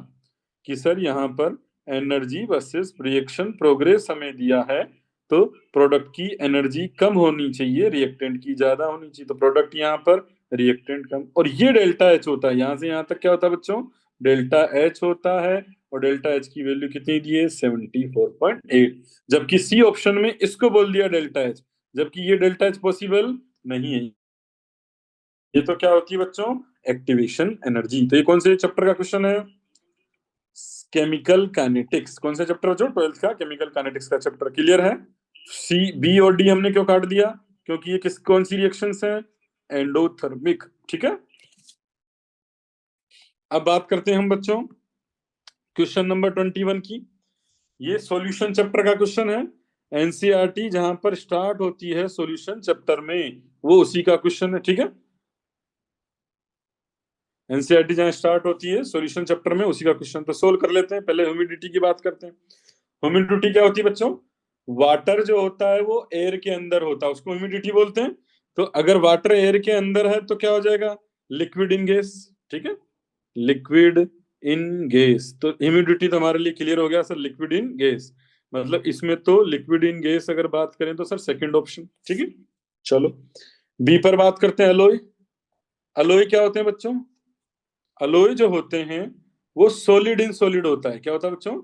कि सर यहाँ पर एनर्जी वर्सेस रिएक्शन प्रोग्रेस हमें दिया है, तो प्रोडक्ट की एनर्जी कम होनी चाहिए, रिएक्टेंट की ज्यादा होनी चाहिए। तो प्रोडक्ट यहाँ पर, रिएक्टेंट कम, और ये डेल्टा एच होता है। यहां से यहां तक क्या होता है बच्चों, डेल्टा एच होता है। और डेल्टा एच की वैल्यू कितनी दी है, 74.8। जबकि सी ऑप्शन में इसको बोल दिया डेल्टा एच, जबकि ये डेल्टा एच पॉसिबल नहीं है। ये तो क्या होती है बच्चों, एक्टिवेशन एनर्जी। तो ये कौन से चैप्टर का क्वेश्चन है, केमिकल काइनेटिक्स। कौन सा चैप्टर बच्चों, 12th का केमिकल काइनेटिक्स का चैप्टर। क्लियर है। सी, बी और डी हमने क्यों काट दिया, क्योंकि ये किस कौन सी रिएक्शंस हैं, एंडोथर्मिक। ठीक है। अब बात करते हैं हम बच्चों क्वेश्चन नंबर 21 की। ये सॉल्यूशन चैप्टर का क्वेश्चन है। एनसीईआरटी जहां पर स्टार्ट होती है सॉल्यूशन चैप्टर में, वो उसी का क्वेश्चन है। ठीक है। एनसीईआरटी जहां स्टार्ट होती है सॉल्यूशन चैप्टर में, उसी का क्वेश्चन। तो सोल्व कर लेते हैं। पहले ह्यूमिडिटी की बात करते हैं। ह्यूमिडिटी क्या होती है बच्चों, वाटर जो होता है वो एयर के अंदर होता है, उसको ह्यूमिडिटी बोलते हैं। तो अगर वाटर एयर के अंदर है तो क्या हो जाएगा, लिक्विड इन गैस। ठीक है, लिक्विड इन गैस। तो ह्यूमिडिटी तो हमारे लिए क्लियर हो गया सर, लिक्विड इन गैस। मतलब इसमें तो लिक्विड इन गैस अगर बात करें तो सर सेकंड ऑप्शन। ठीक है। चलो बी पर बात करते हैं, एलोय। एलोय क्या होते हैं बच्चों, अलोय जो होते हैं वो सॉलिड इन सॉलिड होता है। क्या होता है बच्चों,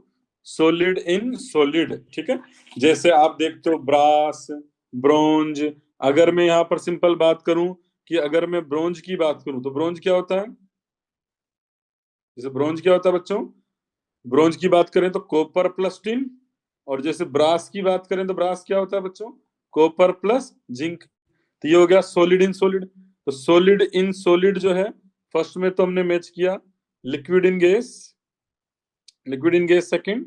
सॉलिड इन सॉलिड। ठीक है। जैसे आप देखते हो ब्रास, ब्रोंज। अगर मैं यहाँ पर सिंपल बात करूं कि अगर मैं ब्रोंज की बात करूं तो ब्रोंज क्या होता है, जैसे ब्रोंज क्या होता है बच्चों, ब्रोंज की बात करें तो कॉपर प्लस टिन। और जैसे ब्रास की बात करें तो ब्रास क्या होता है बच्चों, कॉपर प्लस जिंक। तो ये हो गया सॉलिड इन सॉलिड। तो सॉलिड इन सॉलिड जो है, फर्स्ट में तो हमने मैच किया liquid in gas, liquid in gas second,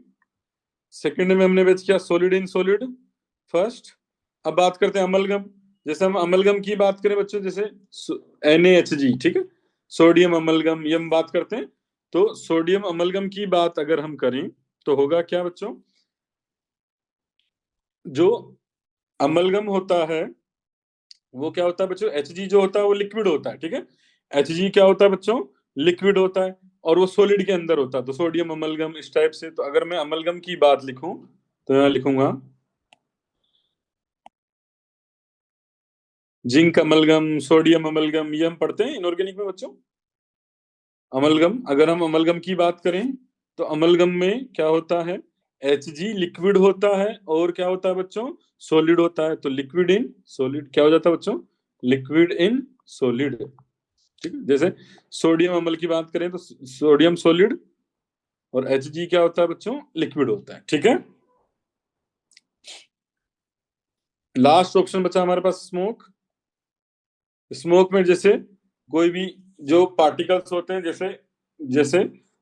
second में हमने मैच किया सॉलिड इन सॉलिड फर्स्ट। अब बात करते हैं अमलगम। जैसे हम अमलगम की बात करें बच्चों, जैसे NaHG। ठीक है, सोडियम अमलगम, ये हम बात करते हैं। तो सोडियम अमलगम की बात अगर हम करें तो होगा क्या बच्चों, जो अमलगम होता है वो क्या होता है बच्चों, Hg जो होता है वो लिक्विड होता है। ठीक है, Hg क्या होता है बच्चों, लिक्विड होता है, और वो सॉलिड के अंदर होता है। तो सोडियम अमलगम इस टाइप से। तो अगर मैं अमलगम की बात लिखूं तो यहाँ लिखूंगा जिंक अमलगम, सोडियम अमलगम, ये हम पढ़ते हैं इनऑर्गेनिक में बच्चों। अमलगम, अगर हम अमलगम की बात करें तो अमलगम में क्या होता है, Hg लिक्विड होता है, और क्या होता है बच्चों, सॉलिड होता है। तो लिक्विड इन सॉलिड क्या हो जाता है बच्चों, लिक्विड इन सॉलिड। ठीक है। जैसे सोडियम अम्ल की बात करें तो सोडियम सॉलिड, और Hg क्या होता है बच्चों, लिक्विड होता है। ठीक है। लास्ट ऑप्शन बचा हमारे पास स्मोक। स्मोक में जैसे कोई भी जो पार्टिकल्स होते हैं, जैसे जैसे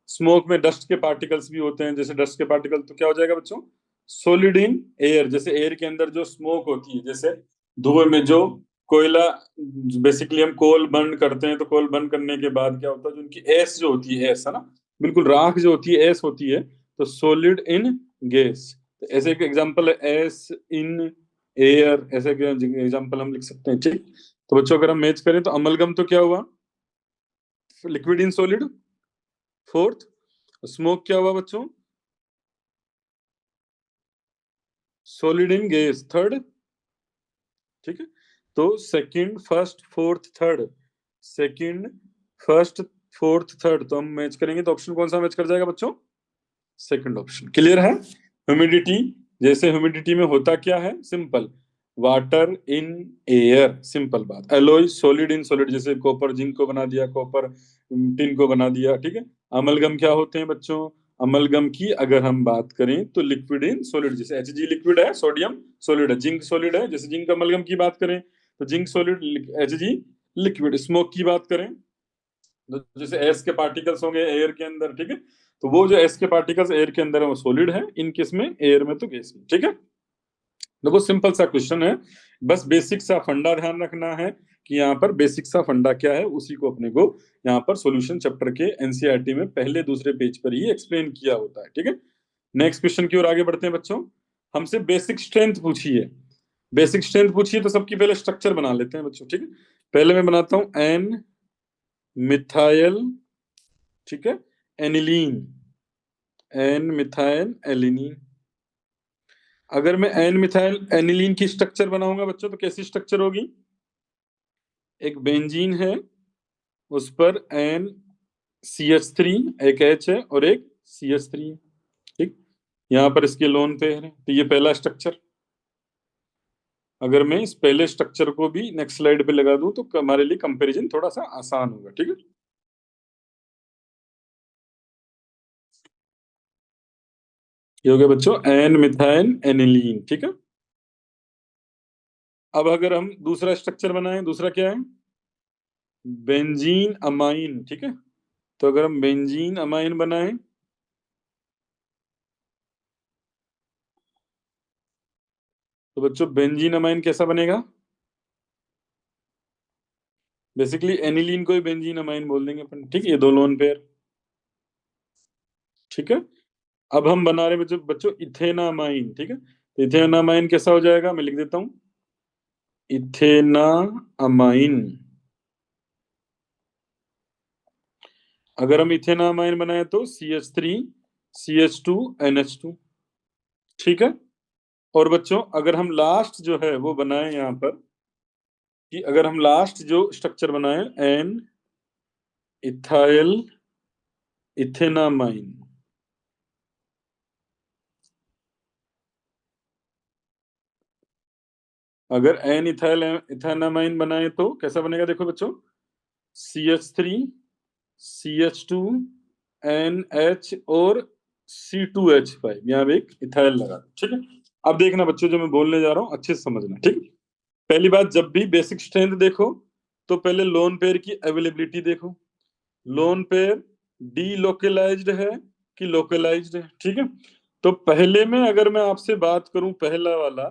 स्मोक में डस्ट के पार्टिकल्स भी होते हैं। जैसे डस्ट के पार्टिकल तो क्या हो जाएगा बच्चों, सॉलिड इन एयर। जैसे एयर के अंदर जो स्मोक होती है, जैसे धुएं में जो कोयला, बेसिकली हम कोल बर्न करते हैं, तो कोल बर्न करने के बाद क्या होता है, जो उनकी एस जो होती है, एस है ना, बिल्कुल राख जो होती है, एस होती है। तो सॉलिड इन गैस। तो ऐसे एक एग्जांपल है एस इन एयर, ऐसे एग्जांपल हम लिख सकते हैं। ठीक। तो बच्चों अगर हम मैच करें तो अमलगम तो क्या हुआ, liquid in solid fourth. Smoke क्या हुआ बच्चों, सॉलिड इन गैस थर्ड। ठीक है। तो second first fourth third, second first fourth third, तो हम मैच करेंगे तो ऑप्शन कौन सा मैच कर जाएगा बच्चों, सेकंड ऑप्शन। क्लियर है। ह्यूमिडिटी, जैसे ह्यूमिडिटी में होता क्या है, simple water in air, simple बात। एलोय सॉलिड इन सॉलिड, जैसे कॉपर जिंक को बना दिया, कॉपर टिन को बना दिया। ठीक है। अमलगम क्या होते हैं बच्चों, अमलगम की अगर हम बात करें तो लिक्विड इन सॉलिड, जैसे Hg लिक्विड है, सोडियम सॉलिड है, जिंक सॉलिड है। जैसे जिंक अमलगम की बात करें तो zinc solid, Hg liquid. Smoke की बात करें तो जैसे एस के पार्टिकल्स होंगे एयर के अंदर। ठीक है। तो वो जो एस के पार्टिकल्स एयर के अंदर है वो सॉलिड है, इन केस में एयर में तो गैस में। ठीक है। देखो सिंपल सा क्वेश्चन है, बस बेसिक सा फंडा ध्यान रखना है कि यहाँ पर बेसिक सा फंडा क्या है, उसी को अपने को यहाँ पर सॉल्यूशन चैप्टर के एनसीईआरटी में पहले दूसरे पेज पर ही एक्सप्लेन किया होता है। ठीक है। नेक्स्ट क्वेश्चन की ओर आगे बढ़ते हैं बच्चों। हमसे बेसिक स्ट्रेंथ पूछी है, बेसिक स्ट्रेंथ पूछी है, तो सबकी पहले स्ट्रक्चर बना लेते हैं बच्चों। ठीक है। पहले मैं बनाता हूं एन मिथाइल, ठीक है, एनिलीन। N methyl alanine. अगर मैं एन मिथाइल एनिलीन की स्ट्रक्चर बनाऊंगा बच्चों तो कैसी स्ट्रक्चर होगी? एक बेंजीन है, उस पर एन CH3 एक H है और एक CH3 है, ठीक। यहाँ पर इसके लोन पेयर है, तो ये पहला स्ट्रक्चर। अगर मैं इस पहले स्ट्रक्चर को भी नेक्स्ट स्लाइड पे लगा दूं तो हमारे लिए कंपैरिजन थोड़ा सा आसान होगा, ठीक है। ये हो गया बच्चों एन मिथाइल एनिलीन, ठीक है। अब अगर हम दूसरा स्ट्रक्चर बनाएं, दूसरा क्या है? बेंजीन अमाइन, ठीक है। तो अगर हम बेंजीन अमाइन बनाएं तो बच्चों बेंजीन अमाइन कैसा बनेगा? बेसिकली एनिलीन को ही बेंजीन अमाइन बोल देंगे अपन, ठीक है। ये दो लोन पेयर, ठीक है। अब हम बना रहे बच्चों बच्चों इथेनामाइन, ठीक है। तो इथेनामाइन कैसा हो जाएगा, मैं लिख देता हूं। इथेनामाइन। अगर हम इथेनामाइन बनाए तो CH3 CH2 NH2, ठीक है। और बच्चों अगर हम लास्ट जो है वो बनाए यहाँ पर, कि अगर हम लास्ट जो स्ट्रक्चर बनाए एन इथाइल इथेनामाइन, अगर एन इथाइल इथेनामाइन बनाए तो कैसा बनेगा? देखो बच्चों, CH3 CH2 NH और C2H5, यहाँ पे एक इथाइल लगा, ठीक है। अब देखना बच्चों, जो मैं बोलने जा रहा हूँ अच्छे से समझना, ठीक है। पहली बात, जब भी बेसिक स्ट्रेंथ देखो तो पहले लोन पेयर की अवेलेबिलिटी देखो। लोन पेयर डी लोकलाइज्ड है कि लोकलाइज्ड है, ठीक है। तो पहले में अगर मैं आपसे बात करूं पहला वाला,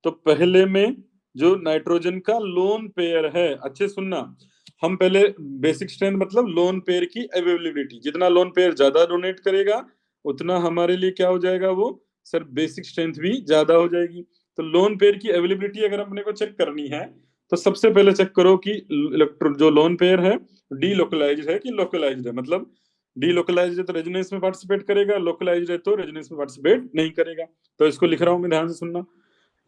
तो पहले में जो नाइट्रोजन का लोन पेयर है, अच्छे सुनना, हम पहले बेसिक स्ट्रेंथ मतलब लोन पेयर की अवेलेबिलिटी, जितना लोन पेयर ज्यादा डोनेट करेगा उतना हमारे लिए क्या हो जाएगा वो सर, बेसिक स्ट्रेंथ भी ज्यादा हो जाएगी। तो लोन पेयर की अवेलेबिलिटी अगर अपने को चेक करनी है तो सबसे पहले चेक करो कि इलेक्ट्रॉन जो लोन पेयर है डी लोकलाइज्ड है कि लोकलाइज्ड है। मतलब डी लोकलाइज्ड है तो रेजोनेंस में पार्टिसिपेट करेगा, लोकलाइज्ड है तो रेजोनेंस में पार्टिसिपेट नहीं करेगा। तो इसको लिख रहा हूं मैं, ध्यान से सुनना।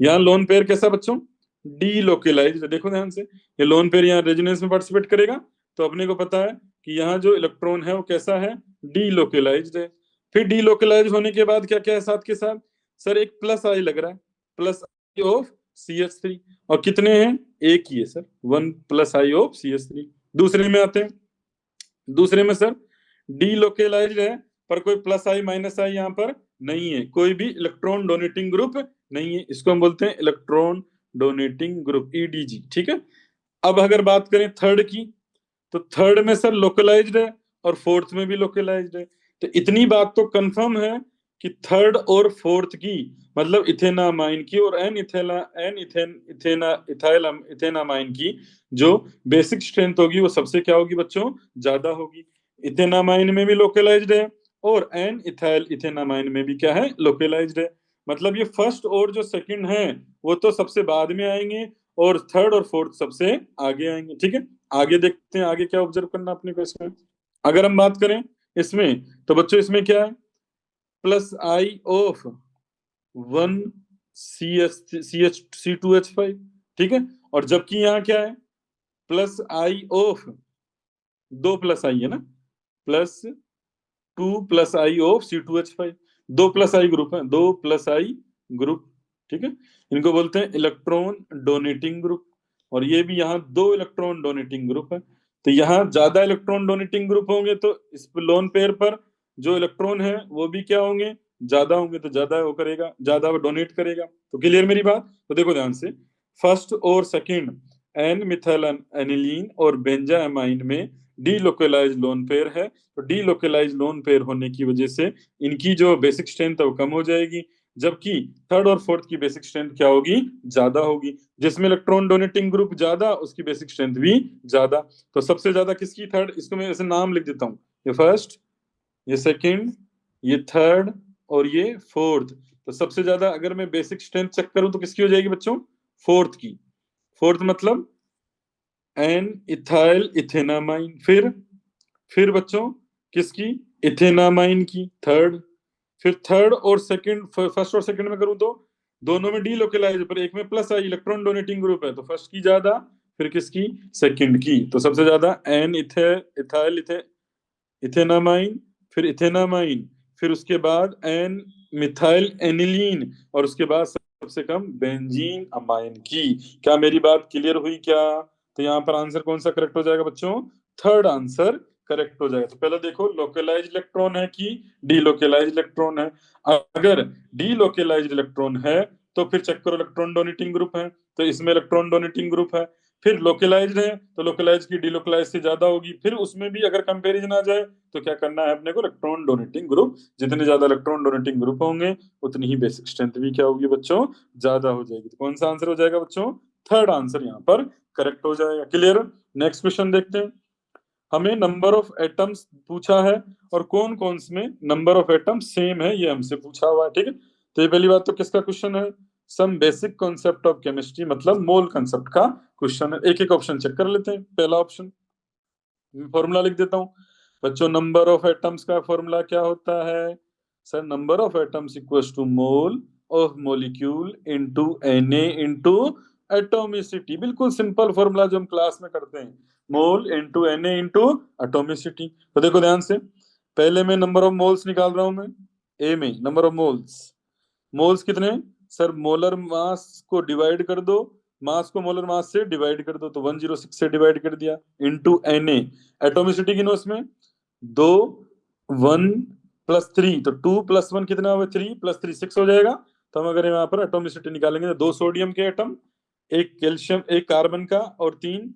यहाँ लोन पेयर कैसा बच्चों? डी लोकलाइज्ड, देखो ध्यान से, ये लोन पेयर यहाँ रेजोनेंस में पार्टिसिपेट करेगा तो अपने को पता है कि यहाँ जो इलेक्ट्रॉन है वो कैसा है? डी लोकलाइज्ड है। फिर डी लोकलाइज्ड होने के बाद क्या क्या है साथ के साथ? सर एक प्लस आई लग रहा है, प्लस आई ऑफ CH3। और कितने हैं? एक ही है सर, 1 + I ऑफ CH3। दूसरे में आते हैं, दूसरे में सर डी लोकलाइज्ड है पर कोई प्लस आई माइनस आई यहाँ पर नहीं है, कोई भी इलेक्ट्रॉन डोनेटिंग ग्रुप नहीं है, इसको हम बोलते हैं इलेक्ट्रॉन डोनेटिंग ग्रुप EDG, ठीक है। अब अगर बात करें थर्ड की, तो थर्ड में सर लोकलाइज्ड है और फोर्थ में भी लोकलाइज्ड है। तो इतनी बात तो कंफर्म है कि थर्ड और फोर्थ की, मतलब इथेनामाइन की और एन इथेना एन इथेन इथेना इथाइल इथेनामाइन की जो बेसिक स्ट्रेंथ होगी वो सबसे क्या होगी बच्चों? ज्यादा होगी। इथेनामाइन में भी लोकलाइज्ड है और एन इथाइल इथेनामाइन में भी क्या है? लोकलाइज्ड है। मतलब ये फर्स्ट और जो सेकंड है वो तो सबसे बाद में आएंगे और थर्ड और फोर्थ सबसे आगे आएंगे, ठीक है। आगे देखते हैं, आगे क्या ऑब्जर्व करना अपने को इसमें। अगर हम बात करें इसमें तो बच्चों इसमें क्या है? +I ऑफ 1 CH2H5, ठीक है। और जबकि यहाँ क्या है? +I ऑफ 2 + I है ना, +2 + I of C2H5। 2 + I group है, 2 + I ग्रुप, ठीक है। इनको बोलते हैं इलेक्ट्रॉन डोनेटिंग ग्रुप। और ये भी यहाँ 2 इलेक्ट्रॉन डोनेटिंग ग्रुप है। तो यहाँ ज्यादा इलेक्ट्रॉन डोनेटिंग ग्रुप होंगे तो इस लोन पेयर पर जो इलेक्ट्रॉन है वो भी क्या होंगे? ज्यादा होंगे, तो ज्यादा वो करेगा, ज्यादा वो डोनेट करेगा। तो क्लियर मेरी बात? तो देखो ध्यान से, फर्स्ट और सेकंड एन मिथाइल एनिलीन और बेंजामाइन में डी लोकलाइज लोन पेयर है। तो डी लोकलाइज लोन पेयर होने की वजह से इनकी जो बेसिक स्ट्रेंथ है वो कम हो जाएगी, जबकि थर्ड और फोर्थ की बेसिक स्ट्रेंथ क्या होगी? ज्यादा होगी। जिसमें इलेक्ट्रॉन डोनेटिंग ग्रुप ज्यादा उसकी बेसिक स्ट्रेंथ भी ज्यादा। तो सबसे ज्यादा किसकी? थर्ड। इसको मैं ऐसे नाम लिख देता हूँ, ये फर्स्ट, ये सेकंड, ये थर्ड और ये फोर्थ। तो सबसे ज्यादा अगर मैं बेसिक स्ट्रेंथ चेक करूं तो किसकी हो जाएगी बच्चों? फोर्थ की। फोर्थ मतलब एन इथाइल इथेनामाइन। फिर बच्चों किसकी? इथेनामाइन की, थर्ड। फिर थर्ड और सेकंड, फर्स्ट और सेकंड में करूं तो दोनों में डीलोकलाइज, पर एक में प्लस आई, इलेक्ट्रॉन डोनेटिंग ग्रुप है, तो फर्स्ट की ज्यादा, फिर किसकी, सेकंड की। तो सबसे ज्यादा एन इथाइल इथेनामाइन, फिर इथेनामाइन, फिर उसके बाद एन मिथाइल एनिलीन, और उसके बाद सबसे कम बेंजीन अमाइन की। क्या मेरी बात क्लियर हुई क्या? तो यहाँ पर आंसर कौन सा करेक्ट हो जाएगा बच्चों? थर्ड आंसर करेक्ट हो जाएगा। तो पहले देखो लोकलाइज इलेक्ट्रॉन है कि डीलोकलाइज इलेक्ट्रॉन है। अगर डीलोकलाइज इलेक्ट्रॉन है तो फिर चेक करो, इलेक्ट्रॉन डोनेटिंग ग्रुप है, तो इसमें इलेक्ट्रॉन डोनेटिंग ग्रुप है। फिर लोकलाइज्ड है तो लोकलाइज की डीलोकलाइज से ज्यादा होगी, फिर उसमें भी अगर कंपैरिजन आ जाए तो क्या करना है अपने को, इलेक्ट्रॉन डोनेटिंग ग्रुप। जितने ज्यादा इलेक्ट्रॉन डोनेटिंग ग्रुप होंगे उतनी ही बेसिक स्ट्रेंथ भी क्या होगी बच्चों, ज्यादा हो जाएगी। तो कौन सा आंसर हो जाएगा बच्चों? थर्ड आंसर यहाँ पर करेक्ट हो जाएगा। क्लियर? नेक्स्ट क्वेश्चन देखते हैं। हमें नंबर ऑफ एटम्स पूछा है और कौन कौन में नंबर ऑफ एटम्स सेम है ये हमसे पूछा हुआ है। ठीक है, तो ये पहली बात तो किसका क्वेश्चन है? Some basic concept of chemistry, मतलब मोल कंसेप्ट का क्वेश्चन है। एक एक ऑप्शन चेक कर लेते हैं। पहला ऑप्शन, फॉर्मूला लिख देता हूं बच्चों। नंबर ऑफ एटम्स का फॉर्मूला क्या होता है? Sir number of atoms equals to mole of molecule into Na into atomicity. बिल्कुल सिंपल फॉर्मूला जो हम क्लास में करते हैं, mole into Na into atomicity. तो देखो ध्यान से, पहले मैं नंबर ऑफ मोल्स निकाल रहा हूं। मैं ए में नंबर ऑफ मोल्स, मोल्स कितने? सर मोलर मास को डिवाइड कर दो, मास को मोलर मास से डिवाइड कर दो, तो 106 से डिवाइड कर दिया, इनटू Na। एटॉमिसिटी गिनो इसमें, दो, 1 प्लस 3, तो 2 प्लस 1 कितना हुआ? 3 प्लस 3 6 हो जाएगा। तो हम अगर यहाँ पर एटॉमिसिटी निकालेंगे तो 2 सोडियम के एटम, एक कैल्शियम, एक कार्बन का, और 3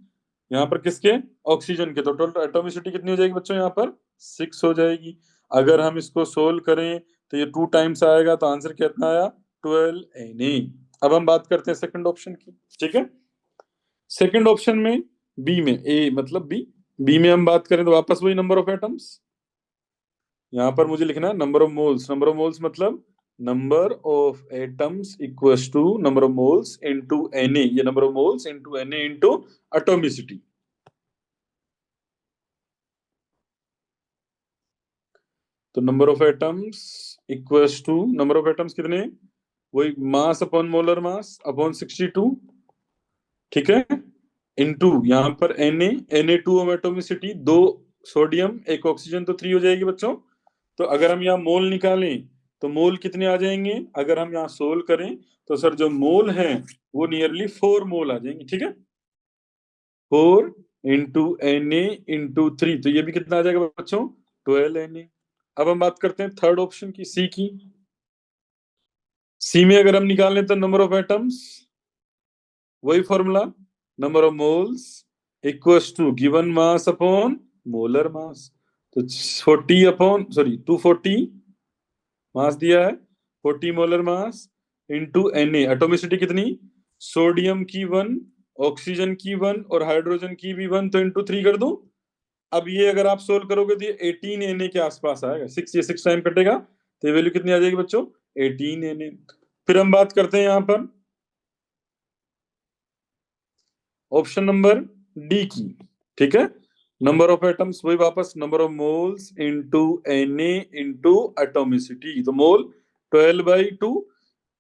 यहाँ पर किसके, ऑक्सीजन के। तो टोटल एटॉमिसिटी कितनी हो जाएगी बच्चों? यहाँ पर 6 हो जाएगी। अगर हम इसको सोल्व करें तो ये 2 टाइम्स आएगा, तो आंसर कितना आया? 12 Na। अब हम बात करते हैं सेकंड ऑप्शन की। ठीक है, सेकंड ऑप्शन में बी में, ए मतलब बी, बी में हम बात करें तो वापस वही नंबर ऑफ एटम्स। यहां पर मुझे लिखना है number of moles. Number of moles मतलब number of atoms equals to number of moles into Na। ये number of moles into Na into atomicity. तो number of atoms equals to, number of atoms कितने? वही mass upon molar mass upon 62। ठीक है, into यहाँ पर Na two atomicity, 2 sodium, एक oxygen, तो 3 हो जाएगी बच्चों। तो अगर हम यहाँ मोल निकालें तो मोल कितने आ जाएंगे? अगर हम यहाँ सोल्व करें तो सर जो मोल है वो नियरली 4 मोल आ जाएंगे। ठीक है, 4 इंटू Na इंटू 3, तो ये भी कितना आ जाएगा बच्चों? 12 Na। अब हम बात करते हैं थर्ड ऑप्शन की, सी की। सी में अगर हम निकालें तो नंबर ऑफ एटम्स, वही formula, number of moles equals to given mass upon molar mass. तो 40 अपॉन, सॉरी 240 मास दिया है, 40 molar mass into Na। Atomicity कितनी? सोडियम की 1, ऑक्सीजन की 1 और हाइड्रोजन की भी 1, तो इंटू 3 कर दूं। अब ये अगर आप सोल्व करोगे तो ये 18 Na के आसपास आएगा। 6, ये 6 टाइम कटेगा, तो ये वैल्यू कितनी आ जाएगी बच्चों? 18 Na। फिर हम बात करते हैं यहाँ पर ऑप्शन नंबर डी की। ठीक है, नंबर ऑफ एटम्स वही वापस, number of moles into Na into atomicity. तो मोल 12/2,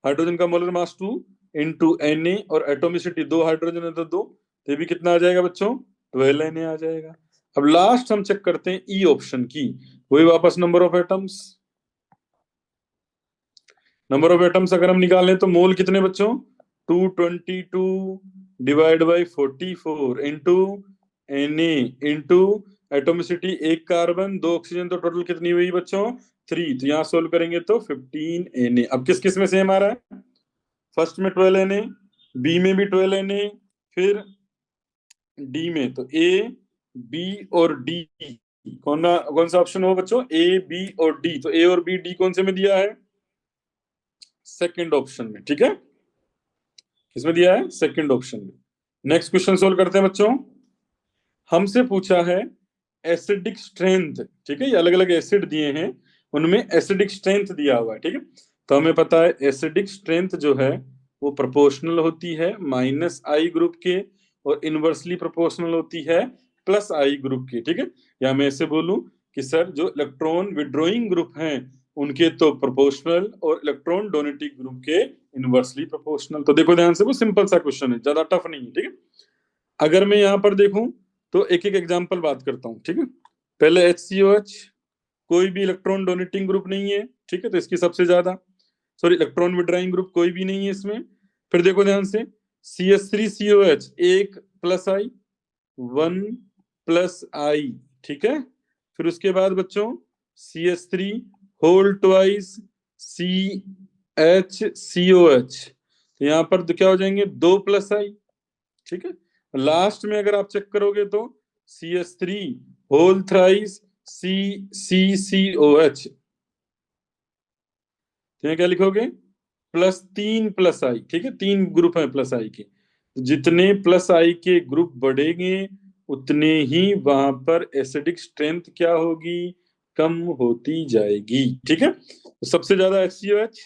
हाइड्रोजन का मोलर मास 2 इनटू Na, और एटॉमिसिटी 2 हाइड्रोजन है तो 2, तो ये भी कितना आ जाएगा बच्चों? 12 Na आ जाएगा। अब लास्ट हम चेक करते हैं ई ऑप्शन की, वही वापस number of atoms. Number of atoms अगर हम निकालें तो मोल कितने बच्चों? 222 divide by 44 into Na into atomicity, एक कार्बन, 2 ऑक्सीजन, तो टोटल कितनी हुई बच्चों? 3। तो यहाँ सोल्व करेंगे तो 15 Na। अब किस किस में सेम आ रहा है? फर्स्ट में 12 Na, बी में भी 12 Na, फिर डी में। तो ए, बी और डी, कौन सा ऑप्शन हो बच्चों? ए, बी और डी। तो ए और बी, डी कौन से में दिया है? सेकंड ऑप्शन में। ठीक है, किसमें दिया है? सेकंड ऑप्शन में। नेक्स्ट क्वेश्चन सोल्व करते हैं बच्चों। हमसे पूछा है एसिडिक स्ट्रेंथ। ठीक है, ये अलग अलग एसिड दिए हैं, उनमें एसिडिक स्ट्रेंथ दिया हुआ है। ठीक है, तो हमें पता है एसिडिक स्ट्रेंथ जो है वो प्रोपोर्शनल होती है -I ग्रुप के, और इनवर्सली प्रोपोर्शनल होती है +I ग्रुप के। ठीक है, या मैं ऐसे बोलूं कि सर जो इलेक्ट्रॉन विड्रॉइंग ग्रुप हैं उनके तो प्रोपोर्शनल, और इलेक्ट्रॉन डोनेटिंग ग्रुप के इनवर्सली प्रोपोर्शनल। तो देखो ध्यान से, वो सिंपल सा क्वेश्चन है, ज्यादा टफ नहीं है, ठीक है। अगर मैं यहाँ पर देखूं तो एक एक एग्जांपल बात करता हूँ, ठीक है। पहले HCOH, कोई भी इलेक्ट्रॉन डोनेटिंग ग्रुप नहीं है, ठीक है, तो इसकी सबसे ज्यादा, सॉरी इलेक्ट्रॉन विड्राइंग ग्रुप कोई भी नहीं है इसमें। फिर देखो ध्यान से, CH3COH, एक प्लस आई, 1 + I, ठीक है। फिर उसके बाद बच्चों CH3 होल ट्वाइस CHCOH, तो यहाँ पर क्या हो जाएंगे, 2 + I, ठीक है। लास्ट में अगर आप चेक करोगे तो CH3 होल थ्राइस CCCOH, तो क्या लिखोगे, +3 + I, ठीक है, 3 ग्रुप है +I के। जितने +I के ग्रुप बढ़ेंगे उतने ही वहां पर एसिडिक स्ट्रेंथ क्या होगी, कम होती जाएगी, ठीक है। तो सबसे ज्यादा HCOH,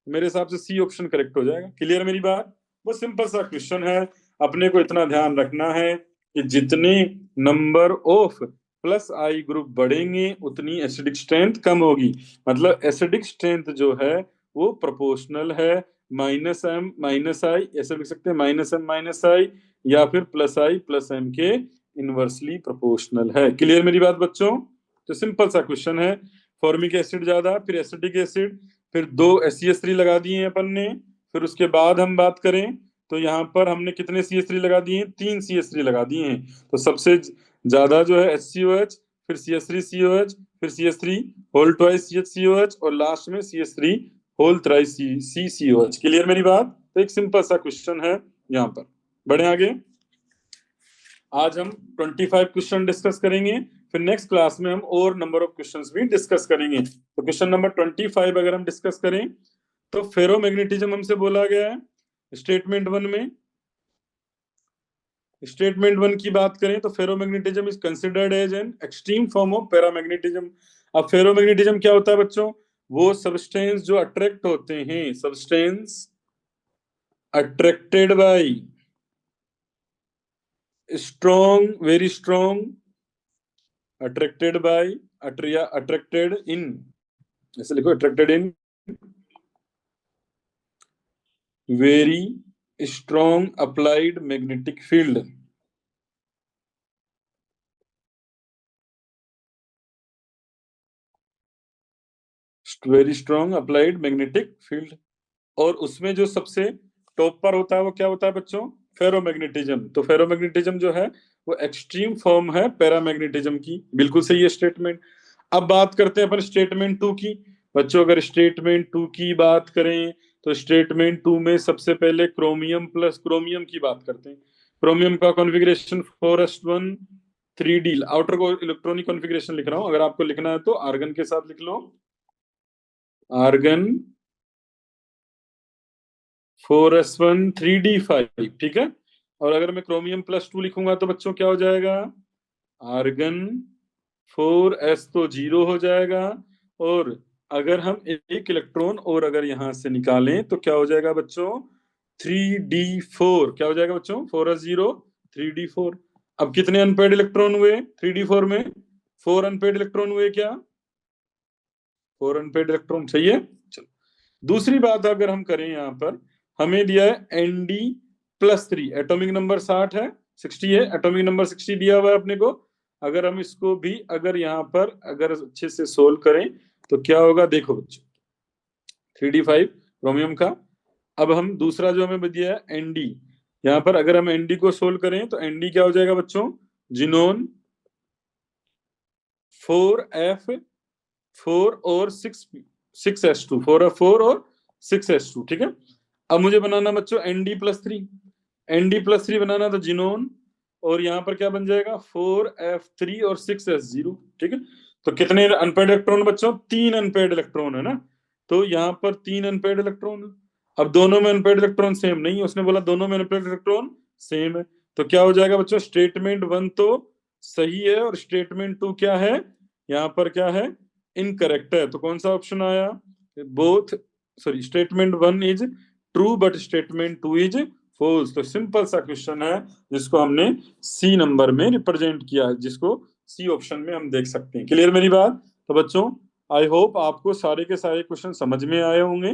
मेरे हिसाब से C ऑप्शन करेक्ट हो जाएगा। क्लियर मेरी बात? वो सिंपल सा क्वेश्चन है, अपने को इतना ध्यान रखना है कि जितने नंबर ऑफ +I ग्रुप बढ़ेंगे उतनी एसिडिक स्ट्रेंथ कम होगी। मतलब एसिडिक स्ट्रेंथ जो है वो प्रोपोर्शनल है -M - I, ऐसे लिख सकते हैं -M - I, या फिर +I + M के इनवर्सली प्रोपोर्शनल है। क्लियर मेरी बात बच्चों? तो सिंपल सा क्वेश्चन है। फॉर्मिक एसिड ज्यादा, फिर एसिटिक एसिड, फिर 2 HCH3 लगा दिए अपन ने। फिर उसके बाद हम बात करें तो यहाँ पर हमने कितने CH3 लगा दिए हैं, 3 CH3 लगा दिए हैं। तो सबसे ज्यादा जो है HCOH, फिर CH3COH, फिर CH3 होल ट्वाइस CHCOH, और लास्ट में CH3 whole thrice CCOH। Clear मेरी बात? तो एक सिंपल सा क्वेश्चन है यहाँ पर। बढ़े आगे, आज हम 25 क्वेश्चन डिस्कस करेंगे, फिर नेक्स्ट क्लास में हम और नंबर ऑफ क्वेश्चंस भी डिस्कस करेंगे। तो क्वेश्चन नंबर 25 अगर हम डिस्कस करें तो फेरोमैग्नेटिज्म हमसे बोला गया है स्टेटमेंट 1 में। स्टेटमेंट 1 की बात करें तो ferromagnetism is considered as an extreme form of paramagnetism. अब फेरोमैग्नेटिज्म क्या होता है बच्चों, वो सब्सटेंस जो अट्रैक्ट होते हैं, substance attracted by strong, very strong, attracted by, attracted इन, ऐसे लिखो, attracted in very strong applied magnetic field, very strong applied magnetic field. और उसमें जो सबसे टॉप पर होता है वो क्या होता है बच्चों, फेरोमैग्नेटिज्म। तो फेरोमैग्नेटिज्म जो है वो एक्सट्रीम फॉर्म है पैरामैग्नेटिज्म की। बिल्कुल सही है स्टेटमेंट। अब बात करते हैं अपन स्टेटमेंट 2 की। बच्चों अगर स्टेटमेंट 2 की बात करें तो स्टेटमेंट 2 में सबसे पहले क्रोमियम प्लस क्रोमियम की बात करते हैं। क्रोमियम का कॉन्फ़िगरेशन 4s1 3d, आउटर को इलेक्ट्रॉनिक कॉन्फ़िगरेशन लिख रहा हूं, अगर आपको लिखना है तो आर्गन के साथ लिख लो, आर्गन 4s1 3d5, ठीक है। और अगर मैं क्रोमियम +2 लिखूंगा तो बच्चों क्या हो जाएगा, आर्गन 4s तो 0 हो जाएगा, और अगर हम एक इलेक्ट्रॉन और अगर यहां से निकालें तो क्या हो जाएगा बच्चों, 3d4। क्या हो जाएगा बच्चों, 4s0 3d4। अब कितने अनपेड इलेक्ट्रॉन हुए 3d4 में, 4 अनपेड इलेक्ट्रॉन हुए क्या, 4 अनपेड इलेक्ट्रॉन, सही है। चलो, दूसरी बात अगर हम करें, यहाँ पर हमें दिया है Nd+3, एटॉमिक नंबर 60 है, 60 है, एटॉमिक नंबर 60 दिया हुआ है अपने को। अगर हम इसको भी अगर यहाँ पर अगर अच्छे से सोल्व करें तो क्या होगा, देखो बच्चों, 3d5 क्रोमियम का। अब हम दूसरा जो हमें दिया है Nd, यहाँ पर अगर हम Nd को सोल्व करें तो Nd क्या हो जाएगा बच्चों, जिनोन 4f4 और 6s2, 4f4 और 6s2, ठीक है। अब मुझे बनाना बच्चों Nd+3, Nd+3 बनाना तो जिनोन, और यहाँ पर क्या बन जाएगा 4f3 और 6s0, ठीक है। तो कितने अनपेड इलेक्ट्रॉन बच्चों, 3 अनपेड इलेक्ट्रॉन है ना। तो यहाँ पर 3 अनपेड इलेक्ट्रॉन है। अब दोनों में अनपेड इलेक्ट्रॉन सेम नहीं है, उसने बोला दोनों में अनपेड इलेक्ट्रॉन सेम है। तो क्या हो जाएगा बच्चों, स्टेटमेंट 1 तो सही है और स्टेटमेंट 2 क्या है, यहाँ पर क्या है, इनकरेक्ट है। तो कौन सा ऑप्शन आया, both, sorry, statement 1 is true but statement 2 is false. तो सिंपल सा क्वेश्चन है जिसको हमने सी नंबर में रिप्रेजेंट किया है, जिसको सी ऑप्शन में हम देख सकते हैं। क्लियर मेरी बात? तो बच्चों आई होप आपको सारे के सारे क्वेश्चन समझ में आए होंगे।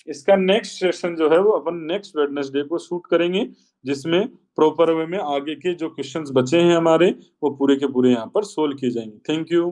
इसका नेक्स्ट सेशन जो है वो अपन नेक्स्ट वेडनेसडे को शूट करेंगे, जिसमें प्रॉपर वे में आगे के जो क्वेश्चंस बचे हैं हमारे वो पूरे के पूरे यहाँ पर सोल्व किए जाएंगे। Thank you.